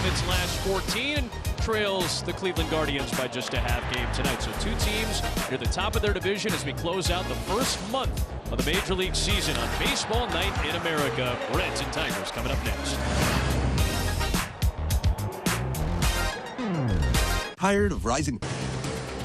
of its last 14 and trails the Cleveland Guardians by just a half game tonight. So two teams near the top of their division as we close out the first month of the Major League season on Baseball Night in America. Reds and Tigers coming up next. Tired of rising.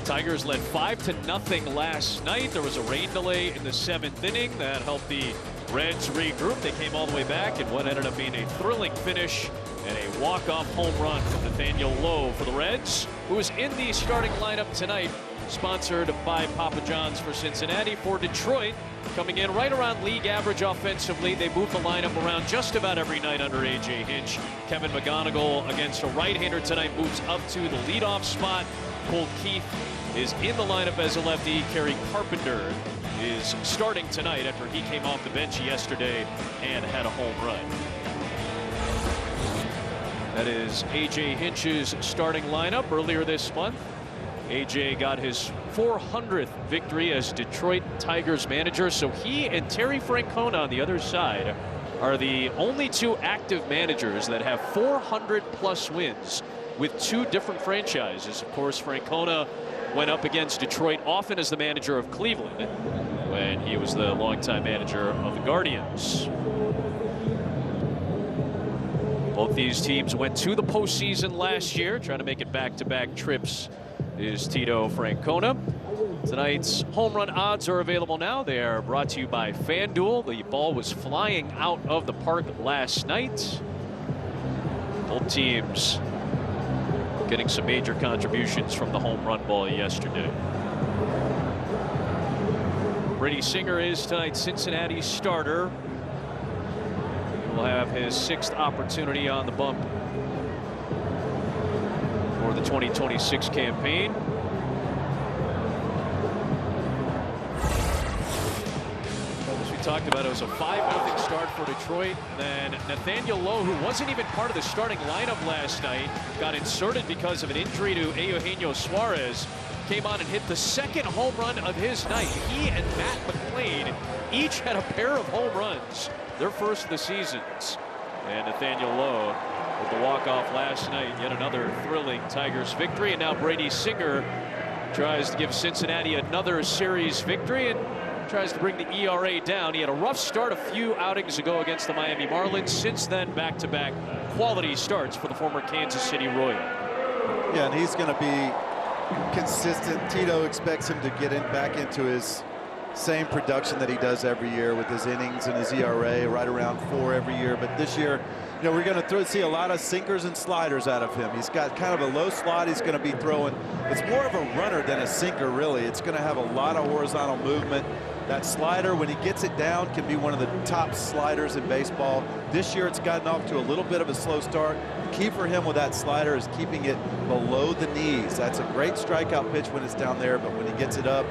Tigers led 5-0 last night. There was a rain delay in the 7th inning that helped the Reds regroup. They came all the way back in what ended up being a thrilling finish and a walk-off home run from Nathaniel Lowe for the Reds, who is in the starting lineup tonight, sponsored by Papa John's for Cincinnati. For Detroit, coming in right around league average offensively. They move the lineup around just about every night under A.J. Hinch. Kevin McGonigal against a right-hander tonight moves up to the leadoff spot. Cole Keith is in the lineup as a lefty. Kerry Carpenter is starting tonight after he came off the bench yesterday and had a home run. That is A.J. Hinch's starting lineup earlier this month. A.J. got his 400th victory as Detroit Tigers manager, so he and Terry Francona on the other side are the only two active managers that have 400+ wins with two different franchises. Of course, Francona went up against Detroit often as the manager of Cleveland when he was the longtime manager of the Guardians. Both these teams went to the postseason last year, trying to make it back-to-back trips is Tito Francona. Tonight's home run odds are available now. They are brought to you by FanDuel. The ball was flying out of the park last night. Both teams getting some major contributions from the home run ball yesterday. Brady Singer is tonight's Cincinnati starter. He will have his 6th opportunity on the bump for the 2026 campaign. As we talked about, it was a 5-0 start for Detroit. Then Nathaniel Lowe, who wasn't even part of the starting lineup last night, got inserted because of an injury to Eugenio Suarez, came on and hit the 2nd home run of his night. He and Matt McLean each had a pair of home runs, their first of the seasons. And Nathaniel Lowe with the walk-off last night, yet another thrilling Tigers victory. And now Brady Singer tries to give Cincinnati another series victory and tries to bring the ERA down. He had a rough start a few outings ago against the Miami Marlins. Since then, back-to-back quality starts for the former Kansas City Royal. Yeah, and he's going to be consistent. Tito expects him to get back into his same production that he does every year with his innings and his ERA right around 4 every year. But this year, you know, we're going to see a lot of sinkers and sliders out of him. He's got kind of a low slot he's going to be throwing. It's more of a runner than a sinker, really. It's going to have a lot of horizontal movement. That slider, when he gets it down, can be one of the top sliders in baseball. This year, it's gotten off to a little bit of a slow start. The key for him with that slider is keeping it below the knees. That's a great strikeout pitch when it's down there, but when he gets it up,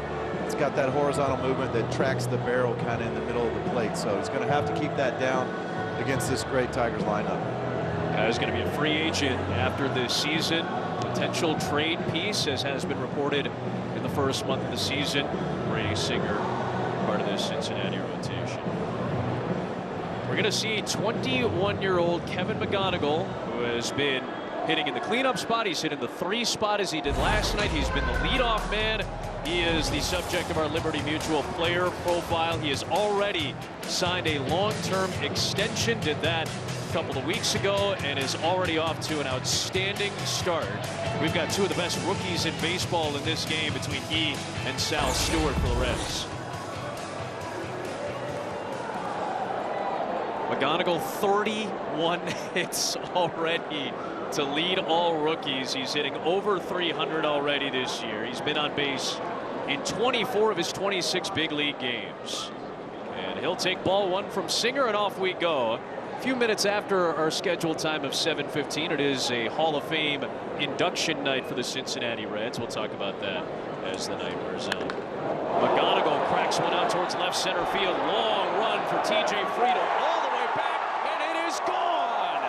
it's got that horizontal movement that tracks the barrel kind of in the middle of the plate. So he's going to have to keep that down against this great Tigers lineup. He's going to be a free agent after this season. Potential trade piece, as has been reported in the first month of the season. Brady Singer, part of this Cincinnati rotation. We're going to see 21-year-old Kevin McGonigal, who has been hitting in the cleanup spot. He's hit in the 3 spot as he did last night. He's been the leadoff man. He is the subject of our Liberty Mutual player profile. He has already signed a long-term extension, did that a couple of weeks ago, and is already off to an outstanding start. We've got 2 of the best rookies in baseball in this game between he and Sal Stewart for the Reds. McGonigal, 31 hits already to lead all rookies. He's hitting over 300 already this year. He's been on base in 24 of his 26 big league games. And he'll take ball 1 from Singer, and off we go. A few minutes after our scheduled time of 7:15, it is a Hall of Fame induction night for the Cincinnati Reds. We'll talk about that as the night wears on. McGonigal cracks one out towards left center field. Long run for T.J. Friedel. All the way back, and it is gone.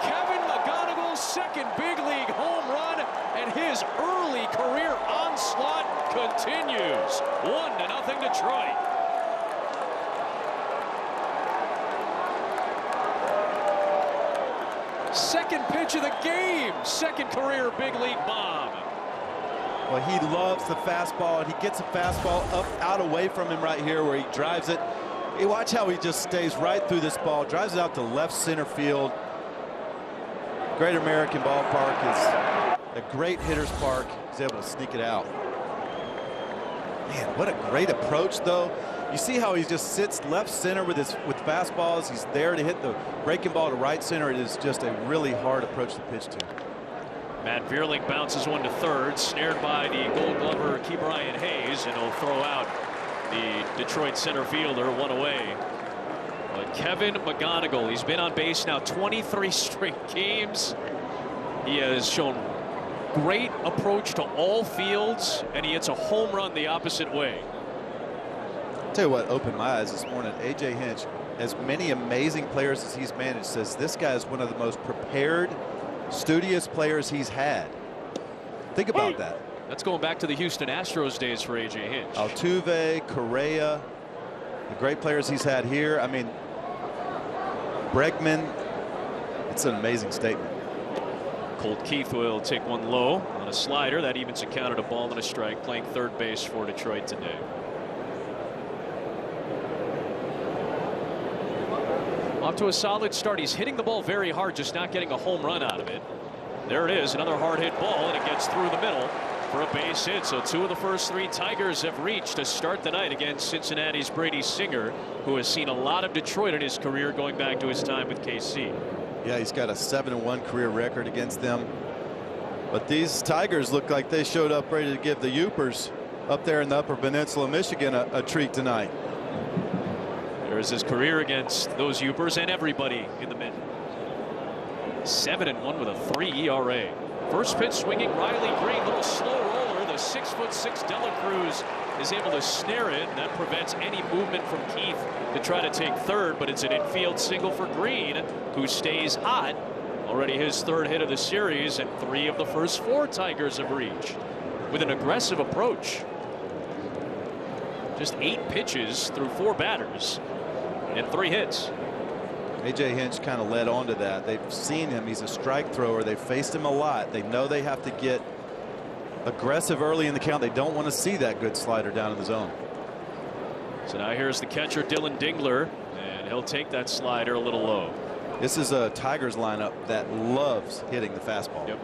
Kevin McGonigal's 2nd big league home run, and his early career onslaught continues. 1-0 Detroit. second pitch of the game. Second career big league bomb. Well, he loves the fastball, and he gets a fastball up, out away from him right here where he drives it. You watch how he just stays right through this ball, drives it out to left center field. Great American Ballpark is a great hitter's park. He's able to sneak it out. Man, what a great approach, though. You see how he just sits left center with fastballs. He's there to hit the breaking ball to right center. It is just a really hard approach to pitch to. Matt Vierling bounces one to third, snared by the Gold Glover Key Brian Hayes, and he'll throw out the Detroit center fielder one away. But Kevin McGonigal, he's been on base now 23 straight games. He has shown great approach to all fields, and he hits a home run the opposite way. I'll tell you what opened my eyes this morning. A.J. Hinch, as many amazing players as he's managed, says this guy is one of the most prepared, studious players he's had. Think about that. That's going back to the Houston Astros days for A.J. Hinch. Altuve, Correa, the great players he's had here. I mean, Bregman. It's an amazing statement. Colt Keith will take one low on a slider. That evens a count at a ball and a strike, playing third base for Detroit today. Off to a solid start. He's hitting the ball very hard, just not getting a home run out of it. There it is, another hard hit ball, and it gets through the middle for a base hit. So two of the first three Tigers have reached to start the night against Cincinnati's Brady Singer, who has seen a lot of Detroit in his career going back to his time with KC. Yeah, he's got a 7-1 career record against them. But these Tigers look like they showed up ready to give the Yoopers up there in the Upper Peninsula of Michigan a treat tonight. There's his career against those Yoopers and everybody in the mid. 7-1 with a 3 ERA. First pitch swinging, Riley Green, little slow roller. The 6'6" Dela Cruz is able to snare it. That prevents any movement from Keith to try to take third, but it's an infield single for Green, who stays hot. Already his third hit of the series, and 3 of the first 4 Tigers have reached with an aggressive approach. Just 8 pitches through 4 batters and 3 hits. A.J. Hinch kind of led on to that. They've seen him. He's a strike thrower. They've faced him a lot. They know they have to get aggressive early in the count. They don't want to see that good slider down in the zone. So now here's the catcher, Dylan Dingler, and he'll take that slider a little low. This is a Tigers lineup that loves hitting the fastball. Yep.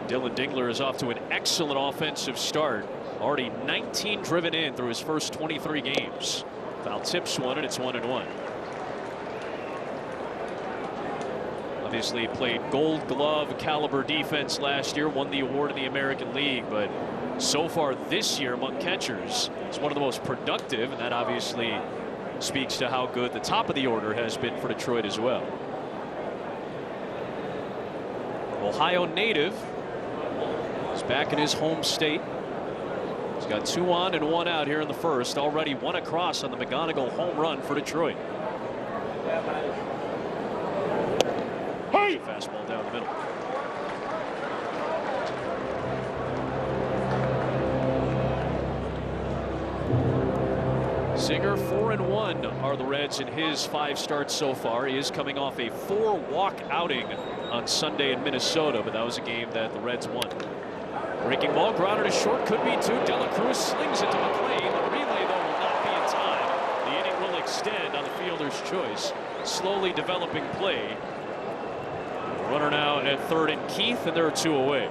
Dylan Dingler is off to an excellent offensive start. Already 19 driven in through his first 23 games. Foul tips one, and it's 1-1. Obviously played Gold Glove caliber defense last year, won the award in the American League, but so far this year among catchers, it's one of the most productive, and that obviously speaks to how good the top of the order has been for Detroit as well. Ohio native is back in his home state. He's got 2 on and 1 out here in the first. Already 1 across on the McGonigal home run for Detroit. Hey! Fastball down the middle. Singer 4-1 are the Reds in his 5 starts so far. He is coming off a 4-walk outing on Sunday in Minnesota, but that was a game that the Reds won. Breaking ball, grounded to short, could be 2. Dela Cruz slings it to McLean. The relay, though, will not be in time. The inning will extend on the fielder's choice. Slowly developing play. Runner now at third and Keith, and there are 2 away.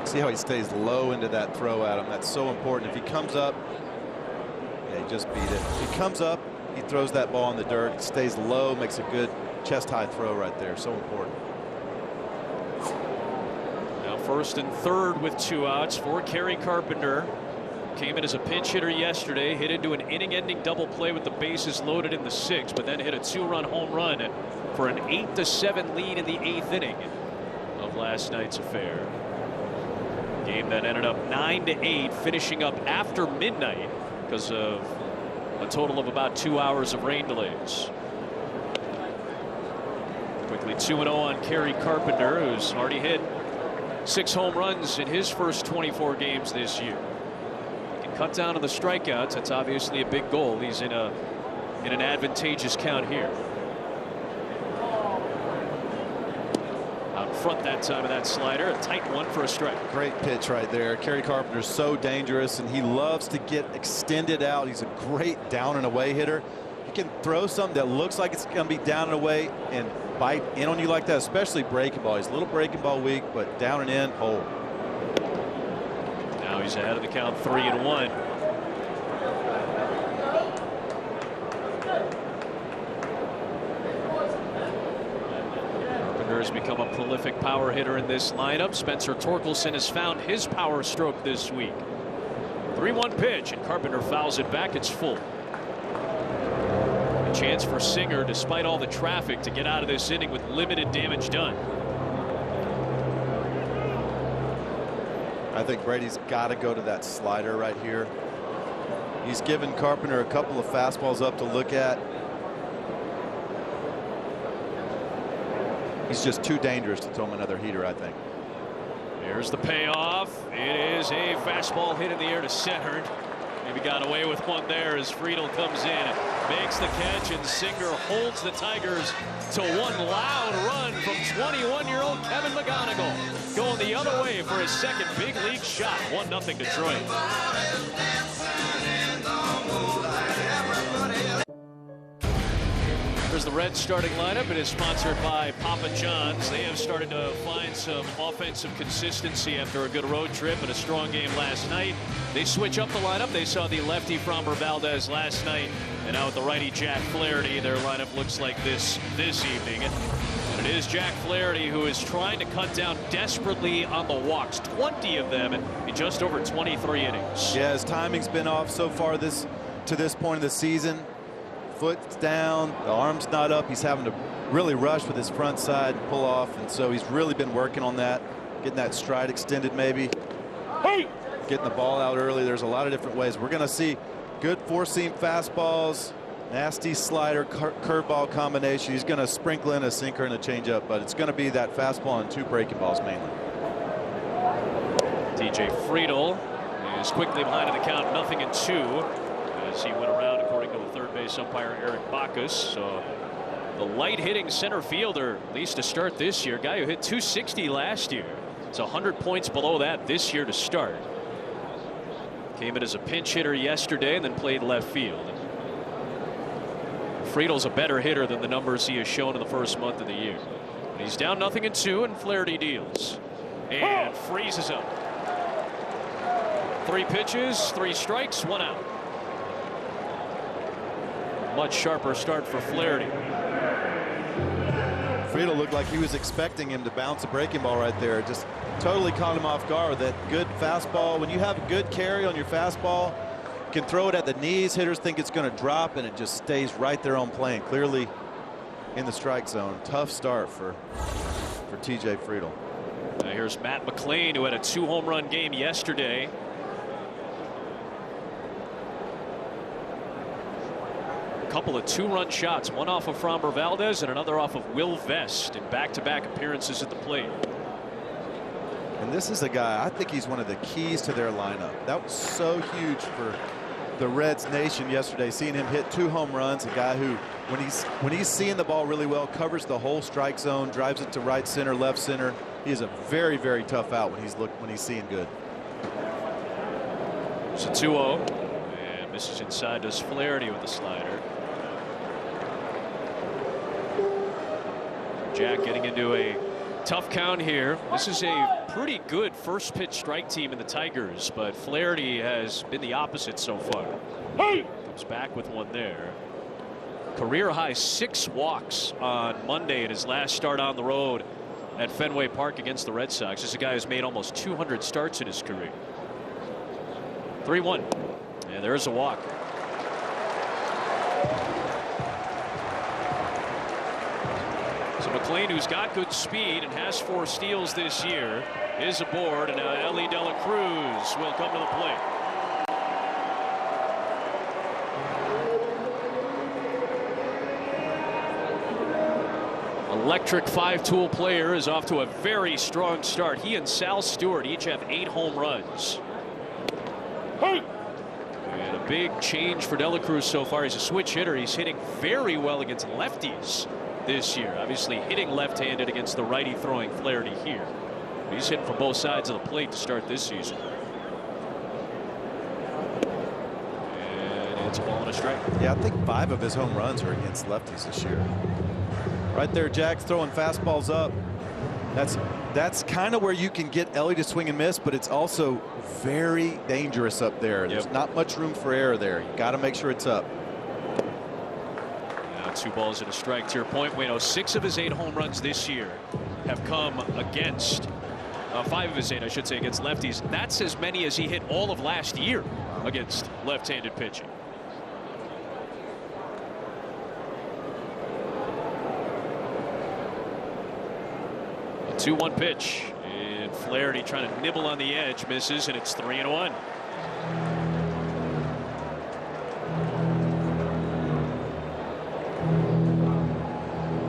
See how he stays low into that throw at him. That's so important. If he comes up, yeah, he just beat it. If he comes up, he throws that ball in the dirt, stays low, makes a good chest-high throw right there. So important. Now first and third with 2 outs for Kerry Carpenter. Came in as a pinch hitter yesterday, hit into an inning-ending double play with the bases loaded in the 6th, but then hit a 2-run home run for an 8-7 lead in the 8th inning of last night's affair. Game that ended up 9-8, finishing up after midnight because of a total of about 2 hours of rain delays. Quickly 2-0 on Kerry Carpenter, who's already hit 6 home runs in his first 24 games this year. He can cut down on the strikeouts. That's obviously a big goal. He's in an advantageous count here. Out front that time of that slider, a tight one for a strike. Great pitch right there. Kerry Carpenter's so dangerous, and he loves to get extended out. He's a great down and away hitter. You can throw something that looks like it's going to be down and away and bite in on you like that, especially breaking ball. He's a little breaking ball weak, but down and in, oh. Now he's ahead of the count, 3-1. Has become a prolific power hitter in this lineup. Spencer Torkelson has found his power stroke this week. 3-1 pitch, and Carpenter fouls it back. It's full. A chance for Singer, despite all the traffic, to get out of this inning with limited damage done. I think Brady's got to go to that slider right here. He's given Carpenter a couple of fastballs up to look at. He's just too dangerous to throw him another heater, I think. Here's the payoff. It is a fastball hit in the air to center. Maybe got away with one there as Friedel comes in, makes the catch, and Singer holds the Tigers to one loud run from 21-year-old Kevin McGonigal, going the other way for his second big league shot. 1-0 Detroit. There's the Reds starting lineup. It is sponsored by Papa John's. They have started to find some offensive consistency after a good road trip and a strong game last night. They switch up the lineup. They saw the lefty Framber Valdez last night, and now with the righty Jack Flaherty, their lineup looks like this evening. And it is Jack Flaherty who is trying to cut down desperately on the walks, 20 of them in just over 23 innings. Yeah, his timing's been off so far to this point of the season. Foot's down, the arm's not up. He's having to really rush with his front side and pull off, and so he's really been working on that, getting that stride extended maybe, getting the ball out early. There's a lot of different ways. We're going to see good four-seam fastballs, nasty slider, curveball combination. He's going to sprinkle in a sinker and a changeup, but it's going to be that fastball and 2 breaking balls mainly. TJ Friedel is quickly behind in the count, 0-2. As he went around, according to the third base umpire Eric Bacchus. So the light hitting center fielder, at least to start this year, guy who hit 260 last year. It's 100 points below that this year to start. Came in as a pinch hitter yesterday and then played left field. Friedel's a better hitter than the numbers he has shown in the first month of the year. And he's down 0-2, and Flaherty deals and freezes up. 3 pitches, 3 strikes, 1 out. Much sharper start for Flaherty. Friedel looked like he was expecting him to bounce a breaking ball right there. Just totally caught him off guard with that good fastball. When you have a good carry on your fastball, you can throw it at the knees. Hitters think it's going to drop, and it just stays right there on plane, clearly in the strike zone. Tough start for TJ Friedel. Now here's Matt McLean, who had a 2-home run game yesterday. Couple of 2-run shots, one off of Framber Valdez and another off of Will Vest in back-to-back appearances at the plate. And this is a guy, I think he's one of the keys to their lineup. That was so huge for the Reds nation yesterday, seeing him hit 2 home runs. A guy who, when he's seeing the ball really well, covers the whole strike zone, drives it to right center, left center. He is a very, very tough out when he's seeing good. It's a 2-0, and misses inside. Does Flaherty with the slider. Jack getting into a tough count here. This is a pretty good first pitch strike team in the Tigers, but Flaherty has been the opposite so far. Comes back with one there. Career high 6 walks on Monday in his last start on the road at Fenway Park against the Red Sox. This is a guy who's made almost 200 starts in his career. 3-1, and there's a walk. So McLean, who's got good speed and has 4 steals this year, is aboard, and now Ellie De La Cruz will come to the plate. electric five-tool player is off to a very strong start. He and Sal Stewart each have 8 home runs. And a big change for Dela Cruz so far. He's a switch hitter. He's hitting very well against lefties this year. Obviously hitting left-handed against the righty throwing Flaherty here. He's hitting from both sides of the plate to start this season. And it's a ball and a strike. Yeah, I think 5 of his home runs are against lefties this year. Right there, Jack's throwing fastballs up. That's kind of where you can get Ellie to swing and miss, but it's also very dangerous up there. There's not much room for error there. You got to make sure it's up. Now 2 balls and a strike. To your point, Wayno, 6 of his 8 home runs this year have come against 5 of his 8, I should say, against lefties. That's as many as he hit all of last year against left-handed pitching. A 2-1 pitch, and Flaherty trying to nibble on the edge, misses, and it's 3-1.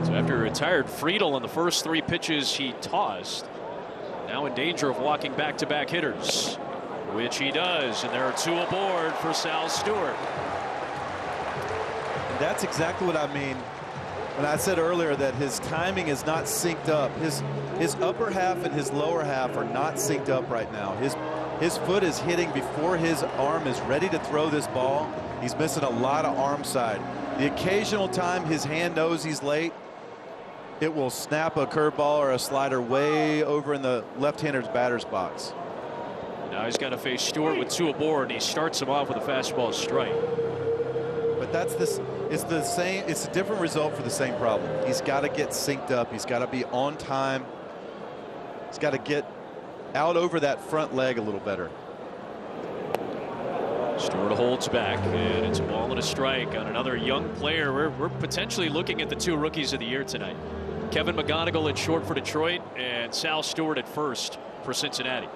So after retired Friedel on the first 3 pitches he tossed, now in danger of walking back-to-back hitters, which he does, and there are 2 aboard for Sal Stewart. And that's exactly what I mean when I said earlier that his timing is not synced up. His upper half and his lower half are not synced up right now. His foot is hitting before his arm is ready to throw this ball. He's missing a lot of arm side. The occasional time his hand knows he's late, it will snap a curveball or a slider way over in the left-hander's batter's box. Now he's got to face Stewart with 2 aboard, and he starts him off with a fastball strike. But that's this. It's the same. It's a different result for the same problem. He's got to get synced up. He's got to be on time. He's got to get out over that front leg a little better. Stewart holds back, and it's a ball and a strike on another young player. We're potentially looking at the 2 rookies of the year tonight. Kevin McGonigal at short for Detroit, and Sal Stewart at first for Cincinnati.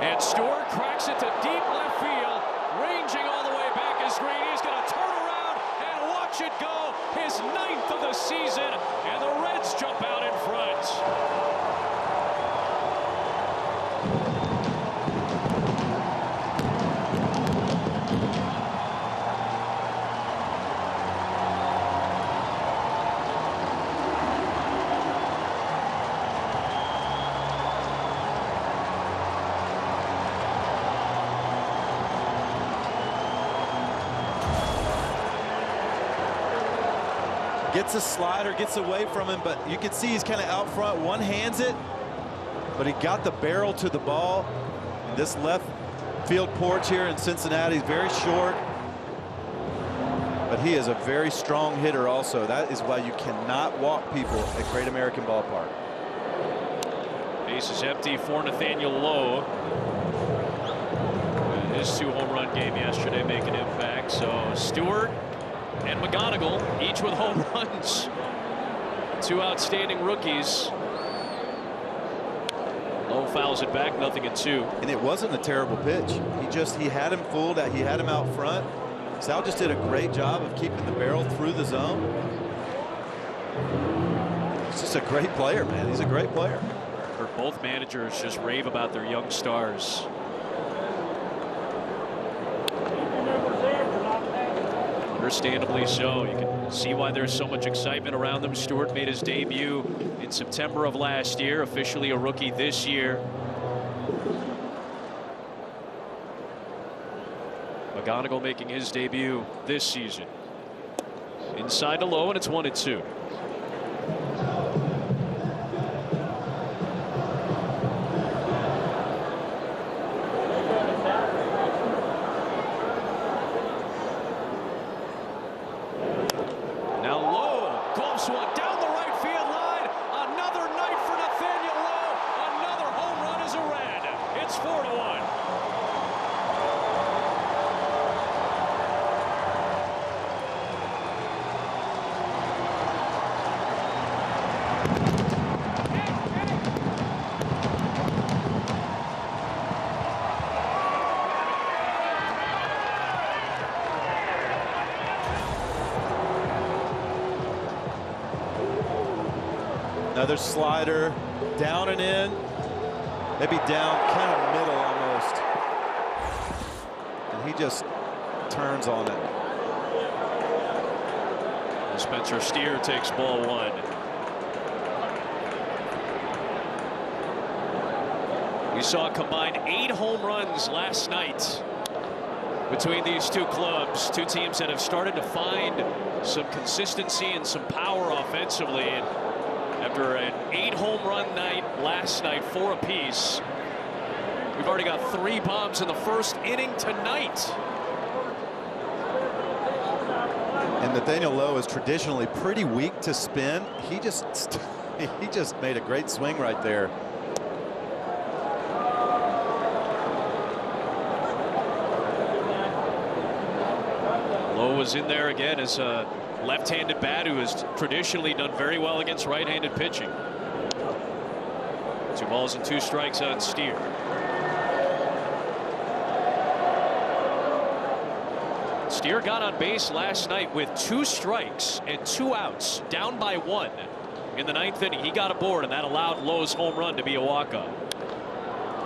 And Stewart cracks it to deep left field, ranging all the way back is Green. He's going to turn around and watch it go. His 9th of the season, and the Reds jump out in front. Gets a slider, gets away from him, but you can see he's kind of out front. One hands it, but he got the barrel to the ball. And this left field porch here in Cincinnati is very short, but he is a very strong hitter also. That is why you cannot walk people at Great American Ballpark. Base is empty for Nathaniel Lowe. And his 2 home run game yesterday make an impact. So Stewart and McGonigal each with home runs. 2 outstanding rookies. Lowe fouls it back, 0-2. And it wasn't a terrible pitch. He had him fooled. He had him out front. Sal just did a great job of keeping the barrel through the zone. He's just a great player, man. He's a great player. Heard both managers just rave about their young stars. Understandably so. You can see why there's so much excitement around them. Stewart made his debut in September of last year, officially a rookie this year. McGonigal making his debut this season. Inside to Lowe, and it's 1-2. Another slider, down and in, maybe down kind of middle almost. And he just turns on it. Spencer Steer takes ball one. We saw a combined 8 home runs last night between these two clubs, two teams that have started to find some consistency and some power offensively. And after an 8 home run night last night, 4 apiece, we've already got 3 bombs in the first inning tonight. And Nathaniel Lowe is traditionally pretty weak to spin. He just made a great swing right there. Lowe was in there again as a left-handed bat who has traditionally done very well against right-handed pitching. 2 balls and 2 strikes on Steer. Steer got on base last night with 2 strikes and 2 outs, down by 1 in the 9th inning. He got aboard, and that allowed Lowe's home run to be a walk-off.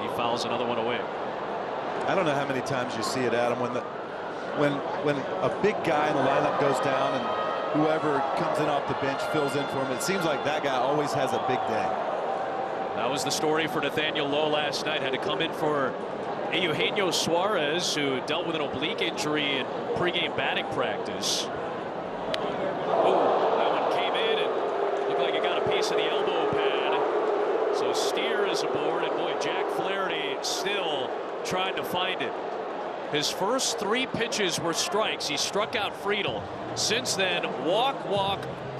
He fouls another one away. I don't know how many times you see it, Adam, when a big guy in the lineup goes down and whoever comes in off the bench fills in for him. It seems like that guy always has a big day. That was the story for Nathaniel Lowe last night. Had to come in for Eugenio Suarez, who dealt with an oblique injury in pregame batting practice. Oh, that one came in and looked like it got a piece of the elbow pad. So Steer is aboard, and boy, Jack Flaherty still trying to find it. His first 3 pitches were strikes. He struck out Friedel. Since then, walk,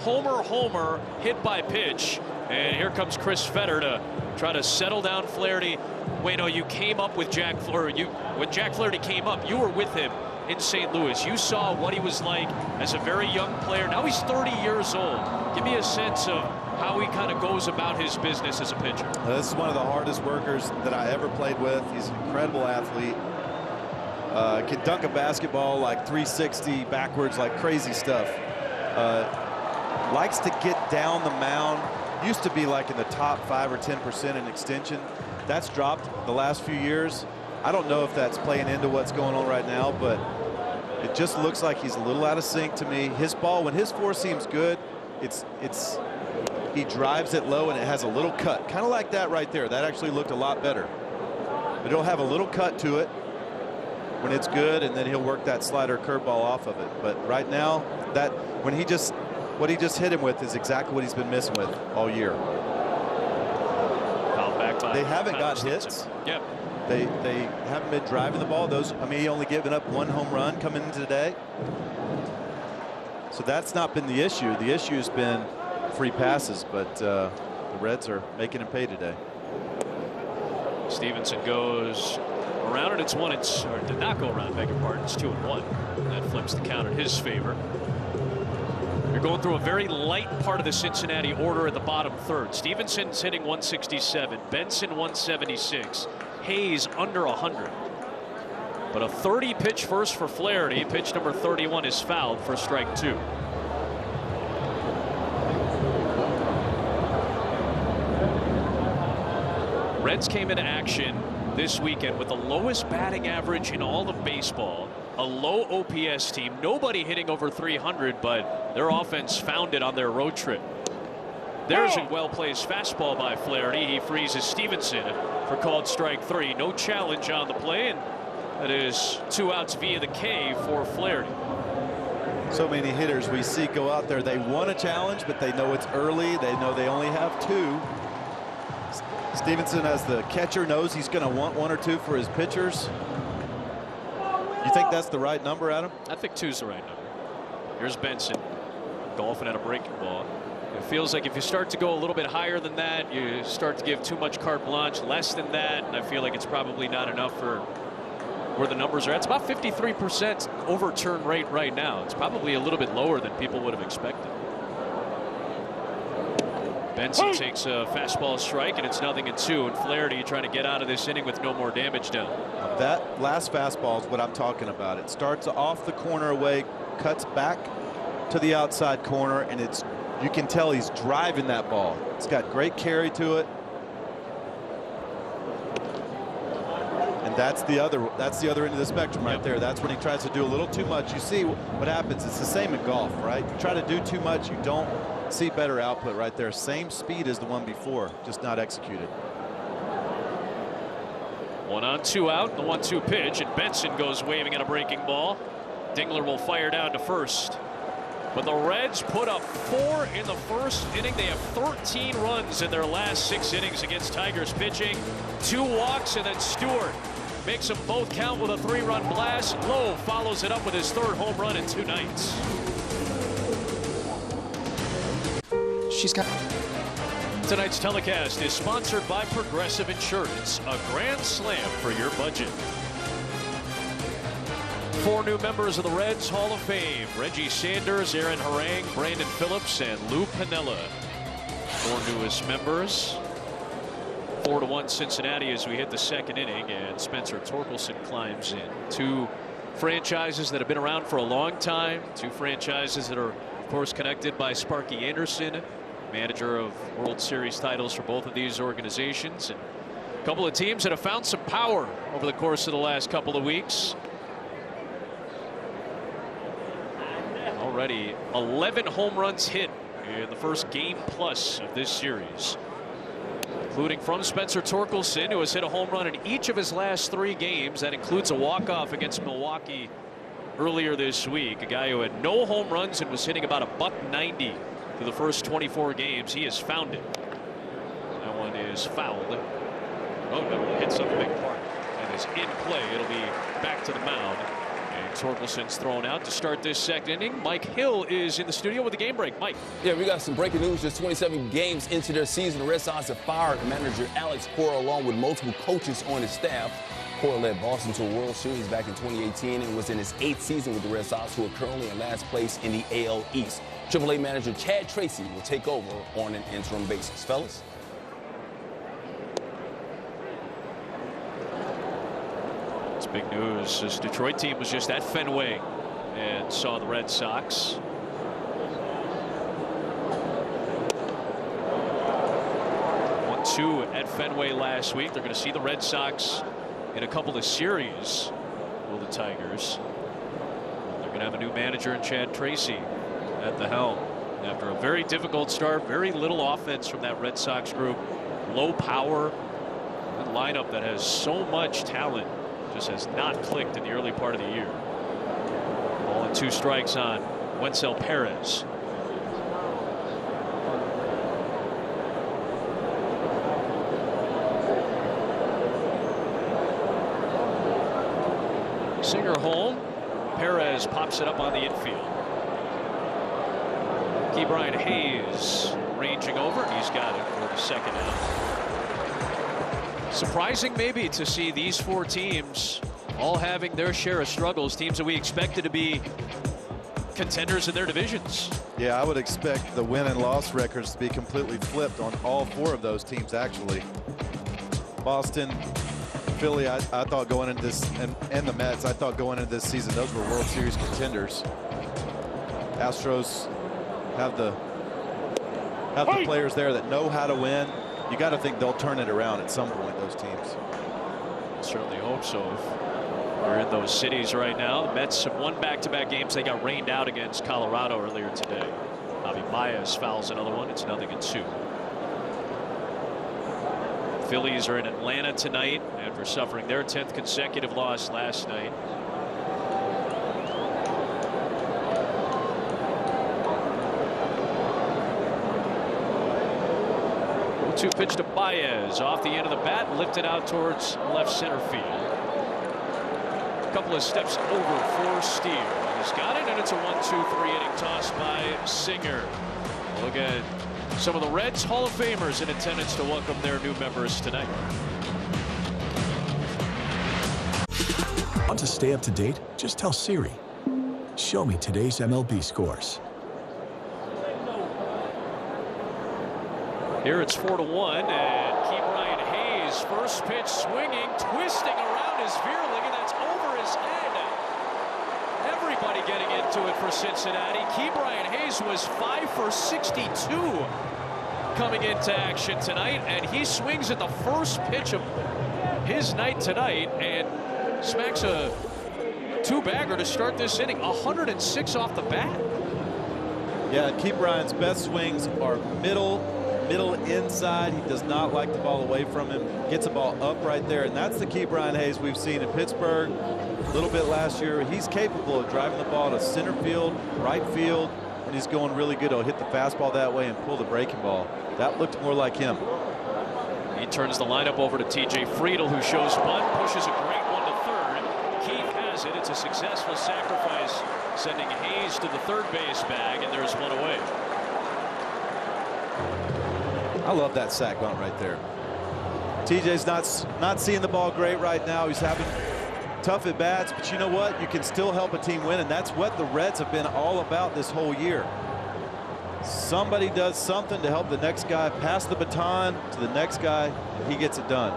homer, hit by pitch. And here comes Chris Fetter to try to settle down Flaherty. Wait, no, you came up with Jack Flaherty. When Jack Flaherty came up, you were with him in St. Louis. You saw what he was like as a very young player. Now he's 30 years old. Give me a sense of how he kind of goes about his business as a pitcher. This is one of the hardest workers that I ever played with. He's an incredible athlete. Can dunk a basketball like 360 backwards, like crazy stuff. Likes to get down the mound. Used to be like in the top 5 or 10% in extension. That's dropped the last few years. I don't know if that's playing into what's going on right now, but it just looks like he's a little out of sync to me. His ball, when his 4-seam's good, he drives it low and it has a little cut, kind of like that right there. That actually looked a lot better. But it'll have a little cut to it when it's good, and then he'll work that slider curveball off of it. But right now, what he just hit him with is exactly what he's been missing with all year. They haven't got hits. Yep. They haven't been driving the ball. He only given up 1 home run coming into today. So that's not been the issue. The issue has been free passes, but the Reds are making him pay today. Stevenson goes around, and it's 1-2, or did not go around, beg your pardon. It's 2-1. That flips the count in his favor. You're going through a very light part of the Cincinnati order at the bottom 3rd. Stevenson's hitting 167, Benson 176, Hayes under 100. But a 30-pitch first for Flaherty. Pitch number 31 is fouled for strike 2. Reds came into action this weekend with the lowest batting average in all of baseball. A low OPS team, nobody hitting over 300, but their offense found it on their road trip. There's a well-placed fastball by Flaherty. He freezes Stevenson for called strike 3. No challenge on the play, and that is 2 outs via the K for Flaherty. So many hitters we see go out there. They want a challenge, but they know it's early. They know they only have 2. Stevenson, as the catcher, knows he's going to want 1 or 2 for his pitchers. You think that's the right number, Adam? I think 2's the right number. Here's Benson golfing at a breaking ball. It feels like if you start to go a little bit higher than that, you start to give too much carte blanche. Less than that, and I feel like it's probably not enough for where the numbers are at. It's about 53% overturn rate right now. It's probably a little bit lower than people would have expected. Benson takes a fastball strike, and it's 0-2. And Flaherty trying to get out of this inning with no more damage done. That last fastball is what I'm talking about. It starts off the corner away, cuts back to the outside corner, and it's You can tell he's driving that ball. It's got great carry to it. And that's the other end of the spectrum right there. That's when he tries to do a little too much. You see what happens. It's the same in golf, right? You try to do too much, you don't see better output right there. Same speed as the one before, just not executed. 1 on 2 out, the 1-2 pitch, and Benson goes waving at a breaking ball. Dingler will fire down to first. But the Reds put up 4 in the first inning. They have 13 runs in their last 6 innings against Tigers pitching. 2 walks, and then Stewart makes them both count with a 3-run blast. Lowe follows it up with his 3rd home run in 2 nights. Tonight's telecast is sponsored by Progressive Insurance, a grand slam for your budget. 4 new members of the Reds Hall of Fame: Reggie Sanders, Aaron Harang, Brandon Phillips, and Lou Piniella. 4 newest members. 4-1 Cincinnati as we hit the 2nd inning, and Spencer Torkelson climbs in. 2 franchises that have been around for a long time. 2 franchises that are, of course, connected by Sparky Anderson, manager of World Series titles for both of these organizations, and a couple of teams that have found some power over the course of the last couple of weeks. Already 11 home runs hit in the first game plus of this series, including from Spencer Torkelson, who has hit a home run in each of his last 3 games. That includes a walk-off against Milwaukee earlier this week. A guy who had no home runs and was hitting about $190 through the first 24 games. He has found it. That one is fouled. Oh, no, hits up a big part and is in play. It'll be back to the mound. And Torkelson's thrown out to start this 2nd inning. Mike Hill is in the studio with the game break. Mike. Yeah, we got some breaking news. Just 27 games into their season, the Red Sox have fired manager Alex Cora along with multiple coaches on his staff. Cora led Boston to a World Series back in 2018 and was in his 8th season with the Red Sox, who are currently in last place in the AL East. AAA manager Chad Tracy will take over on an interim basis. Fellas? It's big news. This Detroit team was just at Fenway and saw the Red Sox. Won 2 at Fenway last week. They're going to see the Red Sox in a couple of series. Will the Tigers? They're going to have a new manager in Chad Tracy at the helm. After a very difficult start, very little offense from that Red Sox group, low power, a lineup that has so much talent just has not clicked in the early part of the year. Ball and 2 strikes on Wenzel Perez. Singer home. Perez pops it up on the infield. Brian Hayes ranging over. He's got it for the 2nd out. Surprising maybe to see these 4 teams all having their share of struggles. Teams that we expected to be contenders in their divisions. Yeah, I would expect the win and loss records to be completely flipped on all 4 of those teams, actually. Boston, Philly, I thought going into this, and the Mets, I thought going into this season, those were World Series contenders. Astros have the players there that know how to win. You got to think they'll turn it around at some point, those teams. Certainly hope so. We're in those cities right now. The Mets have won back-to-back games. They got rained out against Colorado earlier today. Javi Baez fouls another one. It's 0-2. Phillies are in Atlanta tonight after suffering their 10th consecutive loss last night. 2 pitch to Baez off the end of the bat, lifted out towards left center field. A couple of steps over for Steele. He's got it, and it's a 1-2-3 inning toss by Singer. Look at some of the Reds Hall of Famers in attendance to welcome their new members tonight. Want to stay up to date? Just tell Siri, show me today's MLB scores. Here it's 4-1, and Brian Hayes, first pitch swinging, twisting around his Veerling, and that's over his head. Every everybody getting into it for Cincinnati. Ke'Bryan Hayes was 5 for 62 coming into action tonight, and he swings at the first pitch of his night tonight and smacks a two-bagger to start this inning. 106 off the bat. Yeah, Ke'Bryan's best swings are middle inside. He does not like the ball away from him. Gets the ball up right there, and that's the Ke'Bryan Hayes we've seen in Pittsburgh a little bit last year. He's capable of driving the ball to center field, right field, and he's going really good. He'll hit the fastball that way and pull the breaking ball. That looked more like him. He turns the lineup over to T.J. Friedl, who shows bunt, pushes a great one to third. Keith has it. It's a successful sacrifice, sending Hayes to the third base bag, and there's one away. I love that sac bunt right there. TJ's not seeing the ball great right now. He's having tough at bats, but you know what? You can still help a team win, and that's what the Reds have been all about this whole year. Somebody does something to help the next guy pass the baton to the next guy, and he gets it done.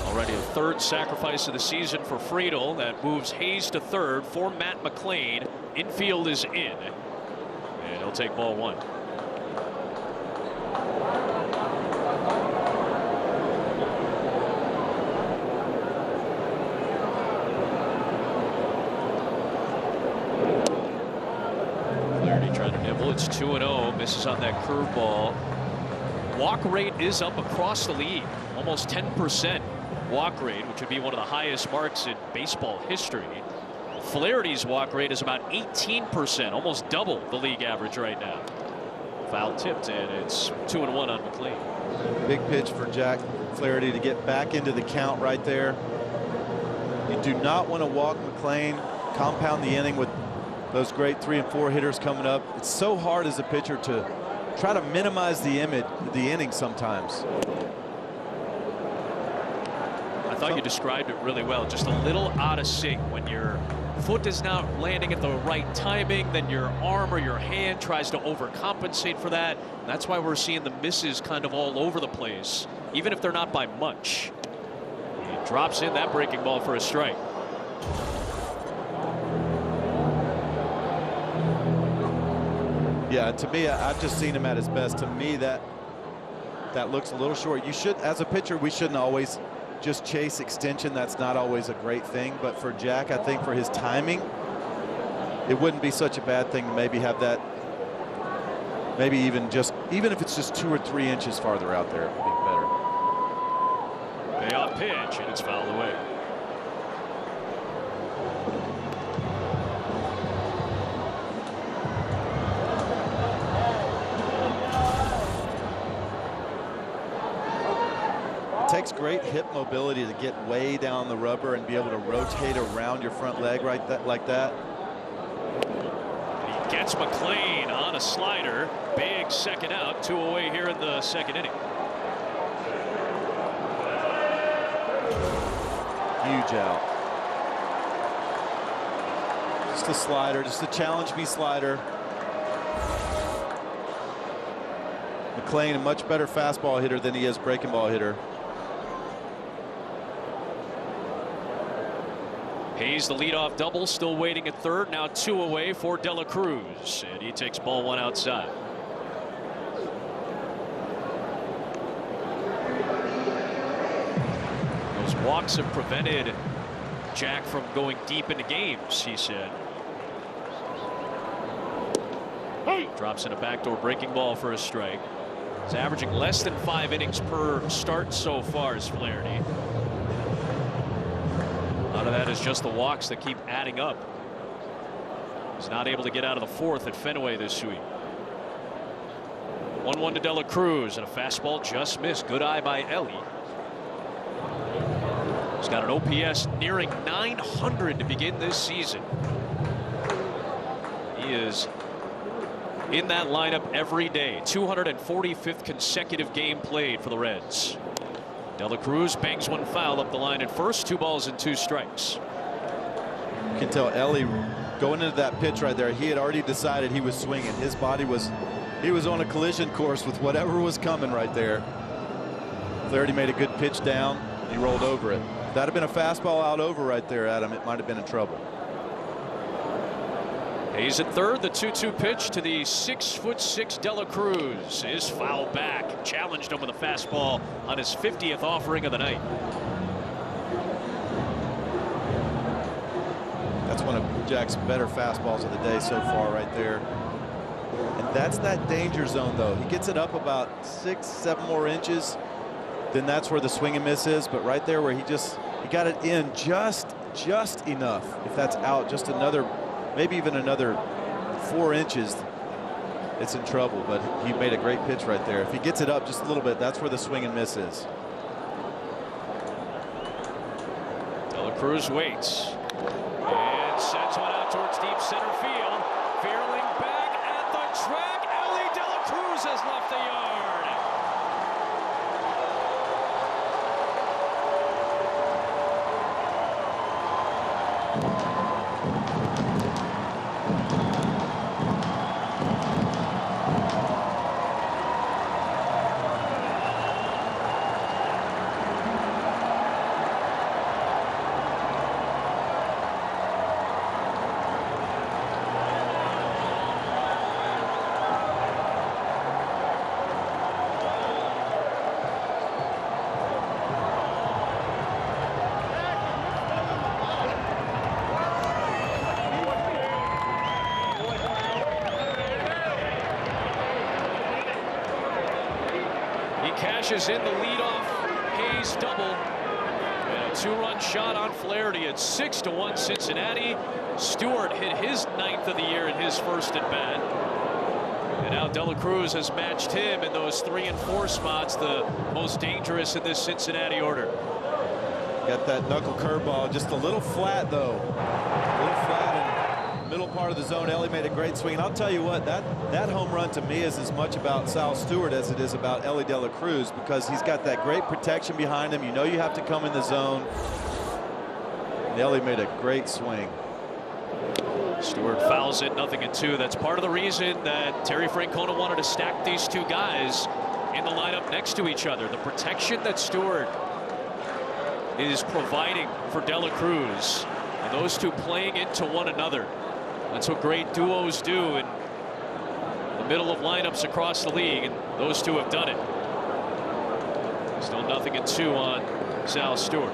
Already a third sacrifice of the season for Friedl. That moves Hayes to third for Matt McLean. Infield is in, and he'll take ball one. Trying to nibble. It's 2-0. Misses on that curveball. Walk rate is up across the league. Almost 10% walk rate, which would be one of the highest marks in baseball history. Flaherty's walk rate is about 18%, almost double the league average right now. Foul tipped, and it's 2-1 on McLean. Big pitch for Jack Flaherty to get back into the count right there. You do not want to walk McLean, compound the inning with those great 3 and 4 hitters coming up. It's so hard as a pitcher to try to minimize the inning sometimes. I thought you described it really well. Just a little out of sync when your foot is not landing at the right timing, then your arm or your hand tries to overcompensate for that. That's why we're seeing the misses kind of all over the place, even if they're not by much. He drops in that breaking ball for a strike. Yeah, to me, I've just seen him at his best. To me, that looks a little short. You should, as a pitcher, we shouldn't always just chase extension. That's not always a great thing. But for Jack, I think for his timing, it wouldn't be such a bad thing to maybe have that, maybe even if it's just 2 or 3 inches farther out there, it would be better. Payoff pitch, and it's fouled away. Takes great hip mobility to get way down the rubber and be able to rotate around your front leg like that. He gets McLean on a slider. Big second out. 2 away here in the second inning. Huge out. Just a slider, just a challenge me slider. McLean, a much better fastball hitter than he is breaking ball hitter. Hayes, the leadoff double, still waiting at third. Now 2 away for De La Cruz, and he takes ball 1 outside. Those walks have prevented Jack from going deep into games, he said. Drops in a backdoor breaking ball for a strike. He's averaging less than 5 innings per start so far as Flaherty. A lot of that is just the walks that keep adding up. He's not able to get out of the 4th at Fenway this week. 1-1 to De La Cruz, and a fastball just missed. Good eye by Ellie. He's got an OPS nearing 900 to begin this season. He is in that lineup every day. 245th consecutive game played for the Reds. De La Cruz bangs one foul up the line at first. 2 balls and 2 strikes. You can tell Ellie going into that pitch right there, he had already decided he was swinging. His body was, he was on a collision course with whatever was coming right there. Flaherty made a good pitch down. He rolled over it. If that had been a fastball out over right there, Adam, it might have been in trouble. He's at third. The 2-2 pitch to the 6'6" De La Cruz is fouled back. Challenged him with a fastball on his 50th offering of the night. That's one of Jack's better fastballs of the day so far right there. And that's that danger zone, though. He gets it up about 6-7 more inches. Then that's where the swing and miss is. But right there where he got it in just enough. If that's out just another, maybe even another 4 inches, it's in trouble. But he made a great pitch right there. If he gets it up just a little bit, that's where the swing and miss is. De La Cruz waits and sends one out towards deep center field. Fearling back at the track. Ellie De La Cruz has left the yard. Cashes in the leadoff Hayes double, and a 2-run shot on Flaherty at 6-1 Cincinnati. Stewart hit his 9th of the year in his first at bat, and now De La Cruz has matched him in those 3 and 4 spots, the most dangerous in this Cincinnati order. Got that knuckle curveball, just a little flat though, a little flat in the middle part of the zone. Ellie made a great swing, and I'll tell you what, that home run to me is as much about Sal Stewart as it is about Ellie De La Cruz, because he's got that great protection behind him. You know you have to come in the zone. And Ellie made a great swing. Stewart fouls it, 0-2. That's part of the reason that Terry Francona wanted to stack these two guys in the lineup next to each other. The protection that Stewart is providing for De La Cruz, and those two playing into one another. That's what great duos do in the middle of lineups across the league, and those two have done it. Still 0-2 on Sal Stewart.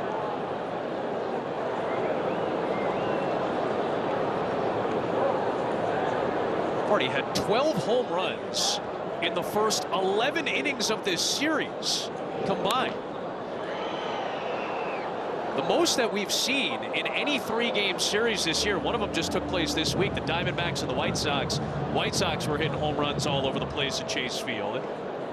Already had 12 home runs in the first 11 innings of this series combined. The most that we've seen in any 3-game series this year. One of them just took place this week, the Diamondbacks and the White Sox. White Sox were hitting home runs all over the place at Chase Field.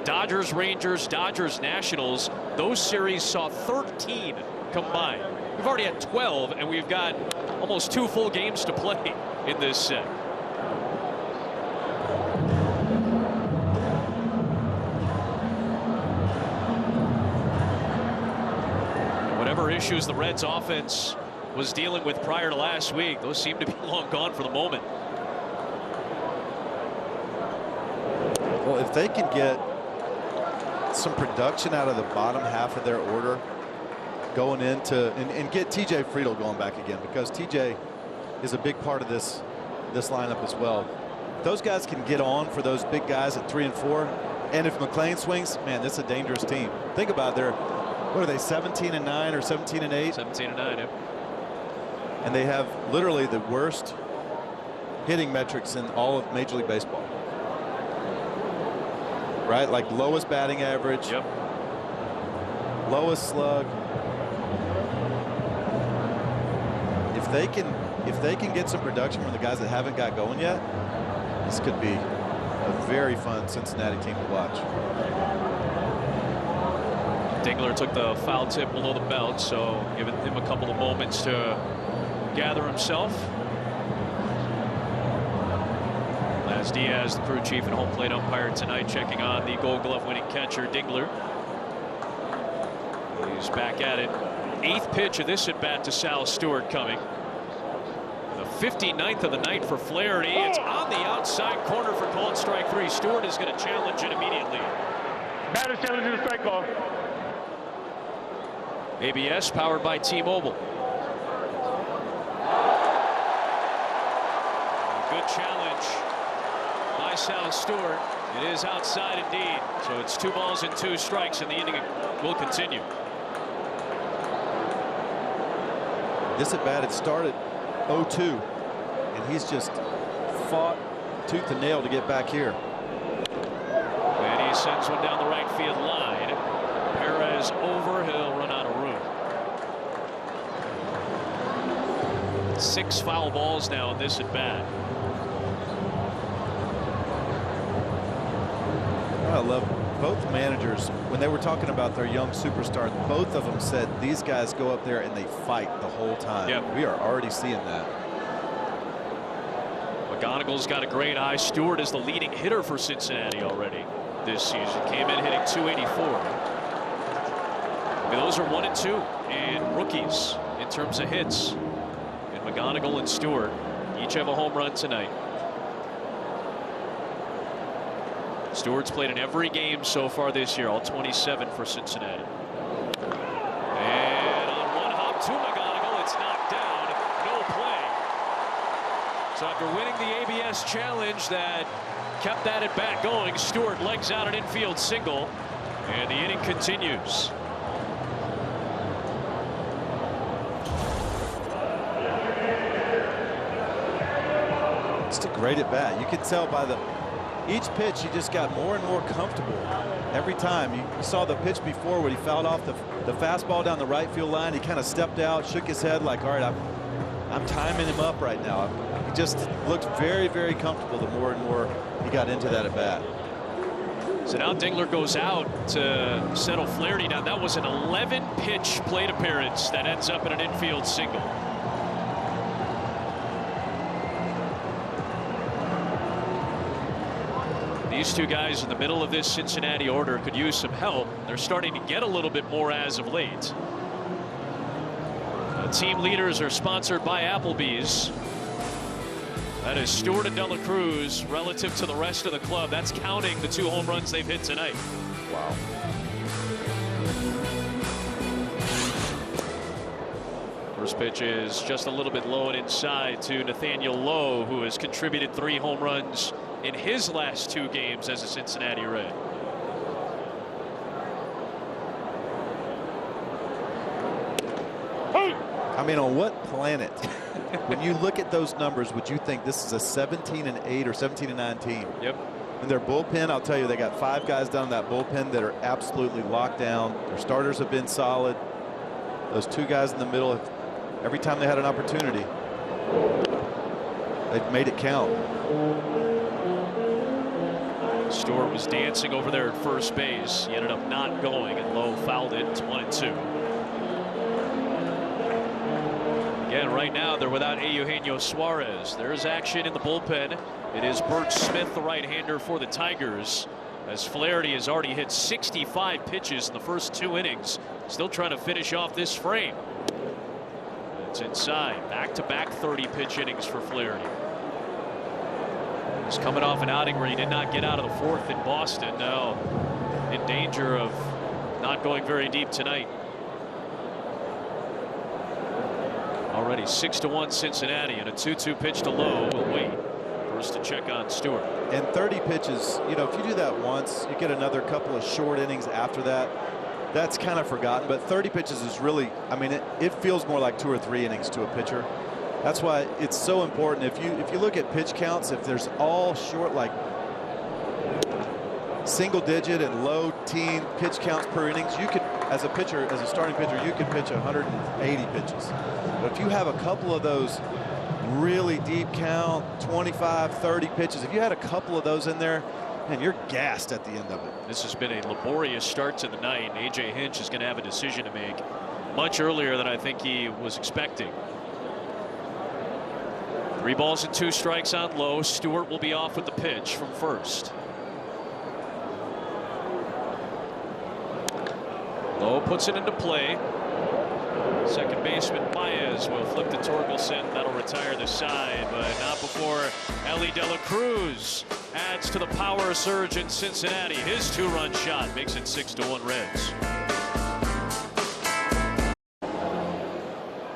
Dodgers, Rangers, Dodgers, Nationals, those series saw 13 combined. We've already had 12, and we've got almost 2 full games to play in this set. Whatever issues the Reds offense was dealing with prior to last week, those seem to be long gone for the moment. Well, if they can get some production out of the bottom half of their order going into and get TJ Friedl going back again, because TJ is a big part of this lineup as well. If those guys can get on for those big guys at 3 and 4, and if McLean swings, man, this is a dangerous team. Think about it, what are they, 17-9 or 17-8? 17-9, yep. And they have literally the worst hitting metrics in all of Major League Baseball. Right, like lowest batting average. Yep. Lowest slug. If they can get some production from the guys that haven't got going yet, this could be a very fun Cincinnati team to watch. Dingler took the foul tip below the belt, so giving him a couple of moments to gather himself. Laz Diaz, the crew chief and home plate umpire tonight, checking on the Gold Glove winning catcher Dingler. He's back at it. 8th pitch of this at bat to Sal Stewart coming. The 59th of the night for Flaherty. It's on the outside corner for called strike 3. Stewart is going to challenge it immediately. Batters challenging the strike call. ABS powered by T-Mobile. good challenge by Sal Stewart. It is outside indeed. So it's 2 balls and 2 strikes, and the inning will continue. This at bat, it started 0-2, and he's just fought tooth and nail to get back here. And he sends one down the right field line. Perez over, he'll run out of room. 6 foul balls now in this at bat. I love both managers. When they were talking about their young superstars, both of them said these guys go up there and they fight the whole time. Yep. We are already seeing that. McGonigle's got a great eye. Stewart is the leading hitter for Cincinnati already this season. Came in hitting .284. I mean, those are 1 and 2 and rookies in terms of hits. And McGonigle and Stewart each have a home run tonight. Stewart's played in every game so far this year, all 27 for Cincinnati. And on one hop to McGonigle, it's knocked down, no play. So after winning the ABS challenge that kept that at bat going, Stewart legs out an infield single, and the inning continues. It's a great at bat. You can tell by each pitch he just got more and more comfortable every time. You saw the pitch before when he fouled off the fastball down the right field line. He kind of stepped out, shook his head like, all right, I'm timing him up right now. He just looked very, very comfortable the more and more he got into that at bat. So now Dingler goes out to settle Flaherty down. That was an 11-pitch plate appearance that ends up in an infield single. These two guys in the middle of this Cincinnati order could use some help. They're starting to get a little bit more as of late. Team leaders are sponsored by Applebee's. That is Stewart and De La Cruz relative to the rest of the club. That's counting the 2 home runs they've hit tonight. Wow. First pitch is just a little bit low and inside to Nathaniel Lowe, who has contributed 3 home runs in his last 2 games as a Cincinnati Red. I mean, on what planet, when you look at those numbers, would you think this is a 17-8 or 17-9 team? Yep. And their bullpen, I'll tell you, they got 5 guys down in that bullpen that are absolutely locked down. Their starters have been solid. Those 2 guys in the middle, every time they had an opportunity, they've made it count. Stewart was dancing over there at first base. He ended up not going, and Lowe fouled it. It's 1-2. Again, right now they're without Eugenio Suarez. There's action in the bullpen. It is Bert Smith, the right-hander for the Tigers, as Flaherty has already hit 65 pitches in the first 2 innings. Still trying to finish off this frame. It's inside. Back-to-back 30-pitch innings for Flaherty. He's coming off an outing where he did not get out of the 4th in Boston. Now in danger of not going very deep tonight. Already 6-1 Cincinnati, and a 2-2 pitch to Lowe. Will wait. First to check on Stewart. And 30 pitches, you know, if you do that once, you get another couple of short innings after that. That's kind of forgotten, but 30 pitches is really, I mean, it feels more like 2 or 3 innings to a pitcher. That's why it's so important. If you look at pitch counts, if there's all short, like single digit and low teen pitch counts per innings, you could, as a pitcher, as a starting pitcher, you could pitch 180 pitches. But if you have a couple of those really deep count, 25, 30 pitches, if you had a couple of those in there, man, you're gassed at the end of it. This has been a laborious start to the night. A.J. Hinch is going to have a decision to make much earlier than I think he was expecting. 3 balls and 2 strikes on Lowe. Stewart will be off with the pitch from first. Lowe puts it into play. Second baseman Baez will flip to Torkelson. That'll retire the side, but not before Ellie De La Cruz adds to the power surge in Cincinnati. His 2-run shot makes it 6-1 Reds.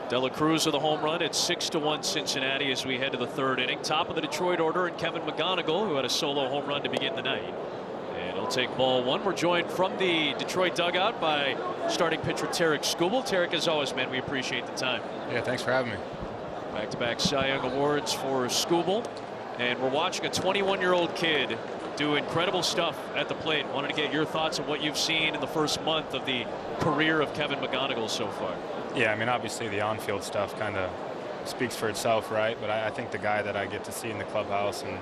De La Cruz with a home run. It's 6-1 Cincinnati as we head to the third inning. Top of the Detroit order, and Kevin McGonigal, who had a solo home run to begin the night. And he'll take ball one. We're joined from the Detroit dugout by starting pitcher Tarik Skubal. Tarik, as always, man, we appreciate the time. Yeah, thanks for having me. Back-to-back Cy Young Awards for Skubal. And we're watching a 21-year-old kid do incredible stuff at the plate. Wanted to get your thoughts on what you've seen in the first month of the career of Kevin McGonigal so far. Yeah, I mean, obviously the on-field stuff kind of speaks for itself, right? But I think the guy that I get to see in the clubhouse and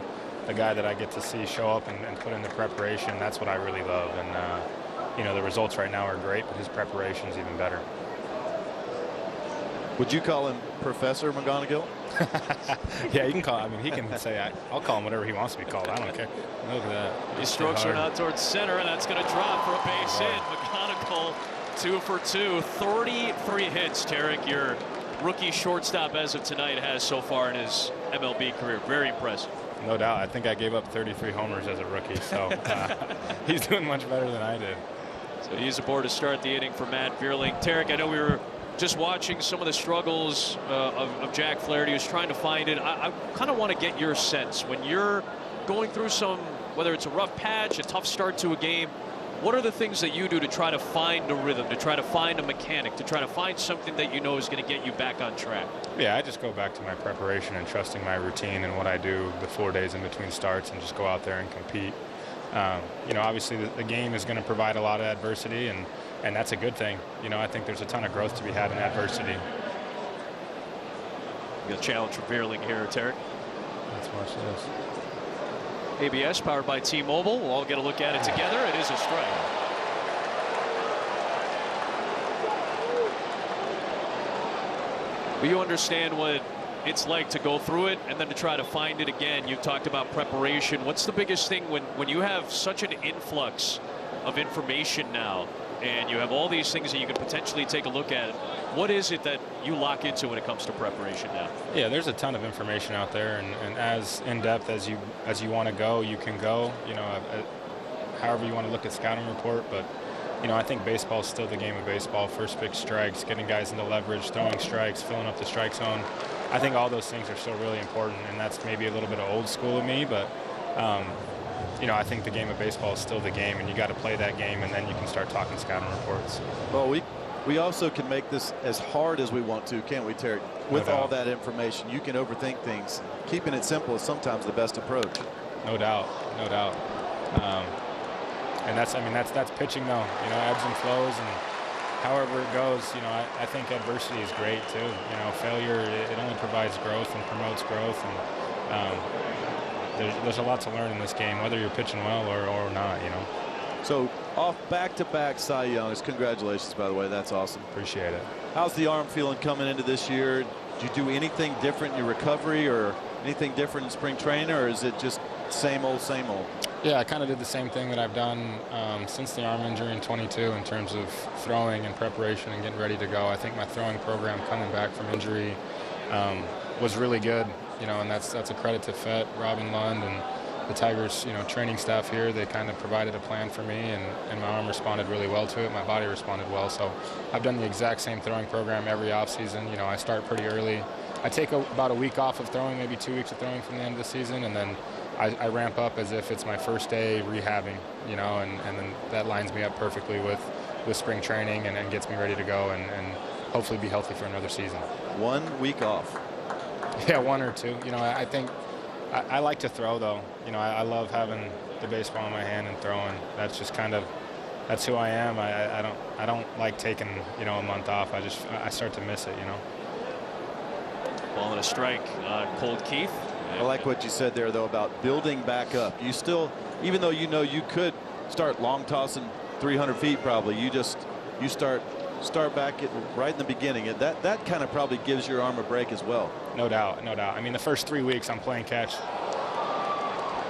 the guy that I get to see show up and put in the preparation, that's what I really love. And, you know, the results right now are great, but his preparation's even better. Would you call him Professor McGonigal? Yeah, you can call. I mean, he can say I'll call him whatever he wants to be called. I don't care. Look at that. These strokes are not towards center, and that's going to drop for a base hit. McGonigal 2 for 2, 33 hits. Tarik, your rookie shortstop as of tonight has so far in his MLB career. Very impressive. No doubt. I think I gave up 33 homers as a rookie, so he's doing much better than I did. So he's aboard to start the inning for Matt Vierling. Tarik, I know we were just watching some of the struggles of Jack Flaherty, who's trying to find it. I kind of want to get your sense when you're going through some, whether it's a rough patch, a tough start to a game, what are the things that you do to try to find a rhythm, to try to find a mechanic, to try to find something that you know is going to get you back on track? Yeah, I just go back to my preparation and trusting my routine and what I do the 4 days in between starts and just go out there and compete. You know, obviously the game is going to provide a lot of adversity, and that's a good thing. You know, I think there's a ton of growth to be had in adversity. You got a challenge from Vierling here, Tarik. Let's watch this. ABS powered by T-Mobile. We'll all get a look at it together. It is a strike. But you understand what it's like to go through it and then to try to find it again. You've talked about preparation. What's the biggest thing when you have such an influx of information now and you have all these things that you could potentially take a look at? What is it that you lock into when it comes to preparation now? Yeah, there's a ton of information out there, and as in-depth as you want to go, you can go, you know, however you want to look at scouting report. But, you know, I think baseball is still the game of baseball. First pitch strikes, getting guys into leverage, throwing strikes, filling up the strike zone. I think all those things are still really important, and that's maybe a little bit of old school of me, but you know, I think the game of baseball is still the game, and you got to play that game, and then you can start talking scouting reports. Well, we also can make this as hard as we want to, can't we, Tarik? With all that information, you can overthink things. Keeping it simple is sometimes the best approach. No doubt, no doubt. And that's pitching, though. You know, ebbs and flows, and however it goes. You know, I think adversity is great too. You know, failure, it only provides growth and promotes growth, and there's a lot to learn in this game, whether you're pitching well or not. You know. So off back-to-back Cy Youngs. Congratulations, by the way. That's awesome. Appreciate it. How's the arm feeling coming into this year? Did you do anything different in your recovery or anything different in spring training, or is it just same old, same old? Yeah, I kind of did the same thing that I've done since the arm injury in 22 in terms of throwing and preparation and getting ready to go. I think my throwing program coming back from injury was really good, you know, and that's a credit to Fett, Robin Lund, and the Tigers, you know, training staff here. They kind of provided a plan for me, and my arm responded really well to it. My body responded well. So I've done the exact same throwing program every offseason. You know, I start pretty early. I take about a week off of throwing, maybe 2 weeks of throwing from the end of the season, and then I ramp up as if it's my first day rehabbing, you know, and then that lines me up perfectly with spring training and gets me ready to go and hopefully be healthy for another season. 1 week off. Yeah, 1 or 2. You know, I think I like to throw, though. You know, I love having the baseball in my hand and throwing. That's just kind of, that's who I am. I don't like taking, you know, a month off. I start to miss it, you know. Ball and a strike on Colt Keith. I like what you said there, though, about building back up. You still, even though you know you could start long tossing 300 feet probably, you start back at right in the beginning, and that kind of probably gives your arm a break as well. No doubt, no doubt. I mean, the first 3 weeks I'm playing catch.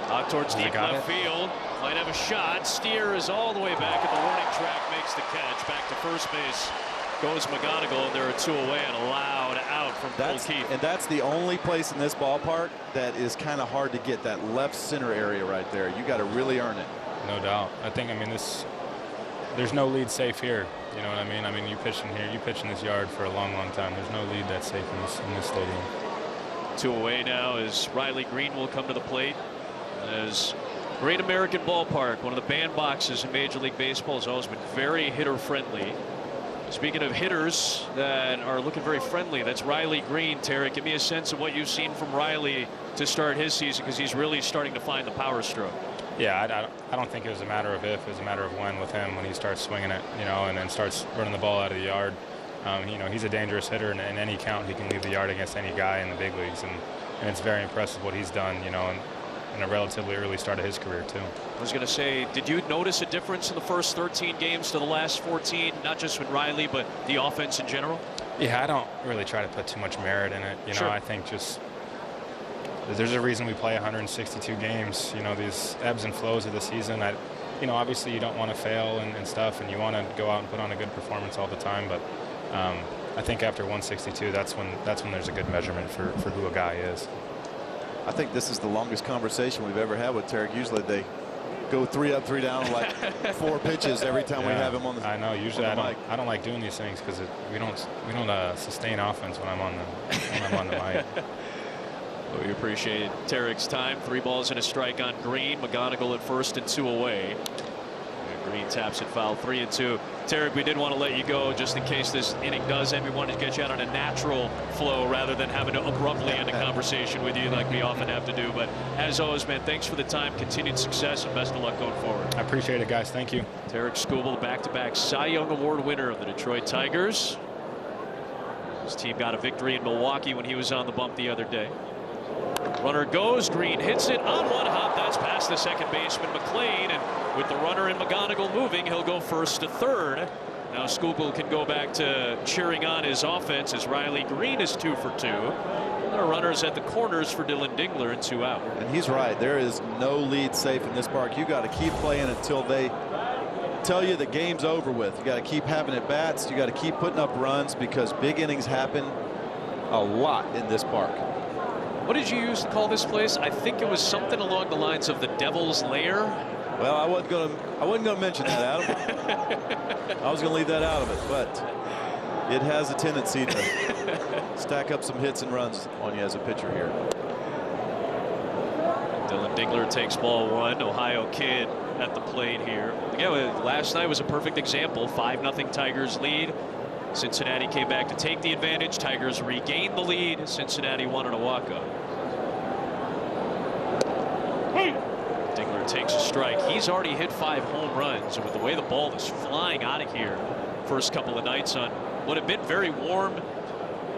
Out towards deep left field. Might have a shot. Steer is all the way back at the warning track, makes the catch. Back to first base goes McGonigal, and there are 2 away and allowed out from Colt Keith. And that's the only place in this ballpark that is kind of hard to get, that left center area right there. You got to really earn it. No doubt. I think, I mean, there's no lead safe here. You know what I mean? I mean, you pitch in here, you pitch in this yard for a long, long time. There's no lead that's safe in this stadium. 2 away now as Riley Green will come to the plate. As Great American Ballpark, one of the bandboxes in Major League Baseball, has always been very hitter friendly. Speaking of hitters that are looking very friendly, that's Riley Green. Tarek, give me a sense of what you've seen from Riley to start his season, because he's really starting to find the power stroke. Yeah, I don't think it was a matter of if, it was a matter of when with him, when he starts swinging it, you know, and then starts running the ball out of the yard. You know, he's a dangerous hitter, and in any count he can leave the yard against any guy in the big leagues, and it's very impressive what he's done, you know, in a relatively early start of his career too. I was going to say, did you notice a difference in the first 13 games to the last 14, not just with Riley, but the offense in general? Yeah, I don't really try to put too much merit in it. You know, I think just there's a reason we play 162 games. You know, these ebbs and flows of the season. You know, obviously you don't want to fail and stuff, and you want to go out and put on a good performance all the time. But I think after 162, that's when there's a good measurement for who a guy is. I think this is the longest conversation we've ever had with Tarek. Usually they go 3 up, 3 down, like 4 pitches every time we have him on the. I know. Usually I don't like doing these things because we don't sustain offense when I'm on the mic. Well, we appreciate Tarek's time. 3 balls and a strike on Green. McGonigal at first and 2 away. And Green taps it foul, 3-2. Tarek, we did want to let you go just in case this inning does end. We wanted to get you out on a natural flow rather than having to abruptly end a conversation with you like we often have to do. But as always, man, thanks for the time. Continued success and best of luck going forward. I appreciate it, guys. Thank you. Tarek Skubal, back-to-back Cy Young Award winner of the Detroit Tigers. His team got a victory in Milwaukee when he was on the bump the other day. Runner goes, Green hits it on one hop. That's past the second baseman McLean, and with the runner and McGonigal moving, he'll go first to third. Now Skubal can go back to cheering on his offense as Riley Green is 2 for 2. There are runners at the corners for Dylan Dingler and 2 out. And he's right. There is no lead safe in this park. You got to keep playing until they tell you the game's over with. You got to keep having at bats. You got to keep putting up runs because big innings happen a lot in this park. What did you use to call this place? I think it was something along the lines of the Devil's Lair. Well, I wasn't going to mention that, Adam. I was going to leave that out of it, but it has a tendency to stack up some hits and runs on you as a pitcher here. Dylan Dingler takes ball 1. Ohio kid at the plate here. Again, last night was a perfect example. 5-0 Tigers lead. Cincinnati came back to take the advantage. Tigers regained the lead. Cincinnati won on a walk-up. Dingler takes a strike. He's already hit 5 home runs, and with the way the ball is flying out of here first couple of nights on what have been very warm,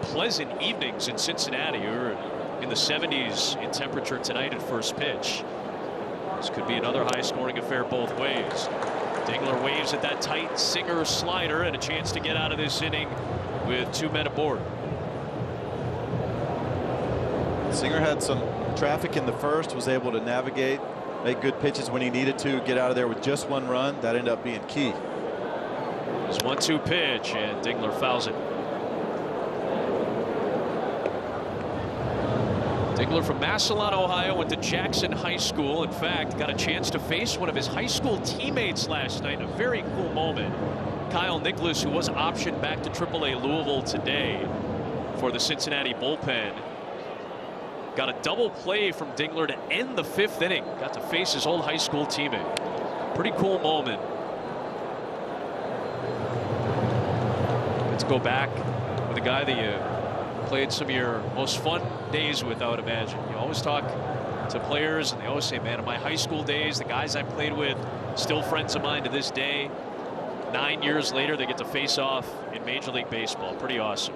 pleasant evenings in Cincinnati. We're in the 70s in temperature tonight at first pitch. This could be another high-scoring affair both ways. Dingler waves at that tight Singer slider and a chance to get out of this inning with 2 men aboard. Singer had some traffic in the first, was able to navigate, make good pitches when he needed to, get out of there with just 1 run. That ended up being key. There's 1-2 pitch, and Dingler fouls it. Dingler from Massillon, Ohio, went to Jackson High School. In fact, got a chance to face one of his high school teammates last night in a very cool moment. Kyle Nicholas, who was optioned back to AAA Louisville today for the Cincinnati bullpen, got a double play from Dingler to end the 5th inning. Got to face his old high school teammate. Pretty cool moment. Let's go back with a guy that you played some of your most fun days with, I would imagine. You always talk to players and they always say, man, in my high school days, the guys I played with, still friends of mine to this day. 9 years later, they get to face off in Major League Baseball. Pretty awesome.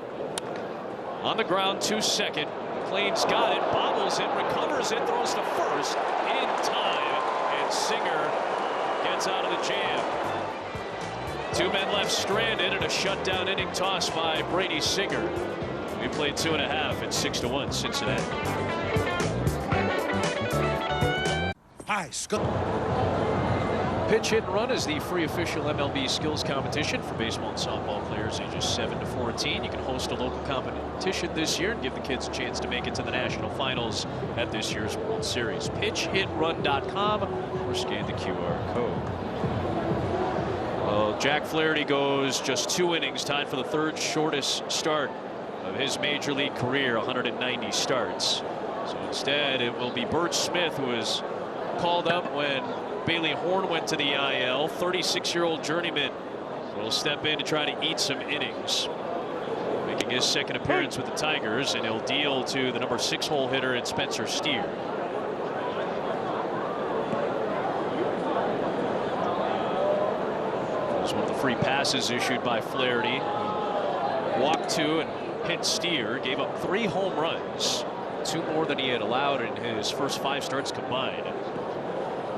On the ground, 2 second. McLean's got it, bobbles it, recovers it, throws to first in time, and Singer gets out of the jam. 2 men left stranded, and a shutdown inning toss by Brady Singer. We played 2.5 at 6-1 Cincinnati. Hi, Scott. Pitch Hit and Run is the free official MLB skills competition for baseball and softball players ages 7 to 14. You can host a local competition this year and give the kids a chance to make it to the national finals at this year's World Series. PitchHitRun.com or scan the QR code. Well, Jack Flaherty goes just 2 innings, tied for the 3rd shortest start of his major league career, 190 starts. So instead, it will be Bert Smith, who was called up when Bailey Horn went to the IL. 36-year-old journeyman will step in to try to eat some innings, making his 2nd appearance with the Tigers, and he'll deal to the number 6 hole hitter in Spencer Steer. One of the free passes issued by Flaherty. Walked 2 and hit Steer. Gave up 3 home runs, 2 more than he had allowed in his first 5 starts combined.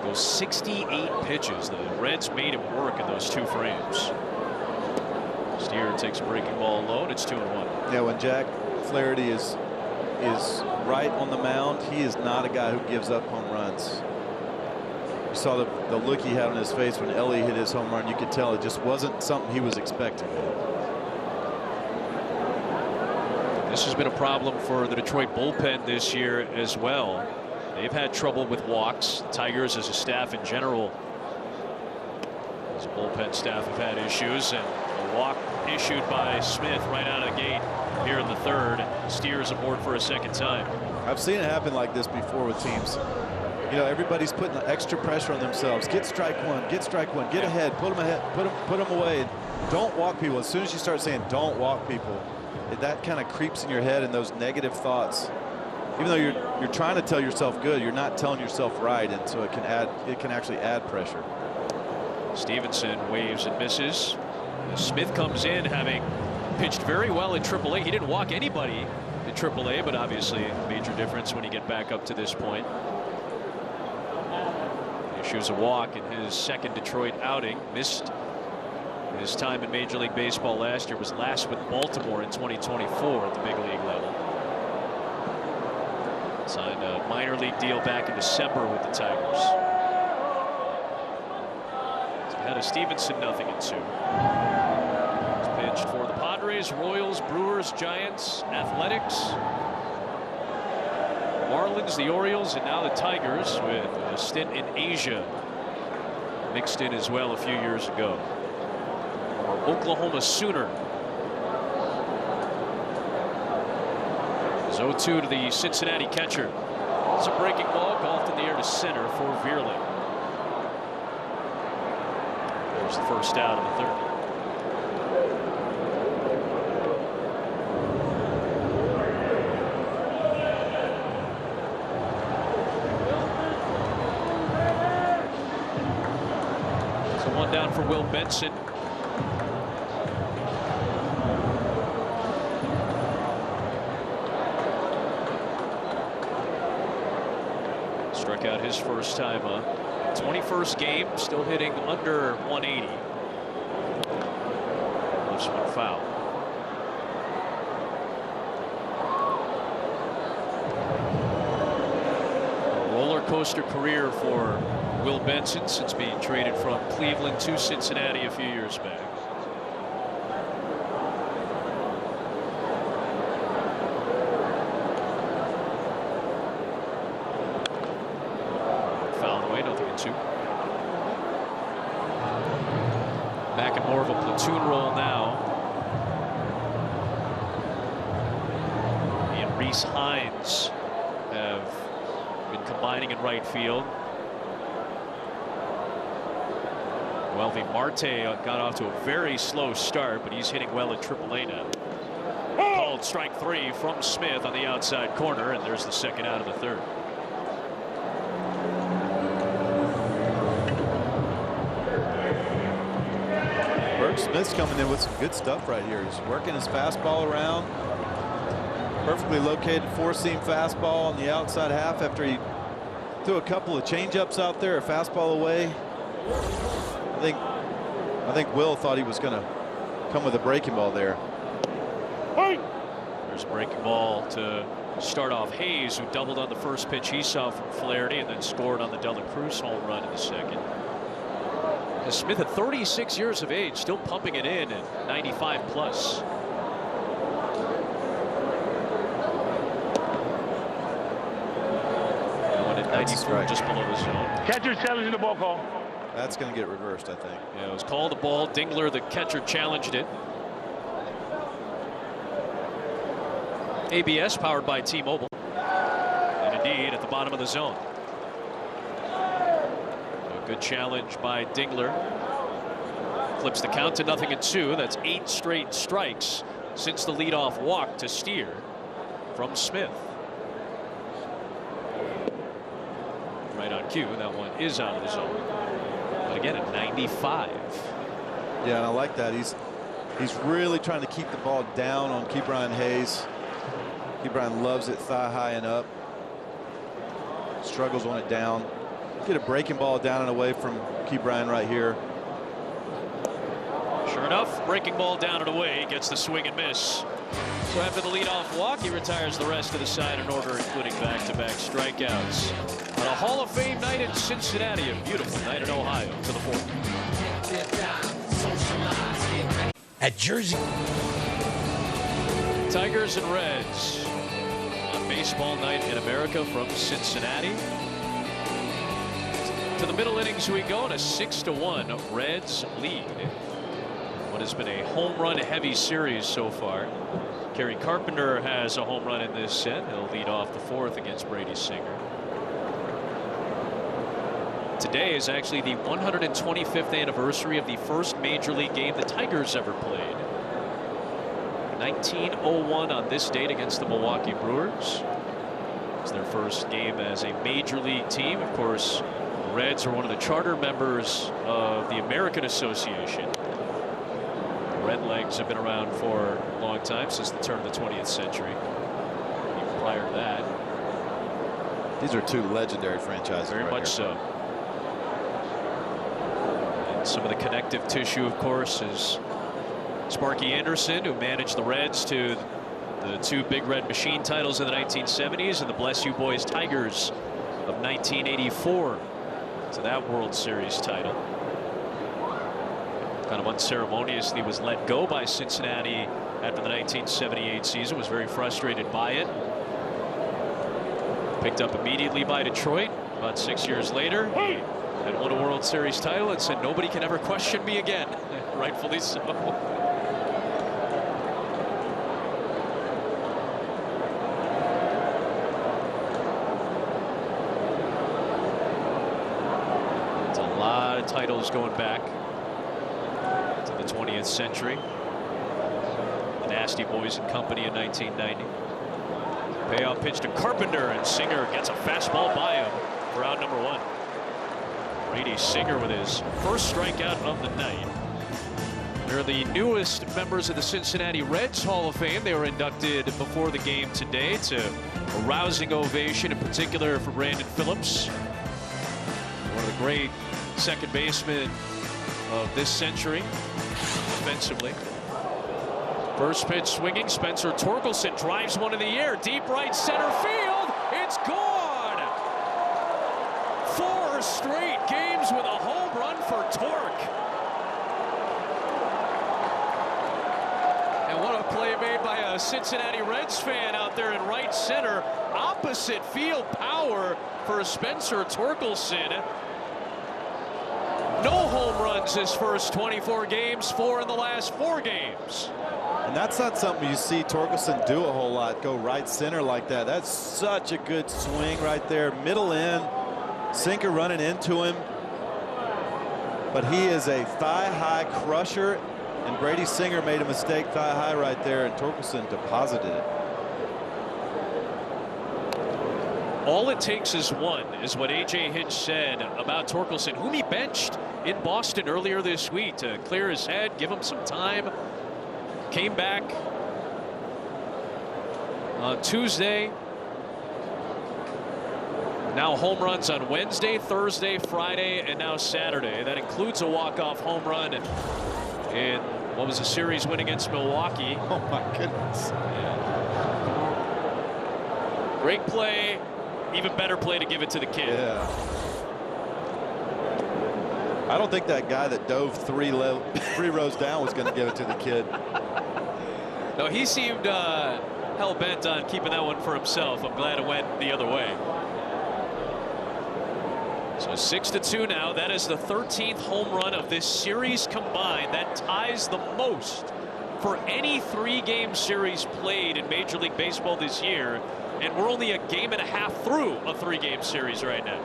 Those 68 pitches, the Reds made him work in those 2 frames. Steer takes a breaking ball low, and it's 2-1. Yeah, when Jack Flaherty is right on the mound, he is not a guy who gives up home runs. You saw the look he had on his face when Ellie hit his home run. You could tell it just wasn't something he was expecting. This has been a problem for the Detroit bullpen this year as well. They've had trouble with walks. Tigers as a staff in general, as a bullpen staff, have had issues, and a walk issued by Smith right out of the gate here in the 3rd. Steers aboard for a 2nd time. I've seen it happen like this before with teams. You know, everybody's putting extra pressure on themselves. Get strike 1, get strike 1, get ahead, put them ahead, put them away. Don't walk people. As soon as you start saying don't walk people, that kind of creeps in your head, and those negative thoughts, even though you're trying to tell yourself good, you're not telling yourself right, and so it can actually add pressure. Stevenson waves and misses. Smith comes in having pitched very well in AAA. He didn't walk anybody in AAA, but obviously a major difference when you get back up to this point. Issues a walk in his 2nd Detroit outing. Missed his time in Major League Baseball last year. Was last with Baltimore in 2024 at the big league level. Signed a minor league deal back in December with the Tigers. So ahead of Stevenson, 0-2. He's pitched for the Padres, Royals, Brewers, Giants, Athletics, Marlins, the Orioles, and now the Tigers, with a stint in Asia mixed in as well a few years ago. Oklahoma Sooner. It's 0-2 to the Cincinnati catcher. It's a breaking ball, golfed in the air to center for Vierling. There's the first out of the 3rd. Down for Will Benson. Struck out his first time up. 21st game, still hitting under 180. This one foul. A roller coaster career for Will Benson since being traded from Cleveland to Cincinnati a few years back. Fouled away, 0-2. Back in more of a platoon role now. He and Reese Hines have been combining in right field. Welvy Marte got off to a very slow start, but he's hitting well at AAA now. Called strike 3 from Smith on the outside corner, and there's the 2nd out of the 3rd. Bert Smith's coming in with some good stuff right here. He's working his fastball around. Perfectly located 4-seam fastball on the outside half after he threw a couple of changeups out there, a fastball away. I think Will thought he was going to come with a breaking ball there. There's a breaking ball to start off Hayes, who doubled on the first pitch he saw from Flaherty and then scored on the Dela Cruz home run in the 2nd. And Smith at 36 years of age, still pumping it in at 95 plus. Going at 94, just below the zone. Catcher challenging the ball call. That's going to get reversed, I think. Yeah, it was called a ball. Dingler, the catcher, challenged it. ABS powered by T-Mobile. And indeed, at the bottom of the zone. A good challenge by Dingler. Flips the count to 0-2. That's 8 straight strikes since the leadoff walk to Steer from Smith. Right on cue. That one is out of the zone. But again, at 95. Yeah, and I like that. He's really trying to keep the ball down on Ke'Bryan Hayes. Ke'Bryan loves it thigh high and up. Struggles on it down. Get a breaking ball down and away from Ke'Bryan right here. Sure enough, breaking ball down and away, gets the swing and miss. So after the leadoff walk, he retires the rest of the side in order, including back-to-back strikeouts. On a Hall of Fame night in Cincinnati, a beautiful night in Ohio to the 4th. At Jersey. Tigers and Reds on baseball night in America from Cincinnati. To the middle innings we go in a 6-1 Reds lead. What has been a home run heavy series so far. Kerry Carpenter has a home run in this set. He'll lead off the 4th against Brady Singer. Today is actually the 125th anniversary of the first major league game the Tigers ever played. 1901 on this date against the Milwaukee Brewers. It's their first game as a major league team. Of course, the Reds are one of the charter members of the American Association. Redlegs have been around for a long time, since the turn of the 20th century. Even prior to that. These are two legendary franchises. Very much so. And some of the connective tissue, of course, is Sparky Anderson, who managed the Reds to the 2 Big Red Machine titles in the 1970s, and the Bless You Boys Tigers of 1984 to that World Series title. Kind of unceremoniously was let go by Cincinnati after the 1978 season. Was very frustrated by it. Picked up immediately by Detroit. About 6 years later, he had won a World Series title and said, "Nobody can ever question me again." Rightfully so. It's a lot of titles going back to the 20th century. The Nasty Boys and Company in 1990. Payoff pitch to Carpenter, and Singer gets a fastball by him for out number 1. Brady Singer with his first strikeout of the night. They're the newest members of the Cincinnati Reds Hall of Fame. They were inducted before the game today to a rousing ovation, in particular for Brandon Phillips, one of the great second basemen of this century offensively. First pitch swinging, Spencer Torkelson drives one in the air, deep right center field. It's gone. 4 straight games with a home run for Torque. And what a play made by a Cincinnati Reds fan out there in right center. Opposite field power for Spencer Torkelson. No home runs his first 24 games, 4 in the last 4 games. And that's not something you see Torkelson do a whole lot, go right center like that. That's such a good swing right there. Middle in, sinker running into him. But he is a thigh-high crusher, and Brady Singer made a mistake thigh-high right there, and Torkelson deposited it. All it takes is one, is what A.J. Hinch said about Torkelson, whom he benched in Boston earlier this week to clear his head, give him some time. Came back on Tuesday. Now home runs on Wednesday, Thursday, Friday, and now Saturday. That includes a walk-off home run in what was a series win against Milwaukee. Oh my goodness. Yeah. Great play. Even better play to give it to the kid. Yeah. I don't think that guy that dove three rows down was going to give it to the kid. No, he seemed hell-bent on keeping that one for himself. I'm glad it went the other way. So 6-2 now. That is the 13th home run of this series combined. That ties the most for any 3-game series played in Major League Baseball this year. And we're only a game and a half through a 3-game series right now.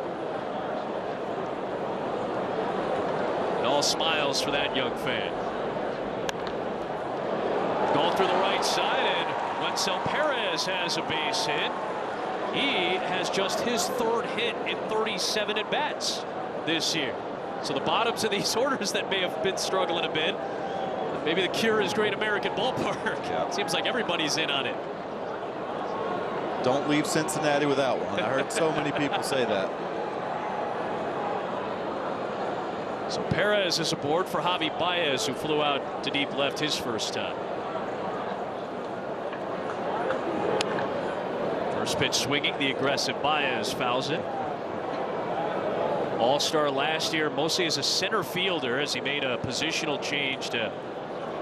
And all smiles for that young fan. Going through the right side, and Wencel Perez has a base hit. He has just his 3rd hit in 37 at-bats this year. So the bottoms of these orders that may have been struggling a bit, maybe the cure is Great American Ballpark. Yeah. Seems like everybody's in on it. Don't leave Cincinnati without one. I heard so many people say that. So Perez is aboard for Javi Baez, who flew out to deep left his first time. First pitch swinging, the aggressive Baez fouls it. All-star last year, mostly as a center fielder, as he made a positional change to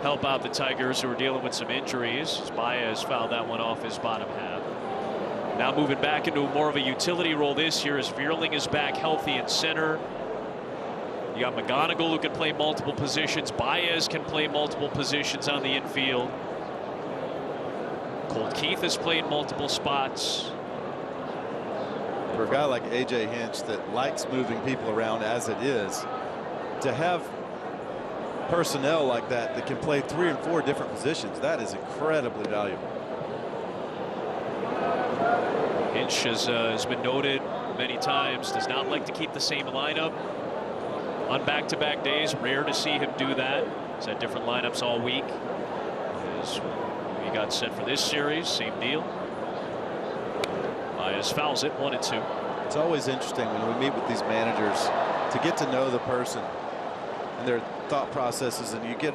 help out the Tigers, who were dealing with some injuries. Baez fouled that one off his bottom half. Now moving back into more of a utility role this year, as Vierling is back healthy in center. You got McGonigal, who can play multiple positions. Baez can play multiple positions on the infield. Colt Keith has played multiple spots. For a guy like A.J. Hinch that likes moving people around as it is, to have personnel like that that can play 3 and 4 different positions, that is incredibly valuable. Hinch has been noted many times, does not like to keep the same lineup on back-to-back days. Rare to see him do that. He's had different lineups all week. He got set for this series, same deal. Baez fouls it, 1-2. It's always interesting when we meet with these managers to get to know the person and their thought processes, and you get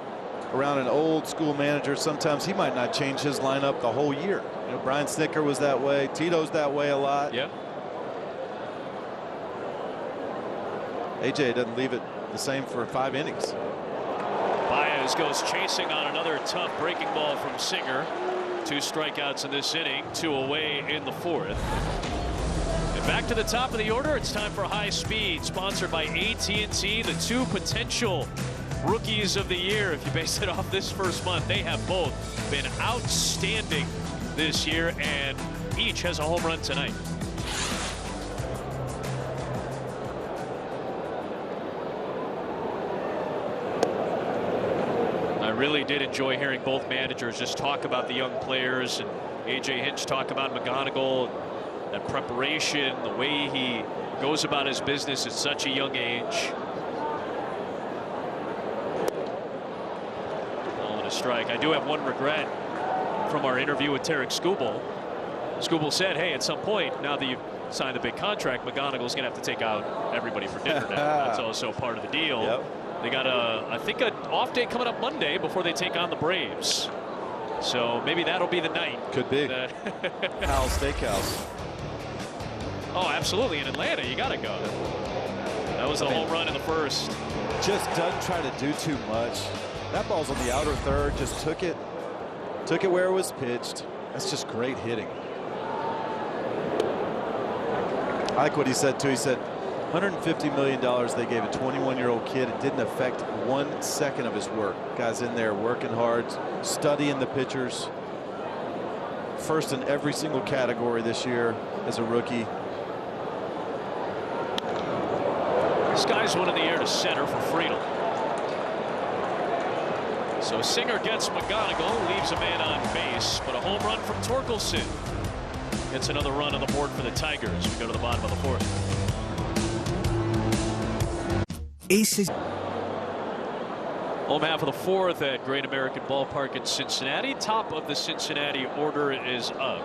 around an old school manager, sometimes he might not change his lineup the whole year. You know, Brian Snitker was that way. Tito's that way a lot. Yeah. AJ doesn't leave it the same for 5 innings. Baez goes chasing on another tough breaking ball from Singer. 2 strikeouts in this inning, 2 away in the 4th. And back to the top of the order, it's time for High Speed, sponsored by AT&T. The 2 potential rookies of the year, if you base it off this first month, they have both been outstanding this year, and each has a home run tonight. I really did enjoy hearing both managers just talk about the young players, and A.J. Hinch talk about McGonigal, that preparation, the way he goes about his business at such a young age. Ball and a strike. I do have one regret from our interview with Tarek Skubal. Skubal said, hey, at some point, now that you've signed the big contract, McGonigal's going to have to take out everybody for dinner now. That's also part of the deal. Yep. They got I think an off day coming up Monday before they take on the Braves. So maybe that'll be the night. Could be. Hal Steakhouse. Oh, absolutely. In Atlanta, you got to go. That was a home run in the first. Just doesn't try to do too much. That ball's on the outer third. Just took it where it was pitched. That's just great hitting. I like what he said too. He said $150 million they gave a 21-year-old kid. It didn't affect 1 second of his work. Guys in there working hard, studying the pitchers. First in every single category this year as a rookie. This guy's one in the air to center for Friedel. So Singer gets McGonigal, leaves a man on base, but a home run from Torkelson gets another run on the board for the Tigers. We go to the bottom of the 4th. Aces. Home half of the 4th at Great American Ballpark in Cincinnati. Top of the Cincinnati order is up.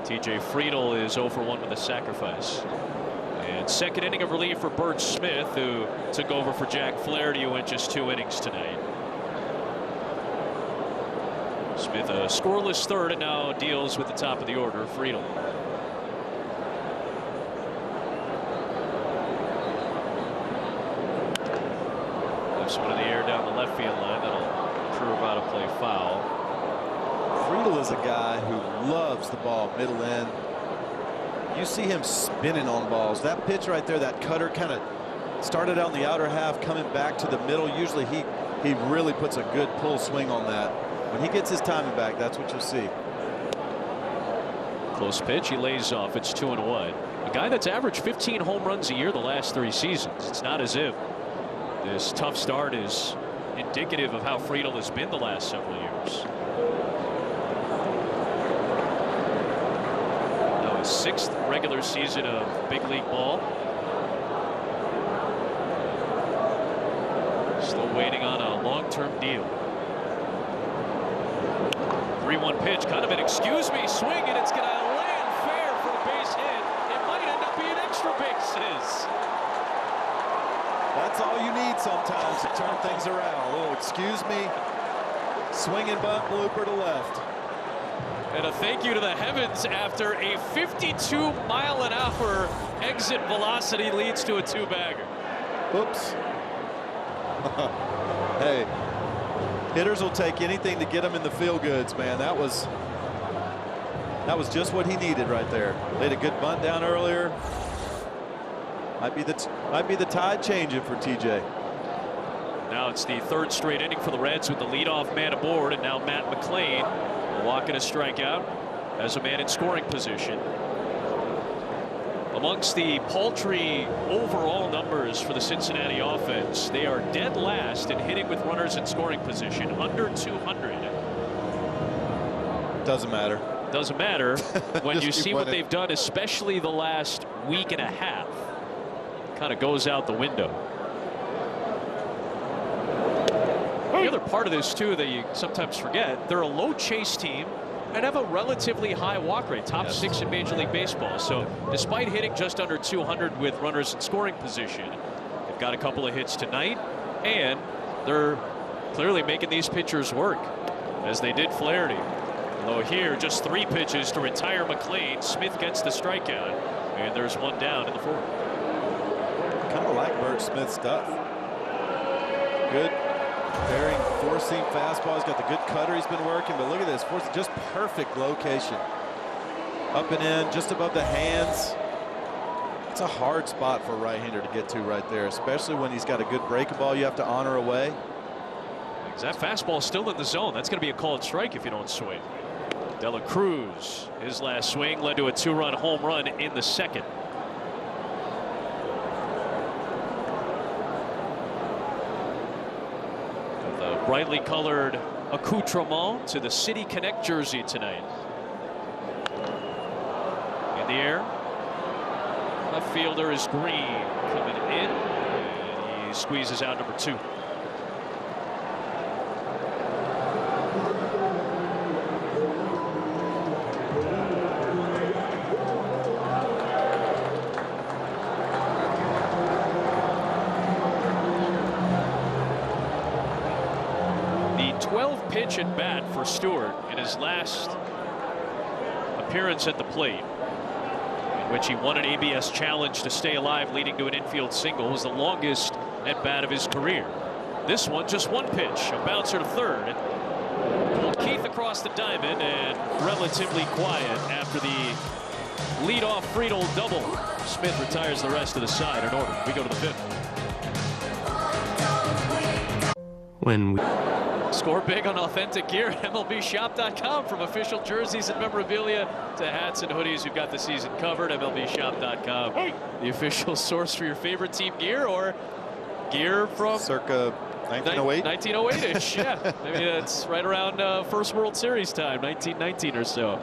TJ Friedel is 0 for 1 with a sacrifice. And second inning of relief for Bert Smith, who took over for Jack Flaherty, who went just 2 innings tonight. Smith a scoreless 3rd and now deals with the top of the order. Friedel. Lifts one in the air down the left field line. That'll prove out a play foul. Friedel is a guy who loves the ball middle in. you see him spinning on balls. That pitch right there, that cutter, kind of started out in the outer half, coming back to the middle. Usually he really puts a good pull swing on that. When he gets his timing back, that's what you'll see. Close pitch. He lays off. It's 2-1. A guy that's averaged 15 home runs a year the last 3 seasons. It's not as if this tough start is indicative of how Friedel has been the last several years. Now his 6th regular season of big league ball. Still waiting on a long-term deal. 3-1 pitch, kind of an excuse me swing, and it's going to land fair for a base hit. It might end up being extra bases. That's all you need sometimes to turn things around. A little excuse me, swing and bunt blooper to left. And a thank you to the heavens after a 52-mile-an-hour exit velocity leads to a 2-bagger. Oops. Hey, hitters will take anything to get them in the feel-goods, man. That was just what he needed right there. Laid a good bunt down earlier. Might be the tide changing for TJ. Now it's the 3rd straight inning for the Reds with the leadoff man aboard, and now Matt McLean walking a strikeout as a man in scoring position. Amongst the paltry overall numbers for the Cincinnati offense, they are dead last in hitting with runners in scoring position, under 200. Doesn't matter. Doesn't matter when you see what winning. they've done, especially the last week and a half. Kind of goes out the window. The other part of this too that you sometimes forget, they're a low chase team and have a relatively high walk rate, top 6 in Major League Baseball. So despite hitting just under 200 with runners in scoring position, they've got a couple of hits tonight, and they're clearly making these pitchers work, as they did Flaherty. Although here, just 3 pitches to retire McLean. Smith gets the strikeout, and there's one down in the 4th. Kind of like Bert Smith stuff. Good bearing 4-seam fastball. He's got the good cutter he's been working, but look at this, just perfect location. Up and in, just above the hands. It's a hard spot for a right-hander to get to right there, especially when he's got a good breaking ball you have to honor away. That fastball still in the zone. That's going to be a called strike if you don't swing. De La Cruz, his last swing led to a 2-run home run in the 2nd. Brightly colored accoutrement to the City Connect jersey tonight. In the air. Left fielder is Green coming in, and he squeezes out number 2. Pitch at bat for Stewart in his last appearance at the plate, in which he won an ABS challenge to stay alive, leading to an infield single. It was the longest at bat of his career. This one, just 1 pitch, a bouncer to 3rd. Pulled Keith across the diamond, and relatively quiet after the leadoff Friedel double. Smith retires the rest of the side in order. We go to the 5th. When we Score big on authentic gear at MLBshop.com. From official jerseys and memorabilia to hats and hoodies, we've got the season covered. MLBshop.com, the official source for your favorite team gear, or gear from circa 1908. 1908-ish. Yeah, maybe that's right around first World Series time, 1919 or so.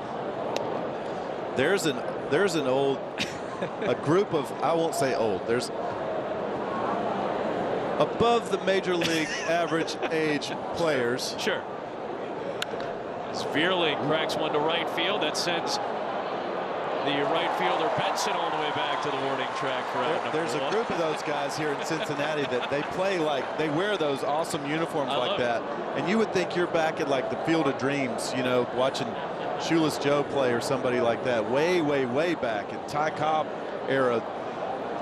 There's an old a group of, I won't say old, there's above the major league average age players. Sure. As Vierling cracks one to right field, that sends the right fielder Benson all the way back to the warning track for out number There's 1. a group of those guys here in Cincinnati that they play like, they wear those awesome uniforms like that. And you would think you're back at like the Field of Dreams, you know, watching Shoeless Joe play or somebody like that, way, way, way back in Ty Cobb era.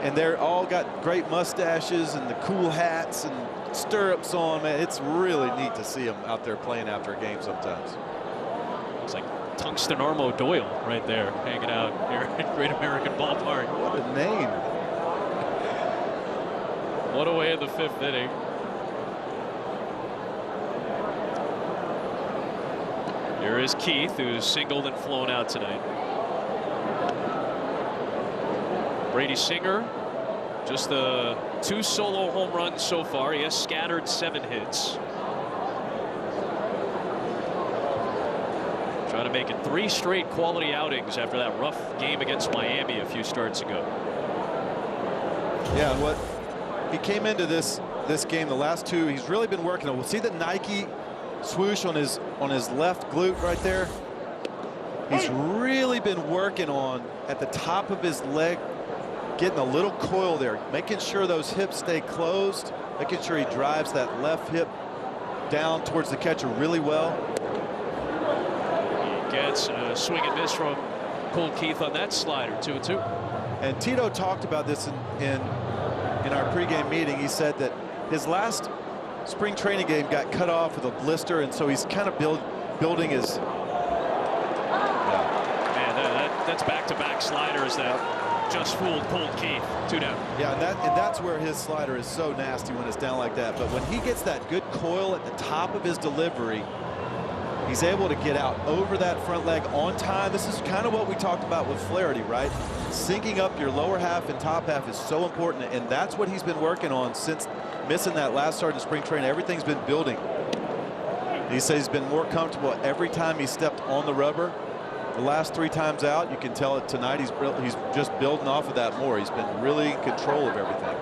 And they're all got great mustaches and the cool hats and stirrups on, man. It's really neat to see them out there playing after a game sometimes. Looks like Tungsten Armo Doyle right there, hanging out here at Great American Ballpark. What a name. One away in the 5th inning. Here is Keith, who's singled and flown out tonight. Brady Singer, just the 2 solo home runs so far. He has scattered 7 hits. Trying to make it 3 straight quality outings after that rough game against Miami a few starts ago. Yeah, what he came into this game, the last 2, he's really been working on. We'll see the Nike swoosh on his left glute right there. He's really been working on at the top of his leg, getting a little coil there, making sure those hips stay closed, making sure he drives that left hip down towards the catcher really well. He gets a swing and miss from Colt Keith on that slider, 2-2. And Tito talked about this in our pregame meeting. He said that his last spring training game got cut off with a blister, and so he's kind of building his. Man, that's back-to-back sliders that just fooled Colt Keith. 2 down. Yeah, and that's where his slider is so nasty when it's down like that. But when he gets that good coil at the top of his delivery, he's able to get out over that front leg on time. This is kind of what we talked about with Flaherty, right? Syncing up your lower half and top half is so important, and that's what he's been working on since missing that last start in spring training. Everything's been building. He says he's been more comfortable every time he stepped on the rubber. The last 3 times out, you can tell it tonight he's just building off of that more. He's been really in control of everything.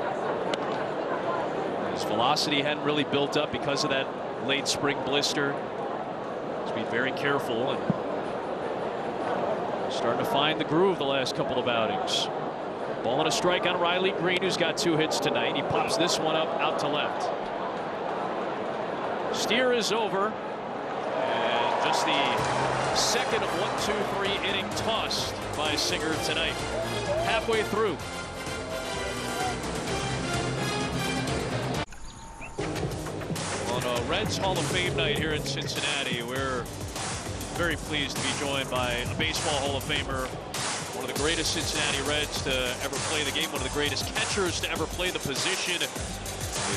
His velocity hadn't really built up because of that late spring blister. Just be very careful, and starting to find the groove the last couple of outings. Ball and a strike on Riley Green, who's got 2 hits tonight. He pops this one up out to left. Steer is over, and just the second of 1, 2, 3 inning tossed by Singer tonight. Halfway through. On a Reds Hall of Fame night here in Cincinnati, we're very pleased to be joined by a Baseball Hall of Famer, one of the greatest Cincinnati Reds to ever play the game, one of the greatest catchers to ever play the position,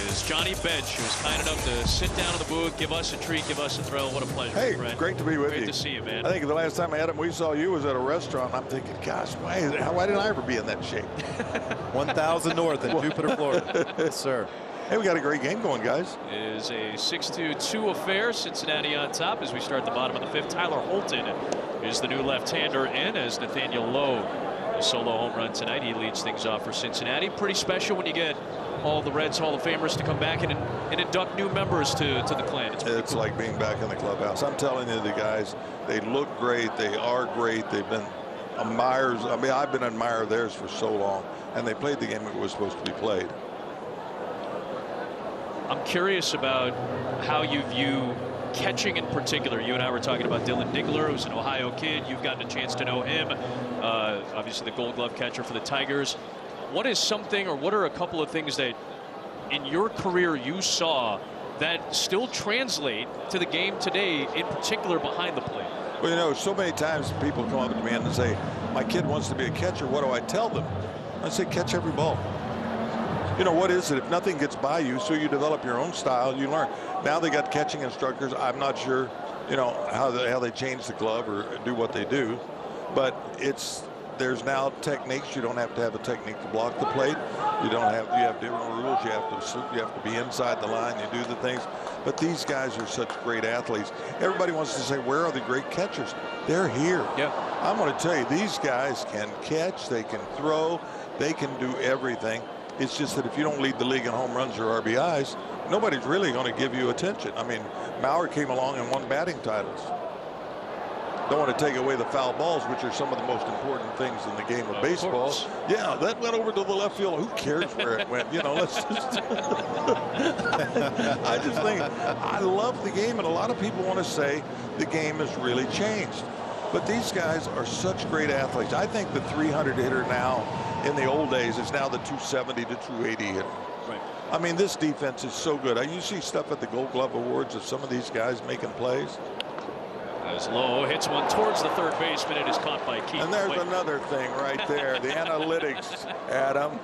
is Johnny Bench, who's kind enough to sit down in the booth, give us a treat, give us a thrill. What a pleasure. Hey, Brett. great to be with you. Great to see you, man. I think the last time, Adam, we saw you was at a restaurant. I'm thinking, gosh, why didn't I ever be in that shape? 1000 North in Jupiter, Florida. Yes, sir. Hey, we got a great game going, guys. It is a 6-2 affair. Cincinnati on top as we start the bottom of the 5th. Tyler Holton is the new left-hander in as Nathaniel Lowe, a solo home run tonight. He leads things off for Cincinnati. Pretty special when you get all the Reds Hall of Famers to come back and induct new members to the clan. It's cool. like being back in the clubhouse. I'm telling you, the guys, they look great. They are great. They've been admirers. I mean, I've been an admirer of theirs for so long, and they played the game that was supposed to be played. I'm curious about how you view catching in particular. You and I were talking about Dylan Diggler, who's an Ohio kid. You've gotten a chance to know him. Obviously the Gold Glove catcher for the Tigers. What is something, or what are a couple of things that in your career you saw that still translate to the game today, in particular behind the plate? Well, you know, so many times people come up to me and say, my kid wants to be a catcher. What do I tell them? I say, catch every ball. You know, what is it? If nothing gets by you, so you develop your own style, you learn. Now they got catching instructors. I'm not sure, you know, how they change the glove or do what they do. But there's now techniques. You don't have to have a technique to block the plate. You have different rules. You have to be inside the line. You do the things. But these guys are such great athletes. Everybody wants to say, where are the great catchers? They're here. Yeah. I'm going to tell you, these guys can catch. They can throw. They can do everything. It's just that if you don't lead the league in home runs or RBIs, nobody's really going to give you attention. I mean, Mauer came along and won batting titles. Don't want to take away the foul balls, which are some of the most important things in the game of baseball. Yeah, that went over to the left field. Who cares where it went? You know, let's just. I just think I love the game, and a lot of people want to say the game has really changed. But these guys are such great athletes. I think the 300 hitter now, in the old days, is now the 270 to 280 hitter. Right. I mean, this defense is so good. You see stuff at the Gold Glove Awards of some of these guys making plays. As Lowe hits one towards the third baseman, it is caught by Keith. And there's another thing right there, the analytics, Adam.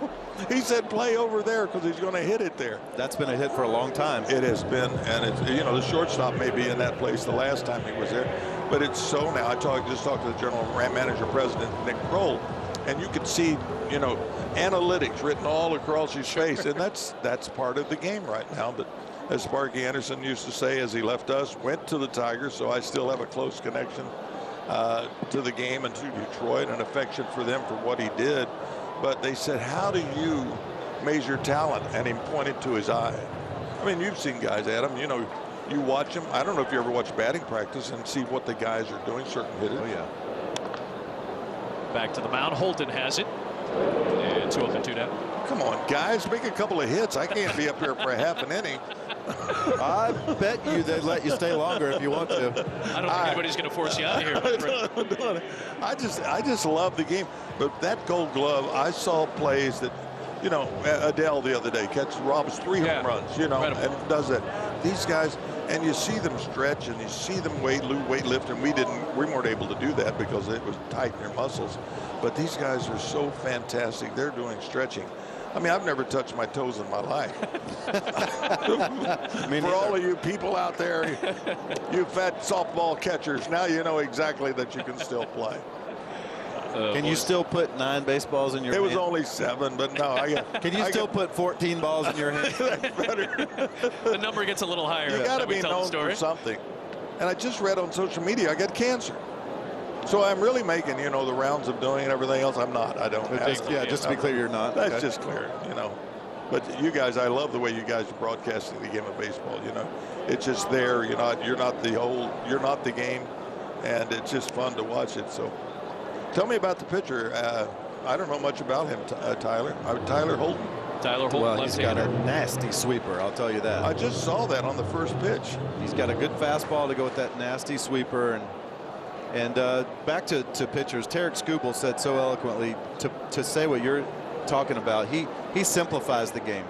He said play over there because he's going to hit it there. That's been a hit for a long time. It has been, and it's, you know, the shortstop may be in that place the last time he was there, but it's so now. I just talked to the general manager, president Nick Kroll, and you can see, you know, analytics written all across his face, and that's part of the game right now. But as Sparky Anderson used to say as he left us, went to the Tigers, so I still have a close connection to the game and to Detroit, and affection for them for what he did. But they said, how do you measure talent? And he pointed to his eye. I mean, you've seen guys, Adam, you know, you watch them. I don't know if you ever watch batting practice and see what the guys are doing, certain hitters. Oh, yeah. Back to the mound. Holton has it. And 2 up and 2 down. Come on, guys, make a couple of hits. I can't be up here for a half an inning. I bet you they'd let you stay longer if you want to. I don't think anybody's going to force you out of here. I just love the game. But that Gold Glove, I saw plays that, you know, Adele the other day robs 3 home runs, you know, incredible. and does that. These guys, and you see them stretch and you see them weight lift, and we weren't able to do that because it was tight in their muscles. But these guys are so fantastic. They're doing stretching. I mean, I've never touched my toes in my life. For all of you people out there, you fat softball catchers, now you know exactly that you can still play. Can you still put 9 baseballs in your hand? It was only 7, but no. Can you still put 14 balls in your hand? That's better. The number gets a little higher. You got to be known for something. And I just read on social media I got cancer. So I'm really making, you know, the rounds of doing and everything else. I'm not. I don't. Yeah, just to be clear, you're not. That's just clear, you know. But you guys, I love the way you guys are broadcasting the game of baseball. You know, it's just there. You're not the game, and it's just fun to watch it. So, tell me about the pitcher. I don't know much about him, Tyler. Tyler Holton. Tyler Holton. Well, he's got a nasty sweeper, I'll tell you that. I just saw that on the first pitch. He's got a good fastball to go with that nasty sweeper. And back to pitchers, Tarek Skubal said so eloquently to say what you're talking about. He simplifies the game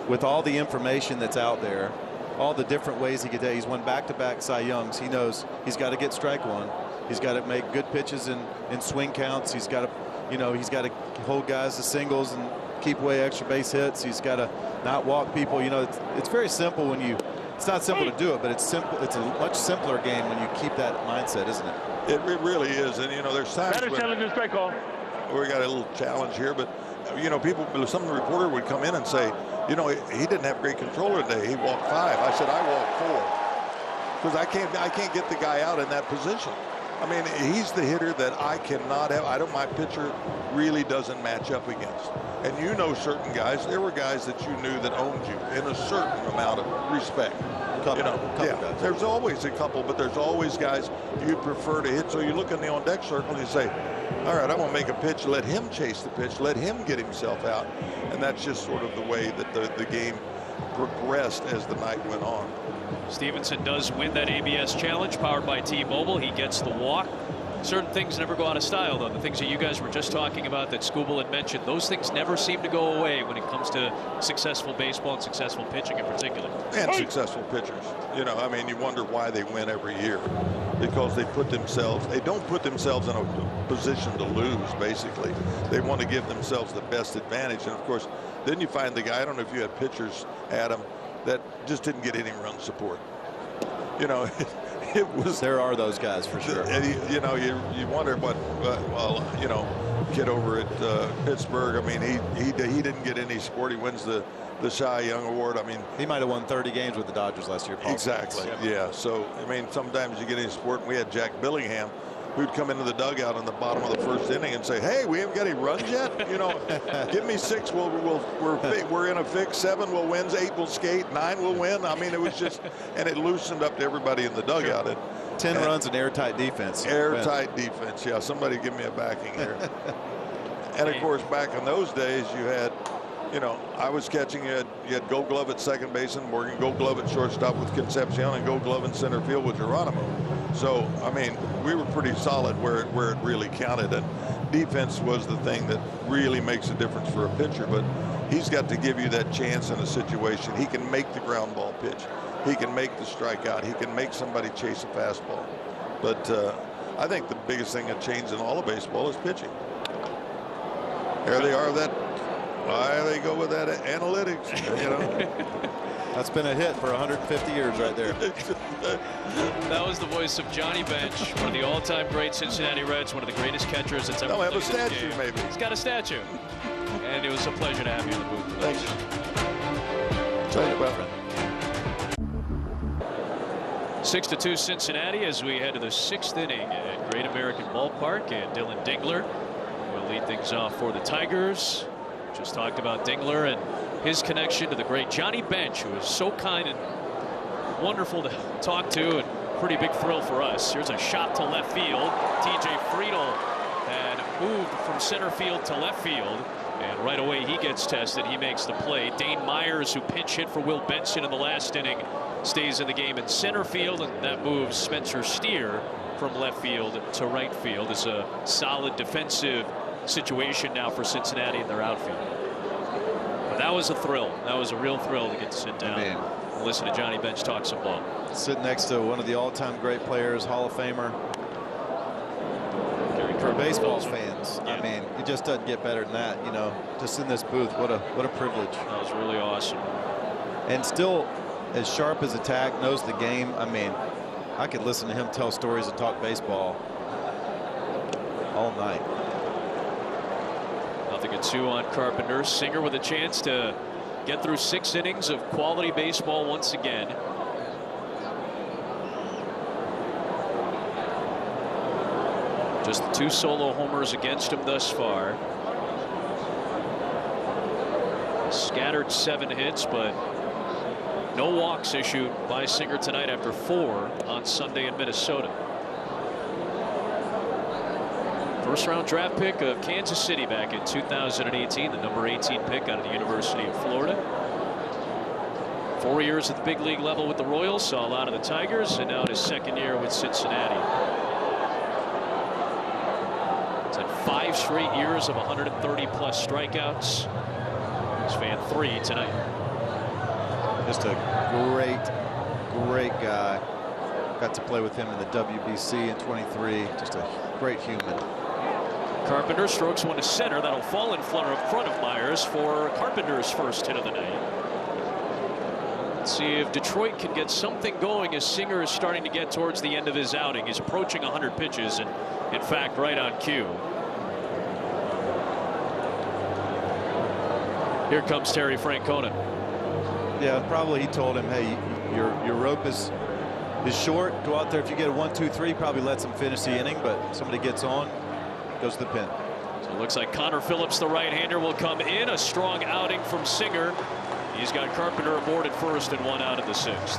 with all the information that's out there, all the different ways he could take. He's won back-to-back Cy Youngs. He knows he's got to get strike one. He's got to make good pitches in swing counts. He's got to, you know, he's got to hold guys to singles and keep away extra base hits. He's got to not walk people. You know, it's very simple when you. It's not simple to do it, but it's simple. It's a much simpler game when you keep that mindset, isn't it? It really is, and you know, there's times Better challenge and strike call. We got a little challenge here, but you know, some reporter would come in and say, you know, he didn't have great control today. He walked 5. I said, I walked 4 because I can't get the guy out in that position. I mean, he's the hitter that I cannot have. My pitcher really doesn't match up against. And you know, certain guys, there were guys that you knew that owned you in a certain amount of respect. Couple, you know, guys. There's always a couple, but there's always guys you prefer to hit. So you look in the on-deck circle and you say, all right, I'm going to make a pitch. Let him chase the pitch. Let him get himself out. And that's just sort of the way that the game progressed as the night went on. Stevenson does win that ABS challenge powered by T-Mobile. He gets the walk. Certain things never go out of style, though. The things that you guys were just talking about that Skubal had mentioned, those things never seem to go away when it comes to successful baseball and successful pitching in particular. And successful pitchers. You know, I mean, you wonder why they win every year. Because they don't put themselves in a position to lose, basically. They want to give themselves the best advantage. And, of course, then you find the guy, I don't know if you had pitchers, Adam, that just didn't get any run support. You know, it was. There are those guys for sure. You know, you wonder what. Well, you know, kid over at Pittsburgh. I mean, he didn't get any support. He wins the Cy Young Award. I mean, he might have won 30 games with the Dodgers last year. Paul. Exactly. Yeah. So I mean, sometimes you get any support. And we had Jack Billingham, who'd come into the dugout in the bottom of the first inning and say, "Hey, we haven't got any runs yet. You know, give me 6. We're in a fix. 7 will win. 8 will skate. 9 will win." I mean, it was just, and it loosened up to everybody in the dugout. And 10 runs and airtight defense. Airtight defense. Yeah. Somebody give me a backing here. And of course, back in those days, you had. You know, I was catching, you had Gold Glove at second base and Morgan, Gold Glove at shortstop with Concepcion, and Gold Glove in center field with Geronimo. So, I mean, we were pretty solid where it really counted. And defense was the thing that really makes a difference for a pitcher. But he's got to give you that chance in a situation. He can make the ground ball pitch. He can make the strikeout. He can make somebody chase a fastball. But I think the biggest thing that changed in all of baseball is pitching. There they are. Why they go with that analytics, you know. That's been a hit for 150 years right there. That was the voice of Johnny Bench, one of the all-time great Cincinnati Reds, one of the greatest catchers that's ever They'll have a played this statue, game. maybe. He's got a statue. And it was a pleasure to have you in the booth. Thanks. Tell you about it. 6-2 Cincinnati as we head to the 6th inning at Great American Ballpark, and Dylan Dingler will lead things off for the Tigers. Just talked about Dingler and his connection to the great Johnny Bench, who is so kind and wonderful to talk to, and pretty big thrill for us. Here's a shot to left field. TJ Friedel had moved from center field to left field, and right away he gets tested. He makes the play. Dane Myers, who pinch hit for Will Benson in the last inning, stays in the game in center field, and that moves Spencer Steer from left field to right field. It's a solid defensive situation now for Cincinnati in their outfield. But that was a thrill. That was a real thrill to get to sit down and listen to Johnny Bench talk some ball. Sitting next to one of the all-time great players, Hall of Famer. For baseball fans, I mean, it just doesn't get better than that. You know, just in this booth, what a privilege. That was really awesome. And still as sharp as a tack, knows the game. I mean, I could listen to him tell stories and talk baseball all night. 0-2 on Carpenter. Singer with a chance to get through 6 innings of quality baseball once again. Just 2 solo homers against him thus far. Scattered 7 hits, but no walks issued by Singer tonight after 4 on Sunday in Minnesota. First-round draft pick of Kansas City back in 2018, the number 18 pick out of the University of Florida. 4 years at the big league level with the Royals, saw a lot of the Tigers, and now in his 2nd year with Cincinnati. He's had 5 straight years of 130-plus strikeouts. He's fan 3 tonight. Just a great guy. Got to play with him in the WBC in 23. Just a great human. Carpenter strokes one to center. That'll fall in front of Myers for Carpenter's first hit of the night. Let's see if Detroit can get something going as Singer is starting to get towards the end of his outing. He's approaching 100 pitches, and in fact right on cue. Here comes Terry Francona. Yeah, probably he told him, hey, your rope is short. Go out there. If you get a 1, 2, 3, probably lets him finish the inning, but somebody gets on, goes to the pin. So it looks like Connor Phillips, the right-hander, will come in. A strong outing from Singer. He's got Carpenter aboard at first and 1 out of the 6th.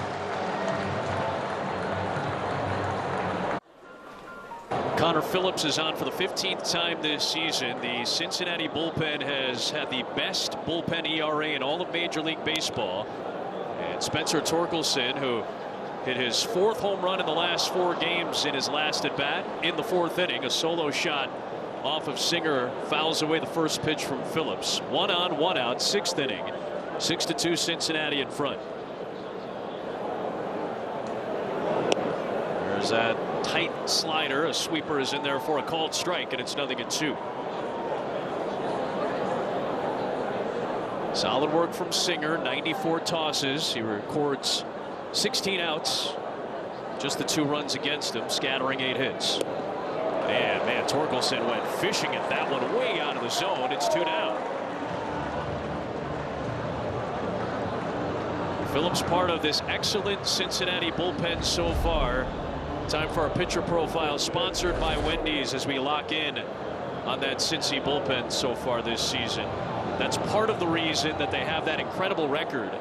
Connor Phillips is on for the 15th time this season. The Cincinnati bullpen has had the best bullpen ERA in all of Major League Baseball. And Spencer Torkelson, who hit his 4th home run in the last 4 games in his last at bat in the 4th inning. A solo shot off of Singer fouls away the first pitch from Phillips. 1 on, 1 out, 6th inning. 6-2 Cincinnati in front. There's that tight slider. A sweeper is in there for a called strike, and it's 0-2. Solid work from Singer. 94 tosses. He records 16 outs. Just the 2 runs against him, scattering 8 hits. And man, Torkelson went fishing at that one way out of the zone. It's 2 down. Phillips part of this excellent Cincinnati bullpen so far. Time for our pitcher profile, sponsored by Wendy's, as we lock in on that Cincy bullpen so far this season. That's part of the reason that they have that incredible record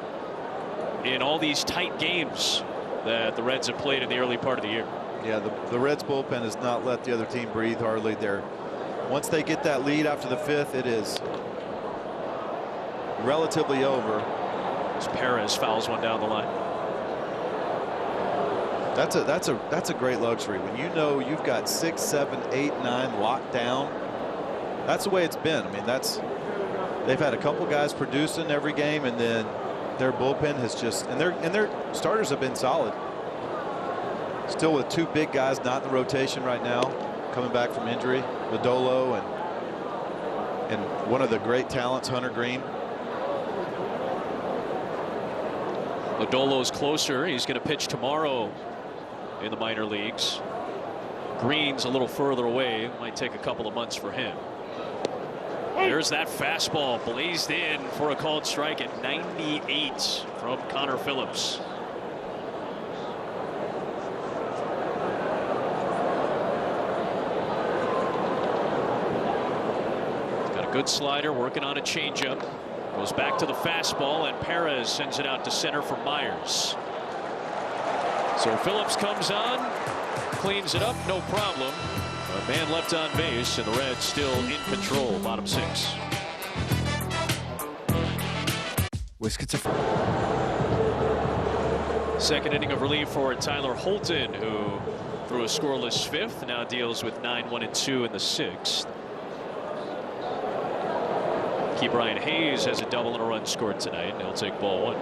in all these tight games that the Reds have played in the early part of the year. Yeah, the Reds bullpen has not let the other team breathe hardly. There, once they get that lead after the 5th, it is relatively over. As Perez fouls one down the line. That's a great luxury when you know you've got 6, 7, 8, 9 locked down. That's the way it's been. I mean, they've had a couple guys producing every game, and then their bullpen has just, and their starters have been solid. Still with two big guys not in the rotation right now, coming back from injury, Lodolo and one of the great talents, Hunter Green. Lodolo's closer. He's going to pitch tomorrow in the minor leagues. Green's a little further away. It might take a couple of months for him. There's that fastball blazed in for a called strike at 98 from Connor Phillips. Got a good slider, working on a changeup. Goes back to the fastball, and Perez sends it out to center for Myers. So Phillips comes on, cleans it up, no problem. A man left on base, and the Reds still in control, bottom 6. Second inning of relief for Tyler Holton, who threw a scoreless 5th, now deals with 9-1-2 in the 6th. Brian Hayes has a double and a run scored tonight, and he'll take ball 1.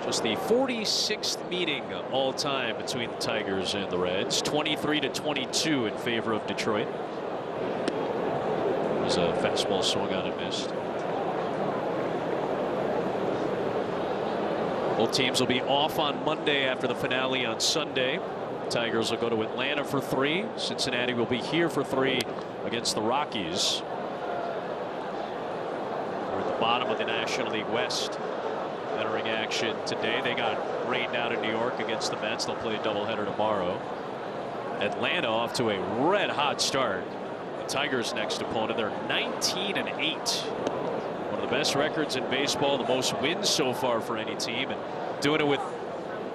Just the 46th meeting all time between the Tigers and the Reds. 23-22 in favor of Detroit. There's a fastball swung on and missed. Both teams will be off on Monday after the finale on Sunday. Tigers will go to Atlanta for 3. Cincinnati will be here for 3 against the Rockies. We're at the bottom of the National League West. Entering action today. They got rained out in New York against the Mets. They'll play a doubleheader tomorrow. Atlanta off to a red hot start. The Tigers' next opponent, they're 19-8. One of the best records in baseball, the most wins so far for any team, and doing it with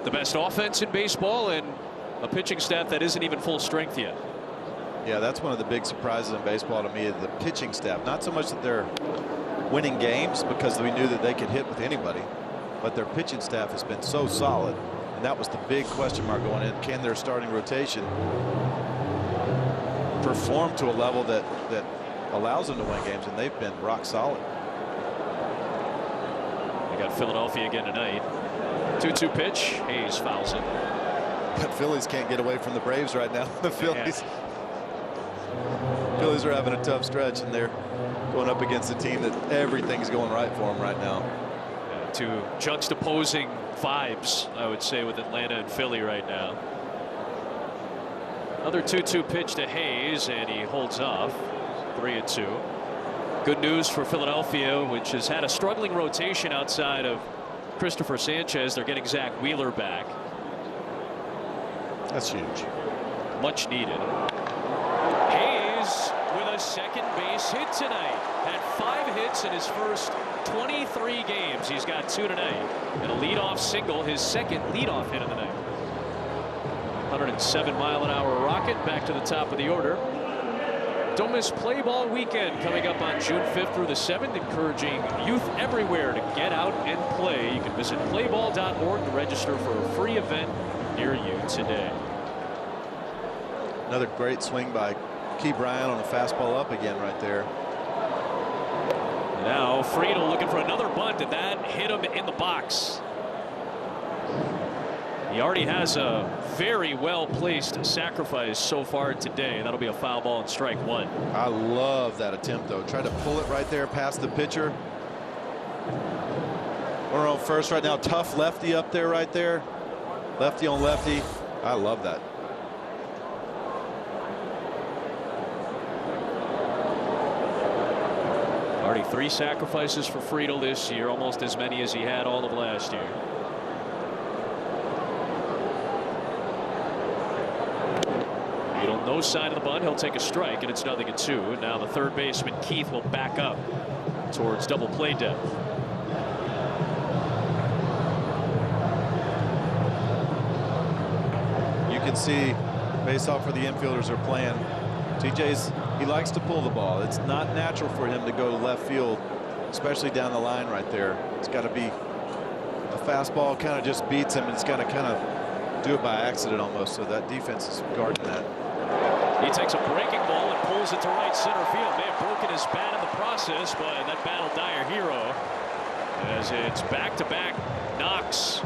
the best offense in baseball and a pitching staff that isn't even full strength yet. Yeah, that's one of the big surprises in baseball to me, is the pitching staff. Not so much that they're winning games, because we knew that they could hit with anybody, but their pitching staff has been so solid, and that was the big question mark going in. Can their starting rotation perform to a level that allows them to win games? And they've been rock solid. They got Philadelphia again tonight. 2-2 pitch. Hayes fouls it. The Phillies can't get away from the Braves right now. The Phillies are having a tough stretch, and they're going up against a team that everything's going right for them right now. Yeah, two juxtaposing vibes, I would say, with Atlanta and Philly right now. Another 2-2 pitch to Hayes, and he holds off. 3-2. Good news for Philadelphia, which has had a struggling rotation outside of Christopher Sanchez. They're getting Zach Wheeler back. That's huge. Much needed. Hayes with a second base hit tonight. Had 5 hits in his first 23 games. He's got 2 tonight. And a leadoff single, his second leadoff hit of the night. 107-mile-an-hour rocket back to the top of the order. Don't miss Play Ball Weekend coming up on June 5th through the 7th, encouraging youth everywhere to get out and play. You can visit playball.org to register for a free event near you today. Another great swing by Key Bryant on a fastball up again right there. Now Friedel looking for another bunt, and that hit him in the box. He already has a very well placed sacrifice so far today. That'll be a foul ball and strike 1. I love that attempt, though. Try to pull it right there past the pitcher. We're on first right now. Tough lefty up there right there. Lefty on lefty. I love that. Already 3 sacrifices for Friedel this year, almost as many as he had all of last year. Friedel, no sign of the bunt. He'll take a strike, and it's 0-2. And now the third baseman Keith will back up towards double play depth. You can see face off where the infielders are playing. He likes to pull the ball. It's not natural for him to go to left field, especially down the line right there. It's got to be a fastball kind of just beats him, and it's got to kind of do it by accident almost. So that defense is guarding that. He takes a breaking ball and pulls it to right center field. May have broken his bat in the process, but that bat will die a hero as it's back-to-back knocks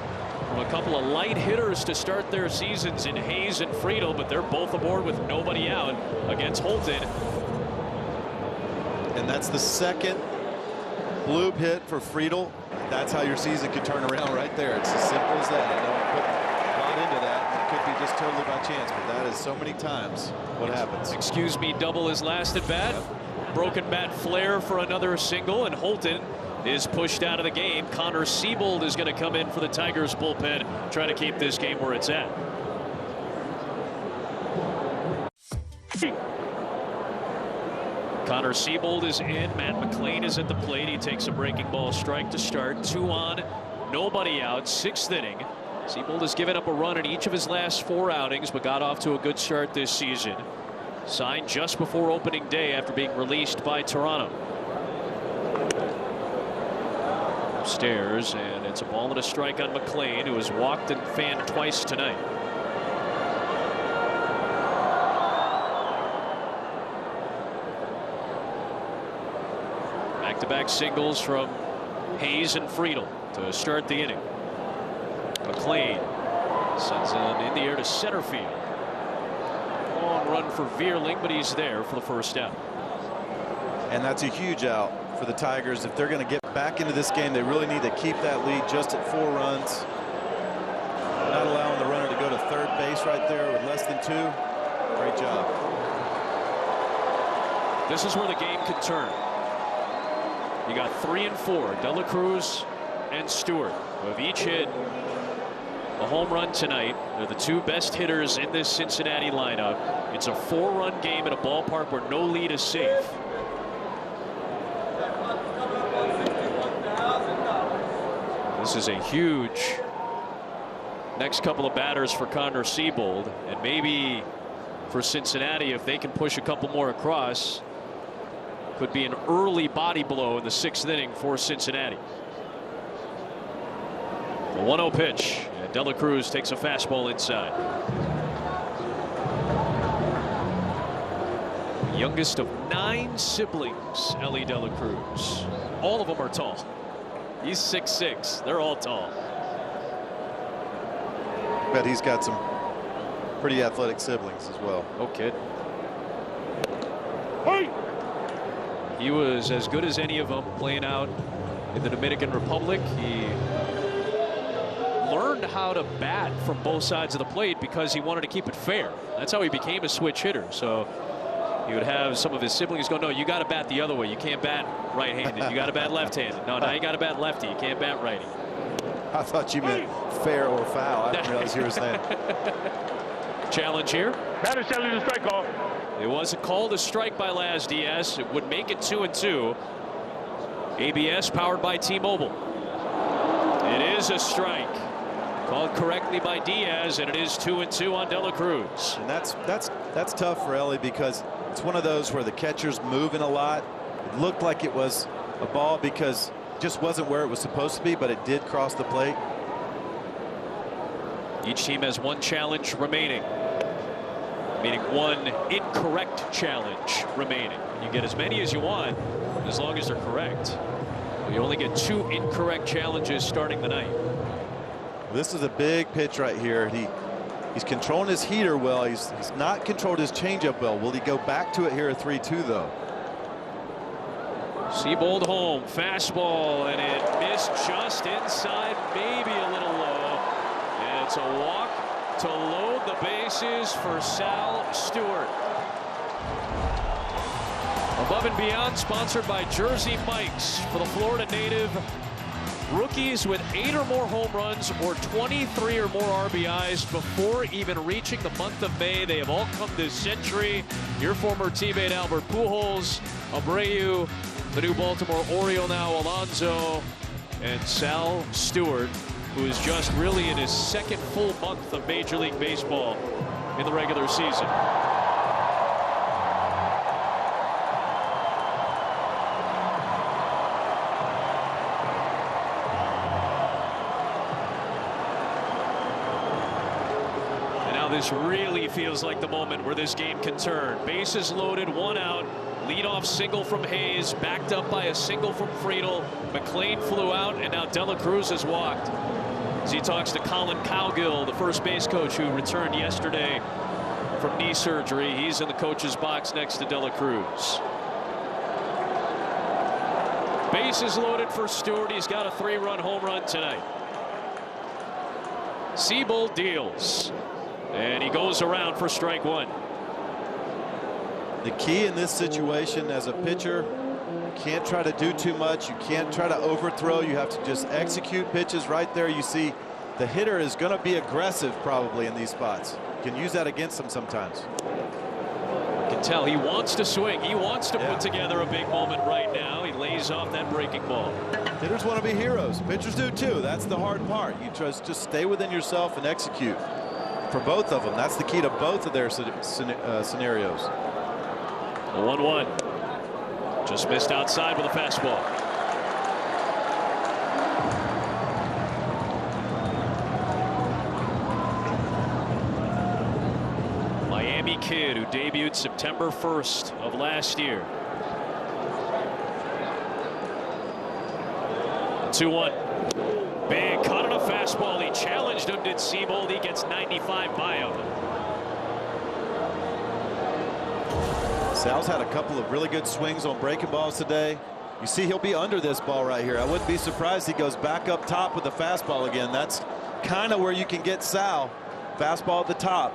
couple of light hitters to start their seasons in Hayes and Friedel, but they're both aboard with nobody out against Holton. And that's the second bloop hit for Friedel. That's how your season could turn around right there. It's as simple as that. Don't put a lot into that. It could be just totally by chance, but that is so many times what happens. Excuse me, double his last at bat. Yep. Broken bat flare for another single, and Holton is pushed out of the game. Connor Siebold is going to come in for the Tigers bullpen, try to keep this game where it's at. Connor Siebold is in. Matt McLean is at the plate. He takes a breaking ball strike to start. 2 on, nobody out. 6th inning. Siebold has given up a run in each of his last 4 outings, but got off to a good start this season. Signed just before opening day after being released by Toronto. Upstairs, and it's a ball and a strike on McLean, who has walked and fanned twice tonight. Back-to-back singles from Hayes and Friedel to start the inning. McLean sends it in the air to center field. Long run for Vierling, but he's there for the first out. And that's a huge out for the Tigers. If they're going to get back into this game, they really need to keep that lead just at 4 runs. Not allowing the runner to go to third base right there with less than 2. Great job. This is where the game could turn. You got 3 and 4, De La Cruz and Stewart, who have each hit a home run tonight. They're the 2 best hitters in this Cincinnati lineup. It's a 4-run game at a ballpark where no lead is safe. This is a huge next couple of batters for Connor Siebold, and maybe for Cincinnati, if they can push a couple more across, could be an early body blow in the 6th inning for Cincinnati. A 1-0 pitch, and De La Cruz takes a fastball inside. Youngest of 9 siblings, Ellie De La Cruz. All of them are tall. He's 6'6". They're all tall. Bet he's got some pretty athletic siblings as well. No kid. Hey! He was as good as any of them playing out in the Dominican Republic. He learned how to bat from both sides of the plate because he wanted to keep it fair. That's how he became a switch hitter. So he would have some of his siblings go, no, you got to bat the other way. You can't bat right-handed. You got to bat left-handed. No, now you got to bat lefty. You can't bat righty. I thought you meant fair or foul. I didn't realize you were saying. Challenge here. Batter challenge the strike call. It was a call to strike by Laz Diaz. It would make it 2-2. ABS powered by T-Mobile. It is a strike. Called correctly by Diaz, and it is 2-2 on De La Cruz. And that's tough for Ellie because it's one of those where the catcher's moving a lot. It looked like it was a ball because it just wasn't where it was supposed to be, but it did cross the plate. Each team has 1 challenge remaining, meaning 1 incorrect challenge remaining. You get as many as you want as long as they're correct. You only get 2 incorrect challenges starting the night. This is a big pitch right here. He's controlling his heater well. He's not controlled his changeup well. Will he go back to it here at 3-2 though? Siebold home, fastball, and it missed just inside, maybe a little low. And it's a walk to load the bases for Sal Stewart. Above and Beyond, sponsored by Jersey Mike's, for the Florida native. Rookies with 8 or more home runs or 23 or more RBIs before even reaching the month of May. They have all come this century. Your former teammate Albert Pujols, Abreu, the new Baltimore Oriole now, Alonso, and Sal Stewart, who is just really in his 2nd full month of Major League Baseball in the regular season. This really feels like the moment where this game can turn. Bases loaded, 1 out. Leadoff single from Hayes, backed up by a single from Friedel. McLean flew out, and now De La Cruz has walked. as he talks to Colin Cowgill, the first base coach who returned yesterday from knee surgery. He's in the coach's box next to De La Cruz. Bases loaded for Stewart. He's got a 3-run home run tonight. Seabold deals, and he goes around for strike one. The key in this situation as a pitcher, you can't try to do too much. You can't try to overthrow. You have to just execute pitches right there. You see the hitter is going to be aggressive probably in these spots. You can use that against him sometimes. You can tell he wants to swing. He wants to put together a big moment right now. He lays off that breaking ball. Hitters want to be heroes. Pitchers do too. That's the hard part. You just stay within yourself and execute. For both of them, that's the key to both of their scenarios. 1-1. Just missed outside with a fastball. Miami kid who debuted September 1st of last year. 2-1. Big cut on a fastball. He challenged him, did Seabold. He gets 95 by him. Sal's had a couple of really good swings on breaking balls today. You see he'll be under this ball right here. I wouldn't be surprised he goes back up top with the fastball again. That's kind of where you can get Sal. Fastball at the top.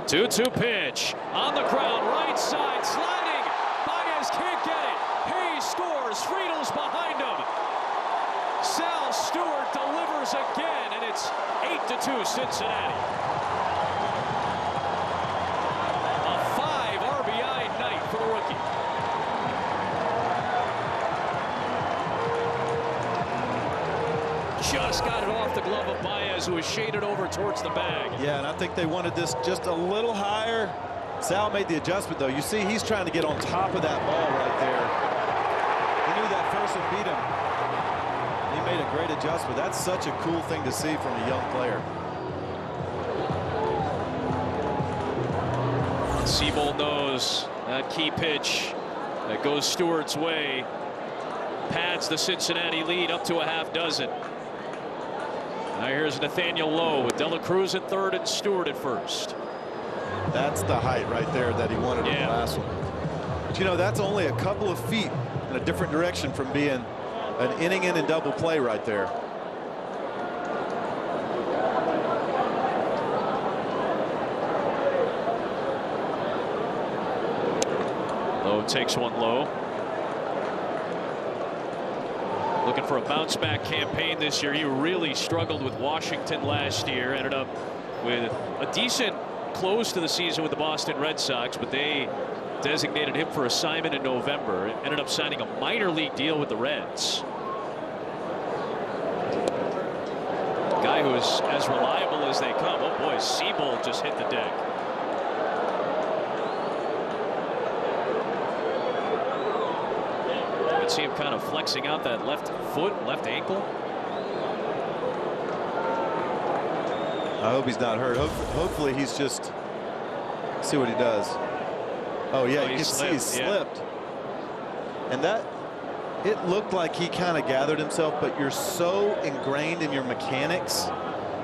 2-2 pitch on the ground, right side, sliding. Baez can't get it. Hayes scores. Friedel's behind him. Sal Stewart delivers again, and it's 8-2 Cincinnati. Just got it off the glove of Baez, who was shaded over towards the bag. Yeah, and I think they wanted this just a little higher. Sal made the adjustment, though. You see, he's trying to get on top of that ball right there. He knew that first would beat him. He made a great adjustment. That's such a cool thing to see from a young player. Seabold knows that key pitch that goes Stewart's way pads the Cincinnati lead up to a half dozen. Now here's Nathaniel Lowe with De La Cruz at third and Stewart at first. That's the height right there that he wanted in the last one. But you know, that's only a couple of feet in a different direction from being an inning in and double play right there. Lowe takes one low. Looking for a bounce back campaign this year. He really struggled with Washington last year. Ended up with a decent close to the season with the Boston Red Sox, but they designated him for assignment in November. Ended up signing a minor league deal with the Reds. A guy who is as reliable as they come. Oh boy, Seabold just hit the deck. See him kind of flexing out that left foot, left ankle. I hope he's not hurt. Hopefully he's just, see what he does. Oh yeah, you can see he slipped. And that, it looked like he kind of gathered himself, but you're so ingrained in your mechanics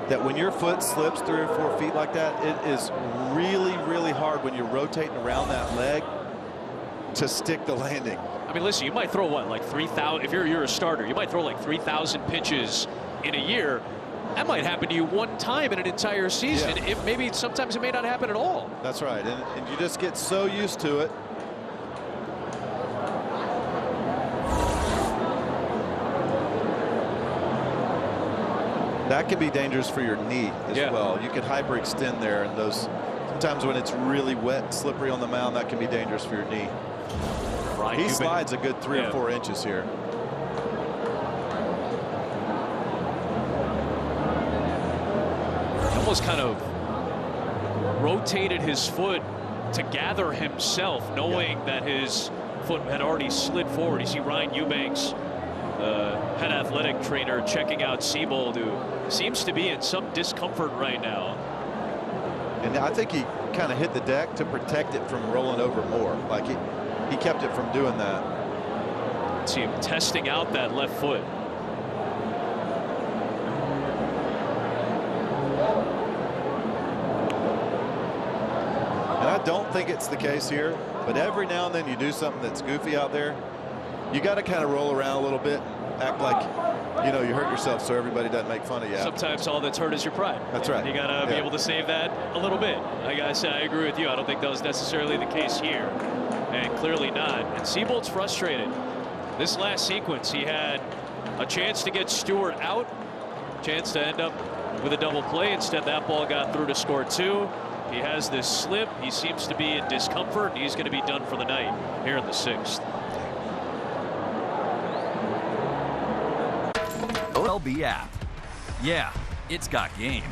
that when your foot slips 3 or 4 feet like that, it is really, really hard when you're rotating around that leg to stick the landing. I mean, listen, you might throw what, like 3,000, if you're a starter, you might throw like 3,000 pitches in a year. That might happen to you one time in an entire season. Yeah. Maybe sometimes it may not happen at all. That's right, and you just get so used to it. That can be dangerous for your knee as well. You can hyperextend there, and those sometimes when it's really wet, slippery on the mound, that can be dangerous for your knee. He slides a good 3 or 4 inches here. He almost kind of rotated his foot to gather himself, knowing that his foot had already slid forward. You see Ryan Eubanks, the head athletic trainer, checking out Seabold, who seems to be in some discomfort right now. And I think he kind of hit the deck to protect it from rolling over more. Like he kept it from doing that. See him testing out that left foot. don't think it's the case here, but every now and then you do something that's goofy out there. You got to kind of roll around a little bit, act like, you know, you hurt yourself so everybody doesn't make fun of you. Sometimes all that's hurt is your pride. That's right. You got to be able to save that a little bit. Like I said, I agree with you. I don't think that was necessarily the case here, and clearly not. And Seabold's frustrated. This last sequence, he had a chance to get Stewart out, chance to end up with a double play. Instead, that ball got through to score 2. He has this slip. He seems to be in discomfort. He's going to be done for the night here in the 6th. MLB app. Yeah, it's got game.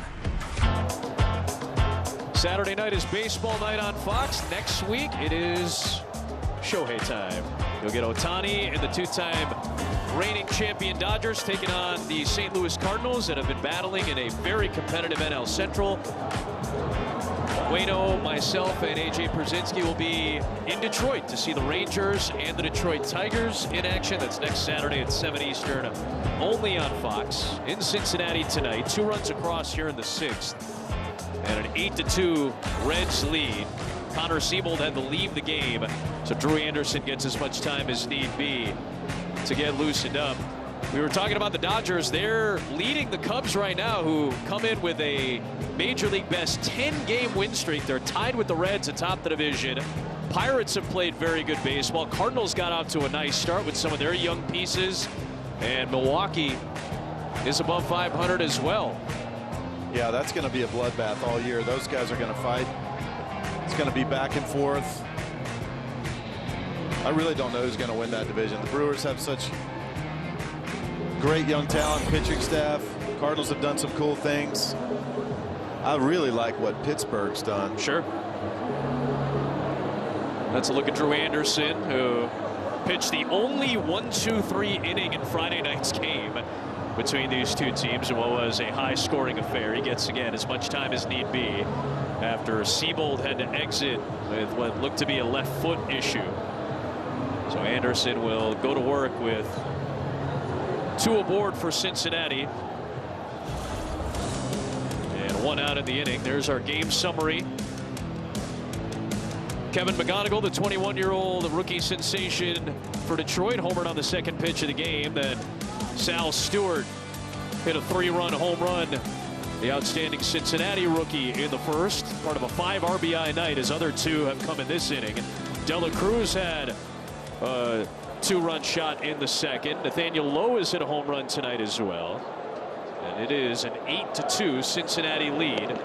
Saturday night is baseball night on Fox. Next week, it is Shohei time. You'll get Ohtani and the 2-time reigning champion Dodgers taking on the St. Louis Cardinals that have been battling in a very competitive NL Central. Waino, myself, and A.J. Przinsky will be in Detroit to see the Rangers and the Detroit Tigers in action. That's next Saturday at 7 Eastern, only on Fox. In Cincinnati tonight, 2 runs across here in the 6th, and an 8-2 Reds lead. Connor Seabold had to leave the game, so Drew Anderson gets as much time as need be to get loosened up. We were talking about the Dodgers. They're leading the Cubs right now, who come in with a Major League best 10-game win streak. They're tied with the Reds atop the division. Pirates have played very good baseball. Cardinals got out to a nice start with some of their young pieces, and Milwaukee is above 500 as well. Yeah, that's going to be a bloodbath all year. Those guys are going to fight. It's going to be back and forth. I really don't know who's going to win that division. The Brewers have such great young talent, pitching staff. Cardinals have done some cool things. I really like what Pittsburgh's done. Sure. That's a look at Drew Anderson, who pitched the only 1-2-3 inning in Friday night's game between these two teams in what was a high-scoring affair. He gets, again, as much time as need be after Seabold had to exit with what looked to be a left foot issue. So Anderson will go to work with 2 aboard for Cincinnati. And 1 out in the inning. There's our game summary. Kevin McGonigal, the 21-year-old rookie sensation for Detroit, homered on the 2nd pitch of the game. Then Sal Stewart hit a 3-run home run. The outstanding Cincinnati rookie in the 1st, part of a 5 RBI night, as other 2 have come in this inning. Dela Cruz had a 2-run shot in the 2nd. Nathaniel Lowe has hit a home run tonight as well. And it is an 8-2 Cincinnati lead.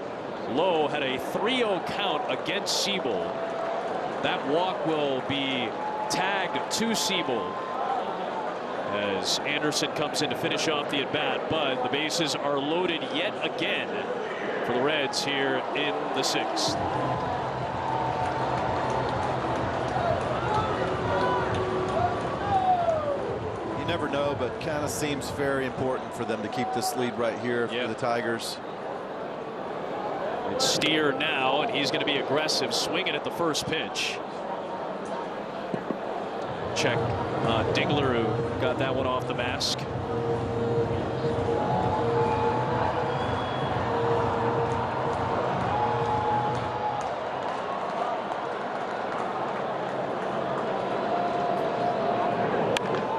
Lowe had a 3-0 count against Seabold. That walk will be tagged to Seabold as Anderson comes in to finish off the at-bat, but the bases are loaded yet again for the Reds here in the 6th. You never know, but kind of seems very important for them to keep this lead right here for the Tigers. It's Steer now, and he's going to be aggressive, swinging at the first pitch. Check Dingler, who got that one off the mask.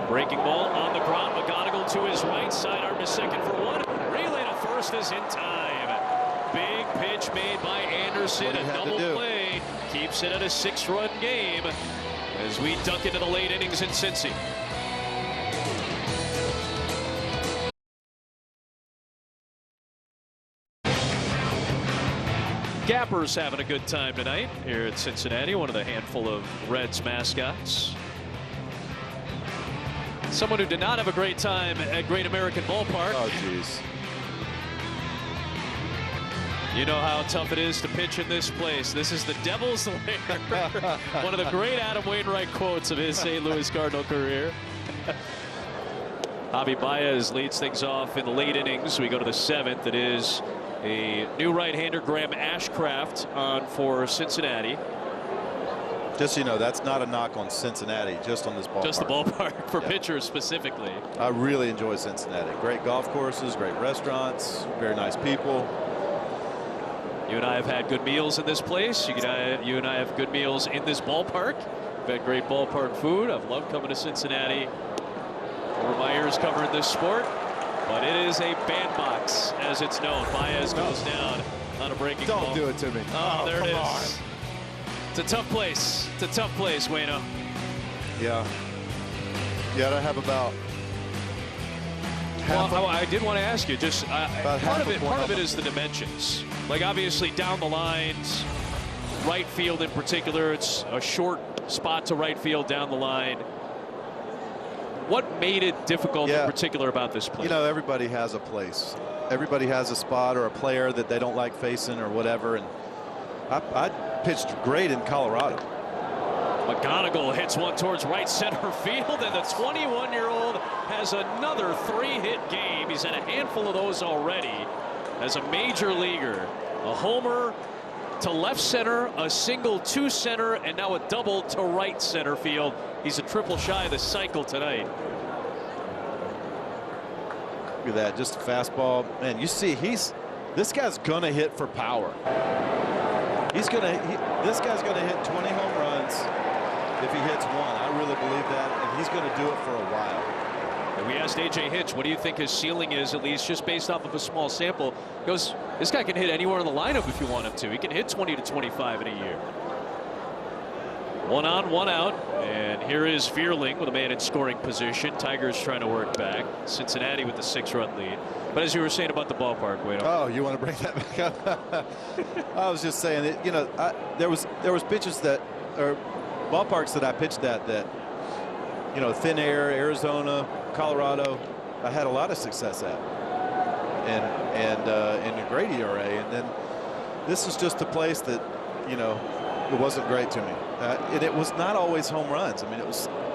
Breaking ball on the ground. McGonigal to his right side, arm to second for 1. Relay to first is in time. Big pitch made by Anderson. A double play keeps it at a 6-run game as we dunk into the late innings in Cincy. Gapper's having a good time tonight here at Cincinnati, one of the handful of Reds mascots. Someone who did not have a great time at Great American Ballpark. Oh, jeez. You know how tough it is to pitch in this place. This is the Devil's Lair. One of the great Adam Wainwright quotes of his St. Louis Cardinal career. Javi Baez leads things off in the late innings. We go to the 7th. It is a new right-hander, Graham Ashcraft, on for Cincinnati. Just so you know, that's not a knock on Cincinnati, just on this ballpark. Just the ballpark for pitchers specifically. I really enjoy Cincinnati. Great golf courses, great restaurants, very nice people. You and I have had good meals in this place. You and I have good meals in this ballpark. We've had great ballpark food. I've loved coming to Cincinnati. Over my years covering this sport. But it is a bandbox, as it's known. Baez goes down on a breaking ball. Don't do it to me. Oh, there it is. It's a tough place. It's a tough place, Wayno. Yeah. Yeah, I have about well, I did want to ask you, just part of it is the dimensions. Like, obviously, down the lines, right field in particular, it's a short spot to right field down the line. What made it difficult in particular about this place? You know, everybody has a place. Everybody has a spot or a player that they don't like facing or whatever. And I pitched great in Colorado. McGonigal hits one towards right center field, and the 21-year-old has another 3-hit game. He's had a handful of those already as a major leaguer. A homer to left center, a single to center, and now a double to right center field. He's a triple shy of the cycle tonight. Look at that, just a fastball. Man, you see, this guy's gonna hit for power. This guy's gonna hit 20 home runs if he hits one. I really believe that, and he's gonna do it for a while. And we asked A.J. Hitch, what do you think his ceiling is, at least just based off of a small sample. He goes, this guy can hit anywhere in the lineup if you want him to. He can hit 20 to 25 in a year. 1 on, 1 out, and here is Vierling with a man in scoring position. Tigers trying to work back. Cincinnati with the 6-run lead. But as you were saying about the ballpark, Wade. Oh, you want to bring that back up? I was just saying that, you know, there was pitches that, or ballparks that I pitched that you know, Thin Air, Arizona, Colorado, I had a lot of success at, and in a great ERA. And then this is just a place that, you know, it wasn't great to me. And it was not always home runs. I mean,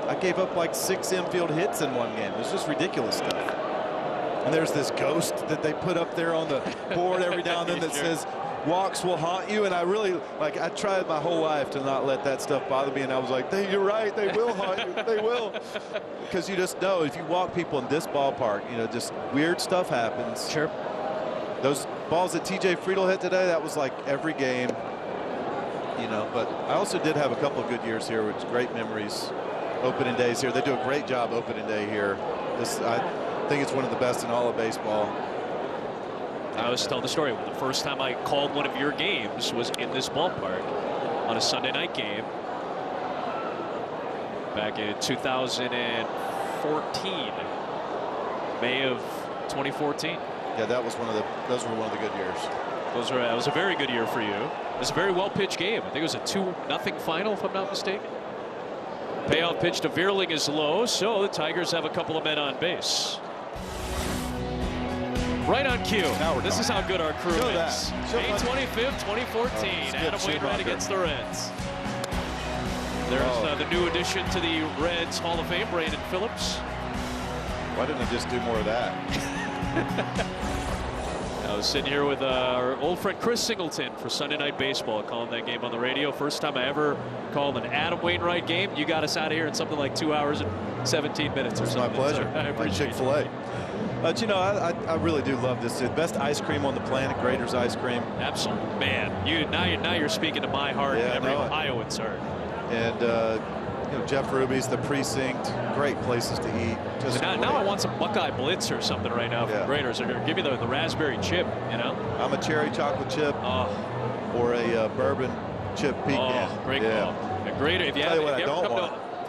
I gave up like 6 infield hits in one game. It was just ridiculous stuff. And there's this ghost that they put up there on the board every now and then that says, walks will haunt you. And I really, like, I tried my whole life to not let that stuff bother me. And I was like, you're right, they will haunt you. They will. Because you just know if you walk people in this ballpark, you know, just weird stuff happens. Sure. Those balls that TJ Friedel hit today, that was like every game. You know, but I also did have a couple of good years here, which great memories. Opening days here. They do a great job opening day here. I think it's one of the best in all of baseball. I always tell the story. The first time I called one of your games was in this ballpark on a Sunday night game back in 2014, May of 2014. Yeah, those were one of the good years. That was a very good year for you. It was a very well pitched game. I think it was a 2-0 final, if I'm not mistaken. Payoff pitch to Vierling is low, so the Tigers have a couple of men on base. Right on cue. This is how good our crew is. May 25th, 2014. Adam Wainwright against the Reds. There's the new addition to the Reds Hall of Fame, Brandon Phillips. Why didn't I just do more of that? I was sitting here with our old friend Chris Singleton for Sunday Night Baseball, calling that game on the radio. First time I ever called an Adam Wainwright game. You got us out of here in something like 2 hours and 17 minutes or something. My pleasure. So I appreciate Chick-fil-A. But you know, I really do love this. The best ice cream on the planet, Grater's ice cream. Absolutely, man. Now you're speaking to my heart and every Ohioan's heart. And you know, Jeff Ruby's, the Precinct, great places to eat. Just now I want some Buckeye Blitz or something right now from Grater's. They're gonna give me the raspberry chip, you know. I'm a cherry chocolate chip or a bourbon chip pecan. Oh, great call. And Grater, if you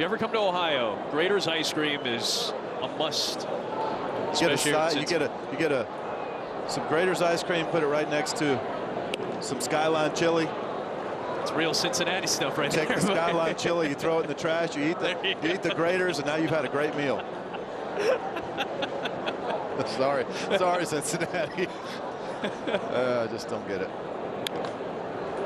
ever come to Ohio, Grater's ice cream is a must. You get some Grater's ice cream, put it right next to some Skyline chili. It's real Cincinnati stuff right there. Take the Skyline chili, you throw it in the trash, you eat the Graters, and now you've had a great meal. Sorry, Cincinnati. I just don't get it.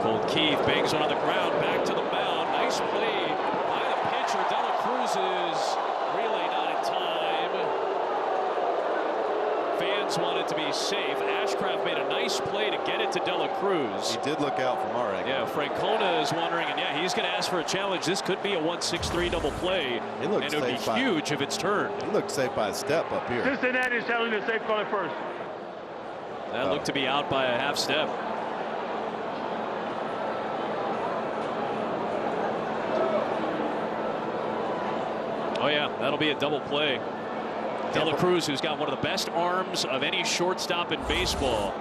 Colt Keith bangs on the ground, back to the mound. Nice play by the pitcher. Dela Cruz is really not in time. Fans wanted to be safe. Ashcraft made a nice play to get it to Dela Cruz. He did look out from our angle. Yeah, Francona is wondering, and he's going to ask for a challenge. This could be a 1-6-3 double play, and it would be huge if it's turned. He looked safe by a step up here. Cincinnati is telling the safe call at first. That looked to be out by a half step. That'll be a double play. De La Cruz, who's got one of the best arms of any shortstop in baseball.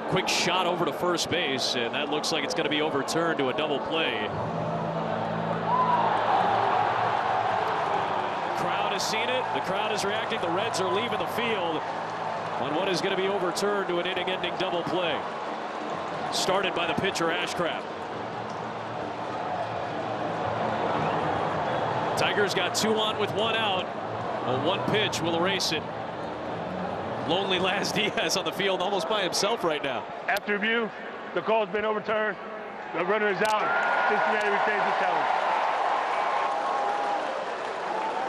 Quick shot over to first base, and that looks like it's going to be overturned to a double play. The crowd has seen it. The crowd is reacting. The Reds are leaving the field on what is going to be overturned to an inning-ending double play. Started by the pitcher, Ashcraft. Tigers got 2 on with 1 out. Well, 1 pitch will erase it. Lonely Laz Diaz on the field almost by himself right now. After review, the call's been overturned. The runner is out. Cincinnati retains the challenge.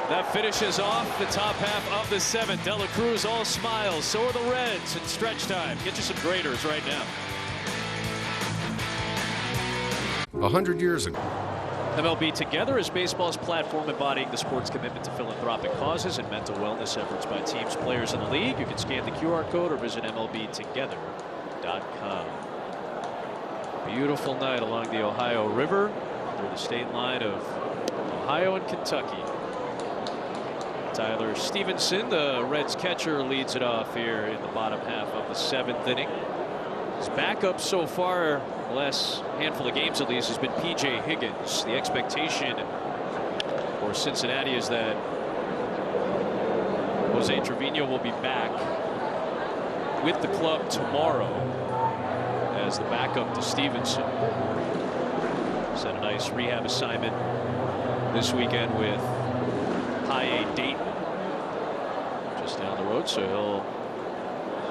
That finishes off the top half of the 7th. De La Cruz all smiles. So are the Reds in stretch time. Get you some graders right now. 100 years ago. MLB Together is baseball's platform embodying the sport's commitment to philanthropic causes and mental wellness efforts by teams, players in the league. You can scan the QR code or visit MLBtogether.com. Beautiful night along the Ohio River near the state line of Ohio and Kentucky. Tyler Stevenson, the Reds catcher, leads it off here in the bottom half of the 7th inning. His backup so far, the last handful of games at least, has been P.J. Higgins. The expectation for Cincinnati is that Jose Trevino will be back with the club tomorrow as the backup to Stevenson. He's had a nice rehab assignment this weekend with High A Dayton just down the road, so he'll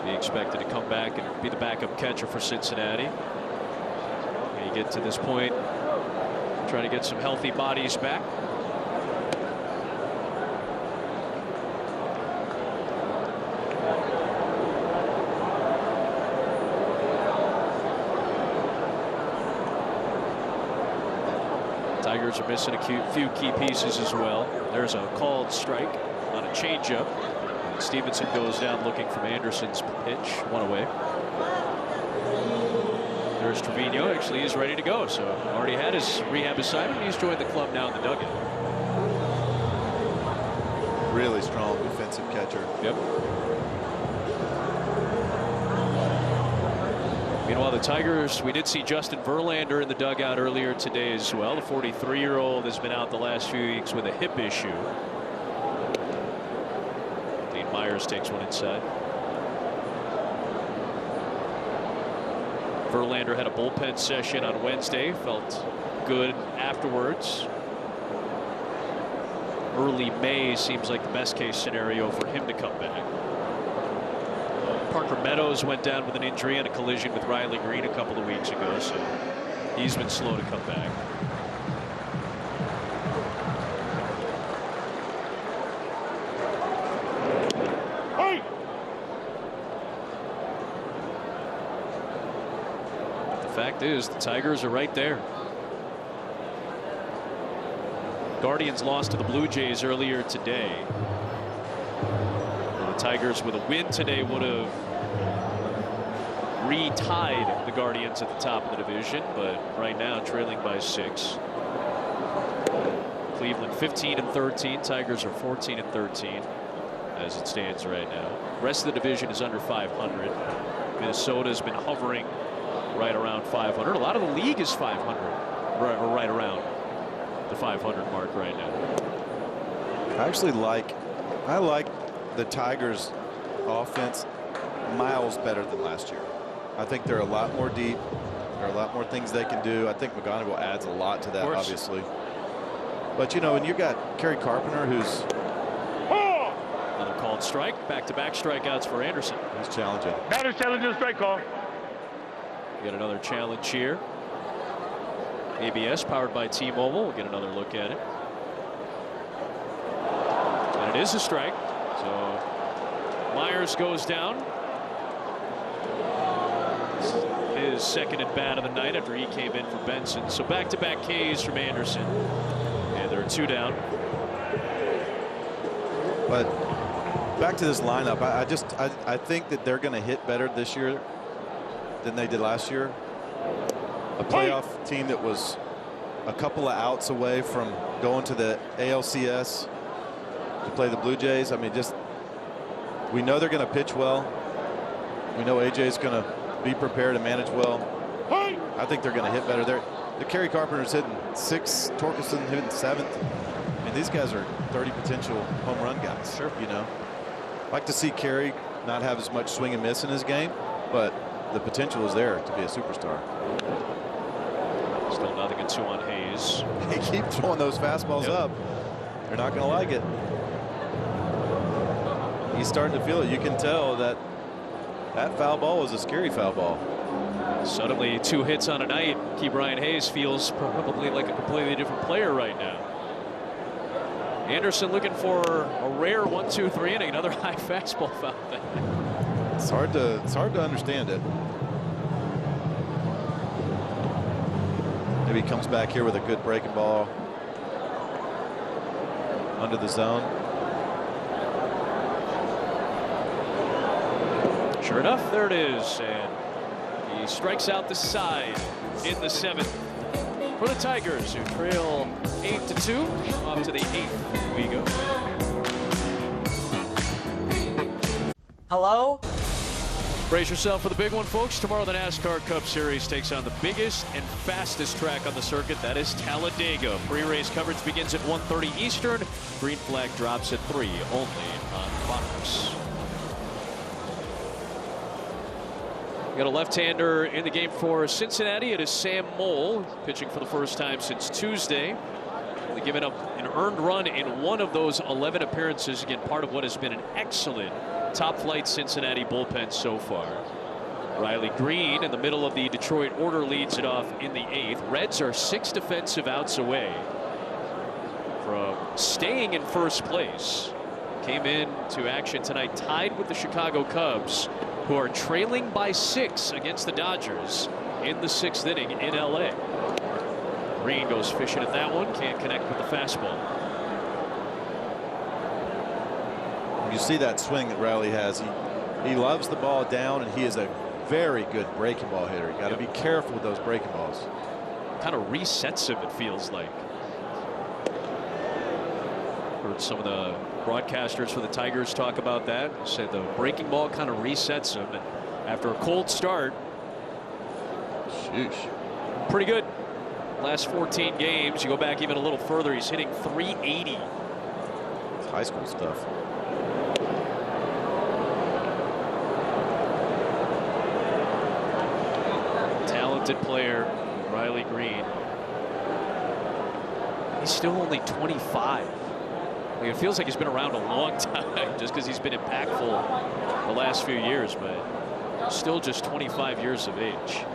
be expected to come back and be the backup catcher for Cincinnati. You get to this point, trying to get some healthy bodies back. Tigers are missing a few key pieces as well. There's a called strike on a changeup. Stevenson goes down looking from Anderson's pitch. 1 away. There's Trevino. Actually, he's ready to go. So already had his rehab assignment. He's joined the club now in the dugout. Really strong defensive catcher. Yep. Meanwhile, the Tigers, we did see Justin Verlander in the dugout earlier today as well. The 43-year-old has been out the last few weeks with a hip issue. Dean Myers takes one inside. Verlander had a bullpen session on Wednesday. Felt good afterwards. Early May seems like the best case scenario for him to come back. Parker Meadows went down with an injury and a collision with Riley Green a couple of weeks ago, so he's been slow to come back. Hey! The fact is, the Tigers are right there. Guardians lost to the Blue Jays earlier today. The Tigers with a win today would have retied the Guardians at the top of the division, but right now trailing by 6. Cleveland 15-13. Tigers are 14-13 as it stands right now. Rest of the division is under 500. Minnesota has been hovering right around 500. A lot of the league is 500, right around the 500 mark right now. I like the Tigers offense miles better than last year. I think they're a lot more deep. There are a lot more things they can do. I think McGonigal adds a lot to that, obviously. But you know, and you got Kerry Carpenter, who's another called strike. Back-to-back strikeouts for Anderson. He's challenging. Batter's challenging strike call. We get another challenge here. ABS powered by T-Mobile. We'll get another look at it. And it is a strike. So Myers goes down. His second at bat of the night after he came in for Benson. So back-to-back Ks from Anderson. And there are 2 down. But back to this lineup, I think that they're going to hit better this year than they did last year. A playoff team that was a couple of outs away from going to the ALCS to play the Blue Jays. I mean, just we know they're going to pitch well. We know AJ is going to be prepared and manage well. I think they're going to hit better. The Kerry Carpenter's hitting 6th, Torkelson hitting 7th. I mean, these guys are 30 potential home run guys. Sure. You know, like to see Kerry not have as much swing and miss in his game, but the potential is there to be a superstar. Still 0-2 on Hayes. They keep throwing those fastballs up. They're not going to like it. He's starting to feel it. You can tell that foul ball was a scary foul ball. Suddenly 2 hits on a night. Ke'Bryan Hayes feels probably like a completely different player right now. Anderson looking for a rare 1-2-3 inning. Another high fastball foul back. It's hard to understand it. Maybe he comes back here with a good breaking ball under the zone. Sure enough, there it is, and he strikes out the side in the 7th for the Tigers, who trail 8-2. Off to the 8th we go. Hello? Brace yourself for the big one, folks. Tomorrow the NASCAR Cup Series takes on the biggest and fastest track on the circuit. That is Talladega. Pre-race coverage begins at 1:30 Eastern. Green flag drops at 3, only on Fox. Got a left-hander in the game for Cincinnati. It is Sam Moll, pitching for the first time since Tuesday. Only given up an earned run in 1 of those 11 appearances. Again, part of what has been an excellent top-flight Cincinnati bullpen so far. Riley Green in the middle of the Detroit order leads it off in the 8th. Reds are 6 defensive outs away from staying in first place. Came in to action tonight tied with the Chicago Cubs, who are trailing by 6 against the Dodgers in the 6th inning in LA. Green goes fishing at that one, can't connect with the fastball. You see that swing that Riley has. He loves the ball down, and he is a very good breaking ball hitter. You got to be careful with those breaking balls. Kind of resets him, it feels like. Heard some of the broadcasters for the Tigers talk about that. Said the breaking ball kind of resets him, and after a cold start, sheesh, pretty good. Last 14 games, you go back even a little further, he's hitting .380. It's high school stuff. Talented player, Riley Green. He's still only 25. I mean, it feels like he's been around a long time just because he's been impactful the last few years, but still just 25 years of age.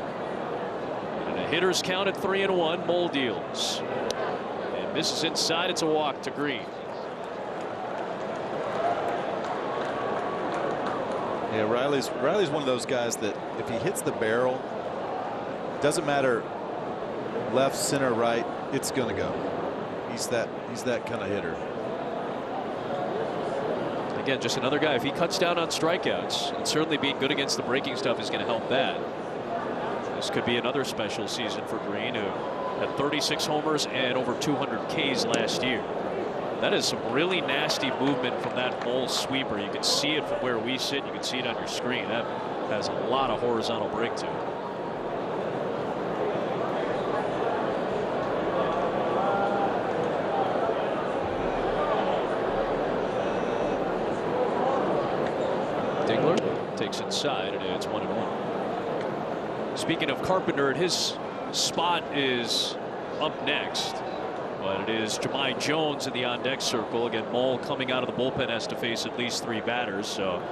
And a hitter's count at 3-1. Moll deals and misses inside. It's a walk to Green. Yeah, Riley's one of those guys that if he hits the barrel, doesn't matter left, center, right, it's going to go. He's that kind of hitter. Again, just another guy. If he cuts down on strikeouts, and certainly being good against the breaking stuff is going to help that. This could be another special season for Green, who had 36 homers and over 200 Ks last year. That is some really nasty movement from that Moll sweeper. You can see it from where we sit. You can see it on your screen. That has a lot of horizontal break to it. Takes inside, and it's 1-1. Speaking of Carpenter, his spot is up next, but it is Jahmai Jones in the on-deck circle. Again, Moll coming out of the bullpen has to face at least 3 batters. So,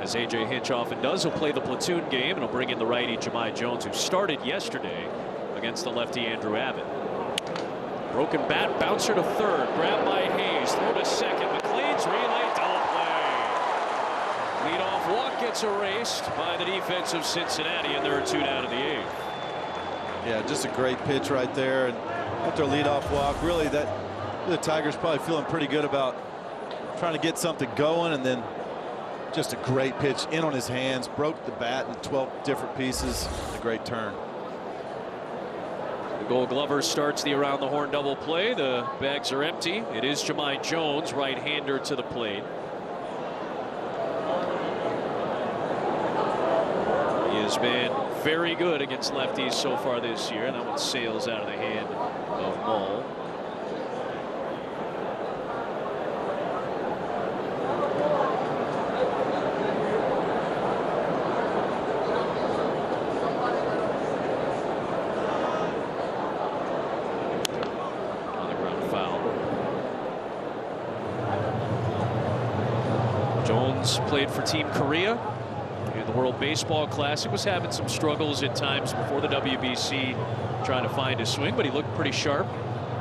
as AJ Hinch often does, he'll play the platoon game, and he'll bring in the righty Jahmai Jones, who started yesterday against the lefty Andrew Abbott. Broken bat, bouncer to third, grabbed by Hayes, throw to second. McLean's relay. Leadoff walk gets erased by the defense of Cincinnati, and there are 2 down in the 8th. Yeah, just a great pitch right there. And after a leadoff walk, really the Tigers probably feeling pretty good about trying to get something going, and then just a great pitch in on his hands, broke the bat in 12 different pieces. A great turn. The Gold Glover starts the around the horn double play. The bags are empty. It is Jahmai Jones, right-hander, to the plate. He has been very good against lefties so far this year. That one sails out of the hand of Mull. Jones played for Team Korea in the World Baseball Classic, was having some struggles at times before the WBC trying to find his swing, but he looked pretty sharp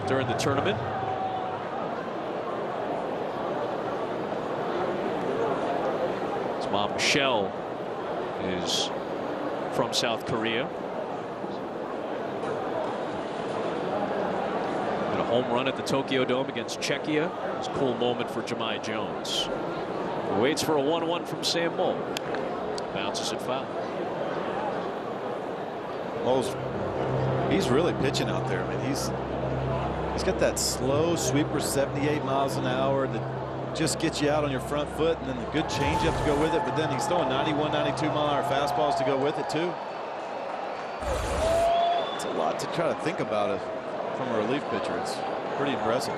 during the tournament. His mom, Michelle, is from South Korea. Had a home run at the Tokyo Dome against Czechia. It was a cool moment for Jahmai Jones. Waits for a 1-1 from Sam Mull. Bounces it foul. He's really pitching out there. I mean, he's got that slow sweeper, 78 miles an hour, that just gets you out on your front foot, and then the good changeup to go with it. But then he's throwing 91, 92 mile an hour fastballs to go with it too. It's a lot to try to think about it from a relief pitcher. It's pretty impressive.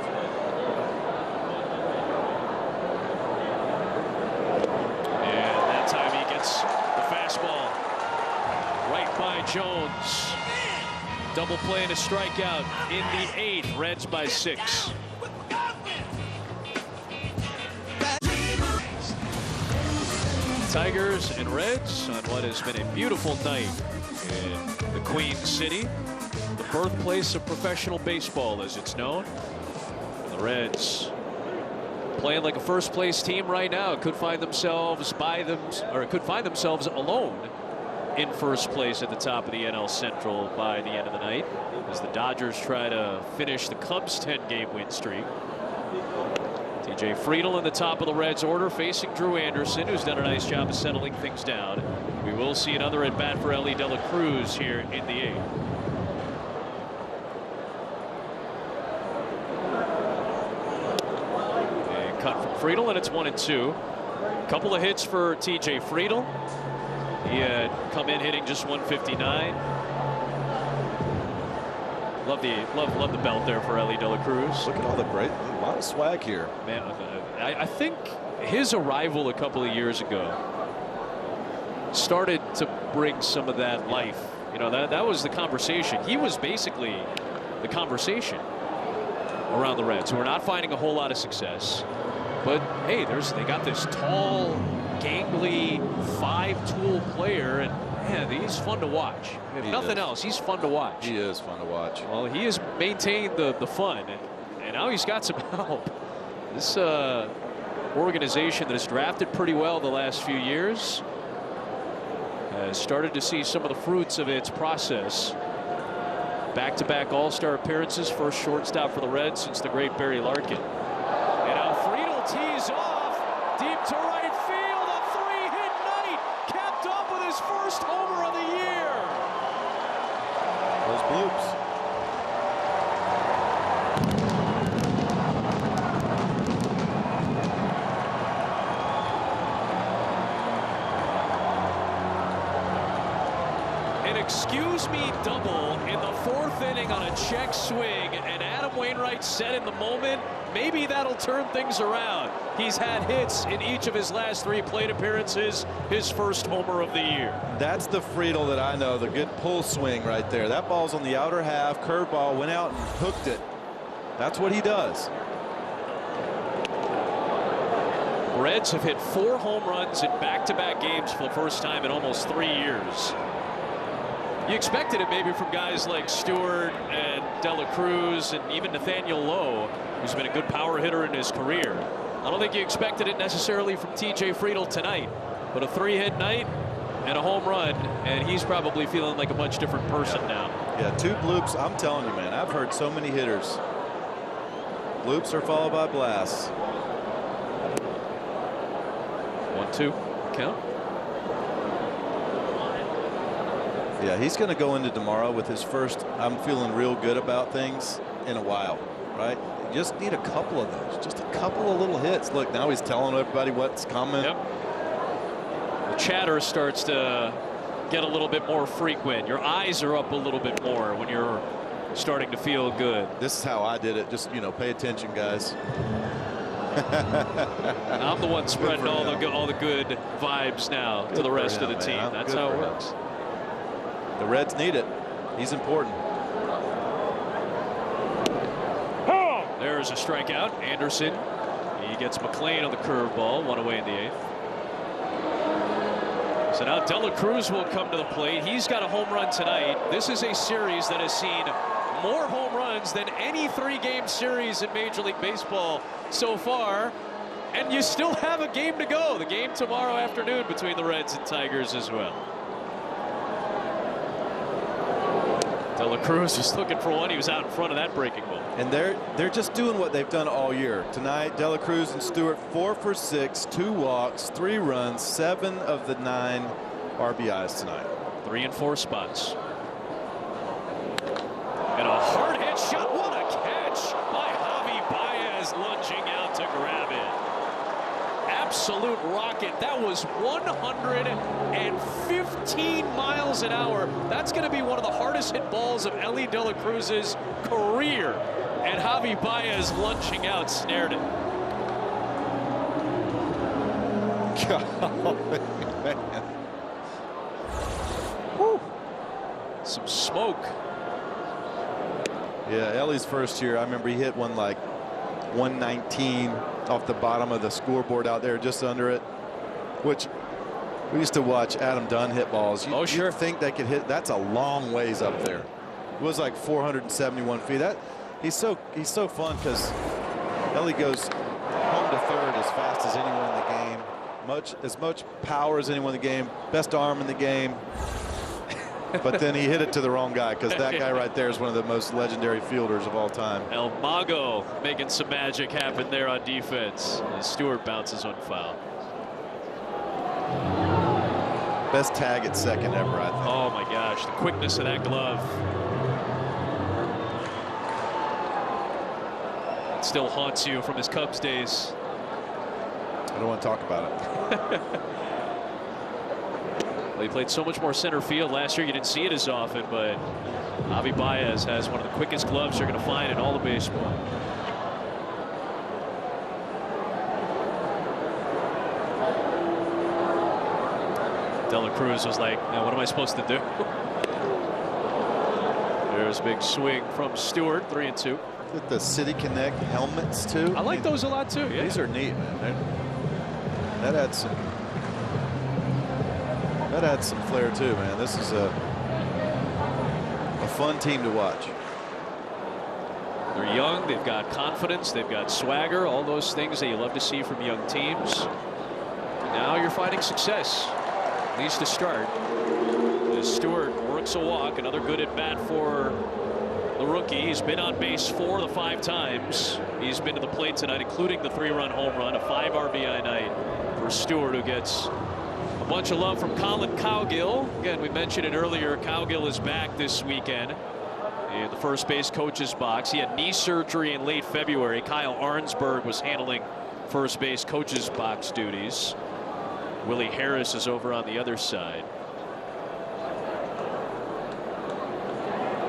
Jones. Double play and a strikeout in the 8th. Reds by 6. Tigers and Reds on what has been a beautiful night in the Queen City, the birthplace of professional baseball as it's known. And the Reds playing like a first place team right now. Could find themselves alone in first place at the top of the NL Central by the end of the night, as the Dodgers try to finish the Cubs' 10-game win streak. TJ Friedl in the top of the Reds order, facing Drew Anderson, who's done a nice job of settling things down. We will see another at bat for Elly De La Cruz here in the 8th. And cut from Friedl, and it's 1-2. Couple of hits for TJ Friedl. He had come in hitting just 159. Love the belt there for Elly De La Cruz. Look at all the a lot of swag here. Man, I think his arrival a couple of years ago started to bring some of that life. You know, that was the conversation. He was basically the conversation around the Reds, who are not finding a whole lot of success. But hey, they got this tall, gangly, 5-tool player, and man, he's fun to watch. If nothing else, he's fun to watch. He is fun to watch. Well, he has maintained the fun, and now he's got some help. This organization that has drafted pretty well the last few years has started to see some of the fruits of its process. Back-to-back All-Star appearances, first shortstop for the Reds since the great Barry Larkin. And now Friedl tees off deep to right field. A 3-hit night, capped off with his first homer of the year. Those bloops. An excuse me double in the 4th inning on a check swing, and Adam Wainwright said in the moment, maybe that'll turn things around. He's had hits in each of his last 3 plate appearances, his first homer of the year. That's the Friedl that I know, the good pull swing right there. That ball's on the outer half, curveball, went out and hooked it. That's what he does. Reds have hit 4 home runs in back-to-back games for the first time in almost 3 years. You expected it maybe from guys like Stewart and De La Cruz and even Nathaniel Lowe, who's been a good power hitter in his career. I don't think you expected it necessarily from TJ Friedl tonight, but a 3-hit night and a home run, and he's probably feeling like a much different person now. Yeah, 2 bloops. I'm telling you, man, I've heard so many hitters. Bloops are followed by blasts. 1-2 count. Yeah, he's going to go into tomorrow with his first "I'm feeling real good about things" in a while, right? You just need a couple of those, just a couple of little hits. Look, now he's telling everybody what's coming. Yep. The chatter starts to get a little bit more frequent. Your eyes are up a little bit more when you're starting to feel good. This is how I did it. Just, you know, pay attention, guys. I'm the one spreading all the good vibes now to the rest of the team. That's how it works. The Reds need it. He's important. There's a strikeout. Anderson. He gets McLean on the curveball. 1 away in the 8th. So now De La Cruz will come to the plate. He's got a home run tonight. This is a series that has seen more home runs than any 3-game series in Major League Baseball so far. And you still have a game to go. The game tomorrow afternoon between the Reds and Tigers as well. De La Cruz was looking for one. He was out in front of that breaking ball. And they're just doing what they've done all year. Tonight, De La Cruz and Stewart 4 for 6, 2 walks, 3 runs, 7 of the 9 RBIs tonight. 3 and 4 spots. And a hard hit shot. What a catch by Javi Baez, lunging out to grab it. Absolute rocket. That was 115 miles an hour. That's going to be one of the hardest hit balls of Elly De La Cruz's career. And Javi Baez lunging out snared it. Golly, man. Whew. Some smoke. Yeah, Ellie's first year, I remember he hit one like 119 off the bottom of the scoreboard out there, just under it, which we used to watch Adam Dunn hit balls. You think they could hit? That's a long ways up there. It was like 471 feet. He's so fun because Ellie goes home to third as fast as anyone in the game, as much power as anyone in the game, best arm in the game. But then he hit it to the wrong guy, because that guy right there is one of the most legendary fielders of all time. El Mago making some magic happen there on defense. And Stewart bounces unfouled. Best tag at second ever, I think. Oh my gosh, the quickness of that glove. It still haunts you from his Cubs days. I don't want to talk about it. Well, he played so much more center field last year. You didn't see it as often, but Javi Baez has one of the quickest gloves you're going to find in all of baseball. De La Cruz was like, now what am I supposed to do? There's a big swing from Stewart, 3-2. With the City Connect helmets too. I like those a lot too. Yeah. These are neat, man. That adds some flair too, man. This is a fun team to watch. They're young, they've got confidence, they've got swagger, all those things that you love to see from young teams. And now you're finding success, at least to start. As Stewart works a walk, another good at bat for the rookie. He's been on base 4 of the 5 times he's been to the plate tonight, including the 3-run home run, a 5 RBI night for Stewart, who gets a bunch of love from Colin Cowgill. Again, we mentioned it earlier, Cowgill is back this weekend in the first base coach's box. He had knee surgery in late February. Kyle Arnsberg was handling first base coach's box duties. Willie Harris is over on the other side.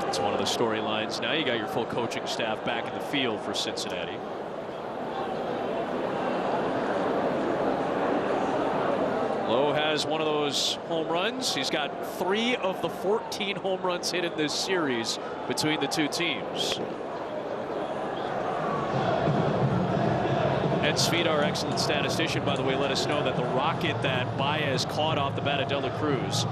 It's one of the storylines. Now you got your full coaching staff back in the field for Cincinnati. Lowe has one of those home runs. He's got 3 of the 14 home runs hit in this series between the two teams. Ed Sweet, our excellent statistician, by the way, let us know that the rocket that Baez caught off the bat of De La Cruz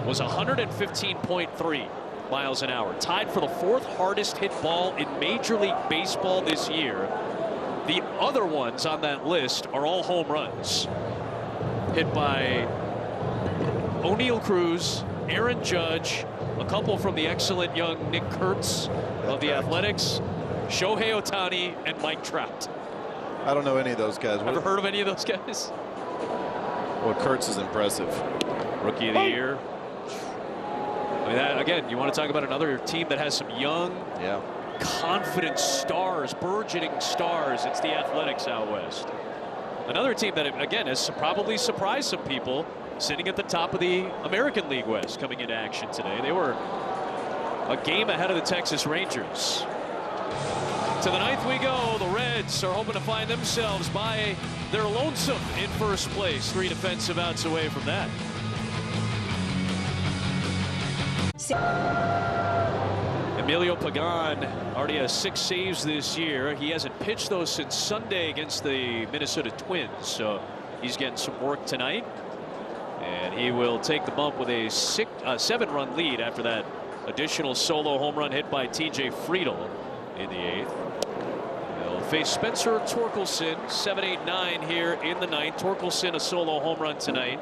was 115.3 miles an hour, tied for the 4th hardest hit ball in Major League Baseball this year. The other ones on that list are all home runs hit by O'Neal Cruz, Aaron Judge, a couple from the excellent young Nick Kurtz of the Athletics, Shohei Ohtani, and Mike Trout. I don't know any of those guys. Ever heard of any of those guys? Well, Kurtz is impressive. Rookie of the year. mean, again, you want to talk about another team that has some young, confident stars, burgeoning stars. It's the Athletics out west. Another team that, again, has probably surprised some people, sitting at the top of the American League West coming into action today. They were a game ahead of the Texas Rangers. To the ninth we go. The Reds are hoping to find themselves by their lonesome in first place. 3 defensive outs away from that. Emilio Pagan already has 6 saves this year. He hasn't pitched those since Sunday against the Minnesota Twins, so he's getting some work tonight. And he will take the bump with a 7-run lead after that additional solo home run hit by TJ Friedel in the 8th. They'll face Spencer Torkelson, 7, 8, 9 here in the 9th. Torkelson a solo home run tonight.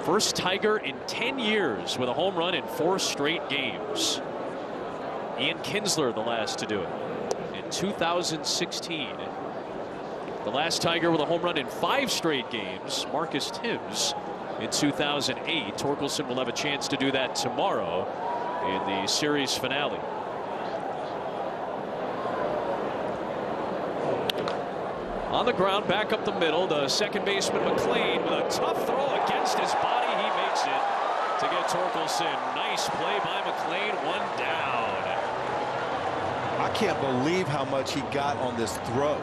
First Tiger in 10 years with a home run in 4 straight games. Ian Kinsler the last to do it in 2016. The last Tiger with a home run in 5 straight games, Marcus Timms in 2008. Torkelson will have a chance to do that tomorrow in the series finale. On the ground, back up the middle, the second baseman McLean with a tough throw against his body. He makes it to get Torkelson. Nice play by McLean, 1 down. I can't believe how much he got on this throw.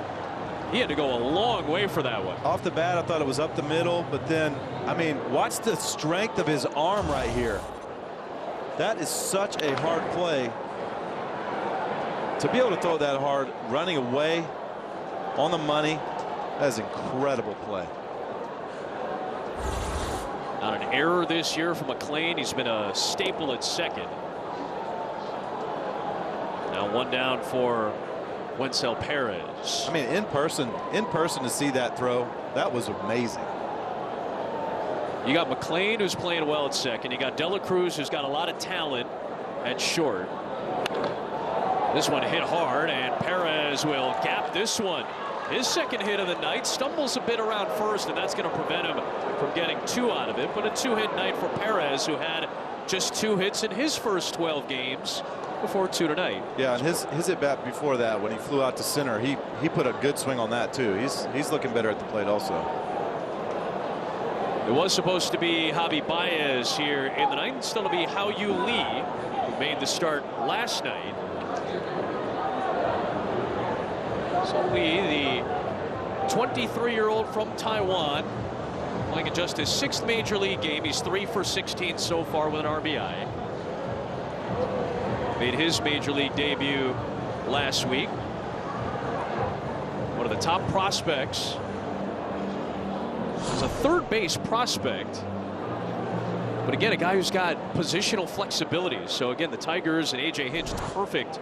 He had to go a long way for that one. Off the bat, I thought it was up the middle, but then, I mean, watch the strength of his arm right here. That is such a hard play. To be able to throw that hard, running away, on the money, that is incredible play. Not an error this year for McLean. He's been a staple at second. Now 1 down for Wencel Perez. I mean, in person to see that throw, that was amazing. You got McLean, who's playing well at second. You got Dela Cruz, who's got a lot of talent at short. This one hit hard, and Perez will gap this one. His second hit of the night, stumbles a bit around first, and that's going to prevent him from getting 2 out of it. But a 2-hit night for Perez, who had just 2 hits in his first 12 games before 2 tonight. Yeah, and his at bat before that, when he flew out to center, he put a good swing on that too. He's looking better at the plate also. It was supposed to be Javi Baez here in the 9th. Still to be Hao Yu Lee, who made the start last night. So Lee, the 23-year-old from Taiwan, playing in just his 6th major league game. He's 3 for 16 so far with an RBI. Made his major league debut last week. One of the top prospects. He's a third base prospect. But again, a guy who's got positional flexibility. So again, the Tigers and A.J. Hinch, perfect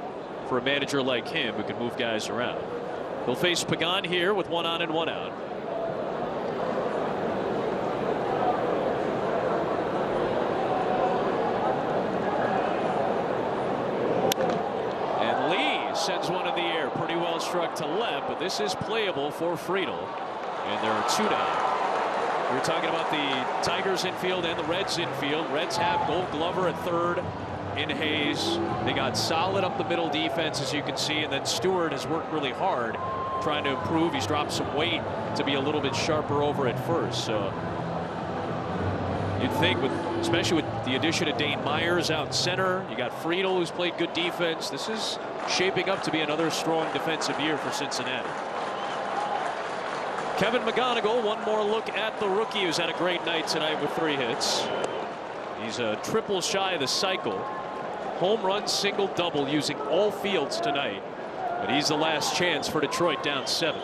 for a manager like him who can move guys around. He'll face Pagan here with 1 on and 1 out. And Lee sends one in the air, pretty well struck to left, but this is playable for Friedel. And there are 2 down. We're talking about the Tigers infield and the Reds infield. Reds have Gold Glover at third in Hayes. They got solid up the middle defense, as you can see, and then Stewart has worked really hard trying to improve. He's dropped some weight to be a little bit sharper over at first. So you'd think, especially with the addition of Dane Myers out in center, you got Friedel, who's played good defense. This is shaping up to be another strong defensive year for Cincinnati. Kevin McGonigal, one more look at the rookie, who's had a great night tonight with 3 hits. He's a triple shy of the cycle. Home run, single, double, using all fields tonight. But he's the last chance for Detroit, down 7.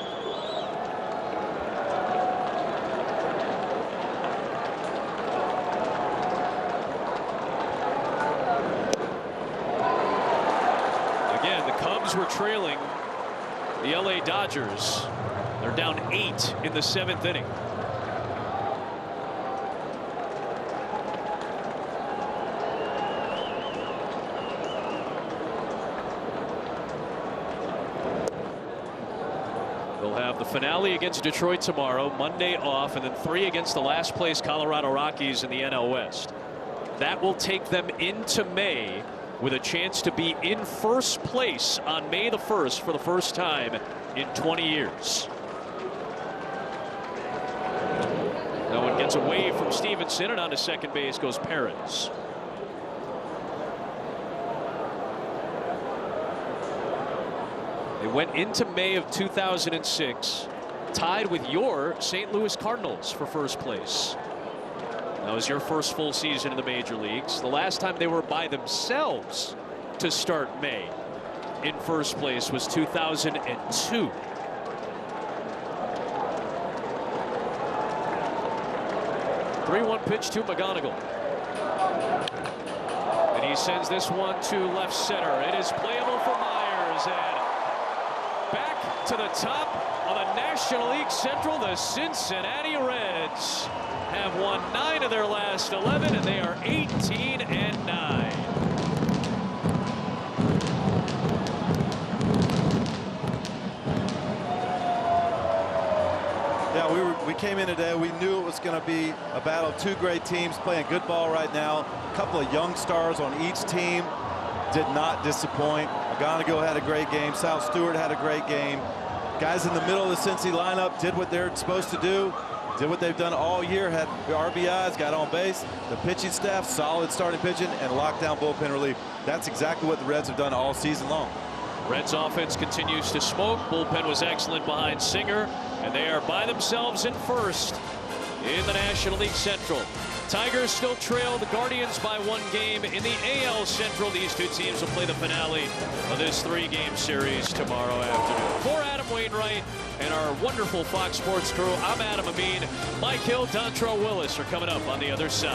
Again, the Cubs were trailing the LA Dodgers. They're down 8 in the 7th inning. They'll They'll have the finale against Detroit tomorrow, Monday off, and then 3 against the last place Colorado Rockies in the NL West. That will take them into May with a chance to be in first place on May the 1st for the first time in 20 years. No one gets away from Stevenson, and on to second base goes Perez. They went into May of 2006 tied with your St. Louis Cardinals for first place. That was your first full season in the major leagues. The last time they were by themselves to start May in first place was 2002. Three-one pitch to McGonigal. And he sends this one to left center. It is playable for Myers, and back to the top of the National League Central, the Cincinnati Reds have won 9 of their last 11, and they are 18-9. Yeah, we came in today. We knew it was going to be a battle of 2 great teams playing good ball right now. A couple of young stars on each team did not disappoint. McGonigal had a great game. Sal Stewart had a great game. Guys in the middle of the Cincy lineup did what they're supposed to do. Did what they've done all year, had RBIs, got on base. The pitching staff, solid starting pitching, and lockdown bullpen relief. That's exactly what the Reds have done all season long. Reds offense continues to smoke. Bullpen was excellent behind Singer, and they are by themselves in first in the National League Central. Tigers still trail the Guardians by 1 game in the AL Central. These 2 teams will play the finale of this 3-game series tomorrow afternoon. For Adam Wainwright and our wonderful Fox Sports crew, I'm Adam Amin. Mike Hill, Dontrell Willis are coming up on the other side.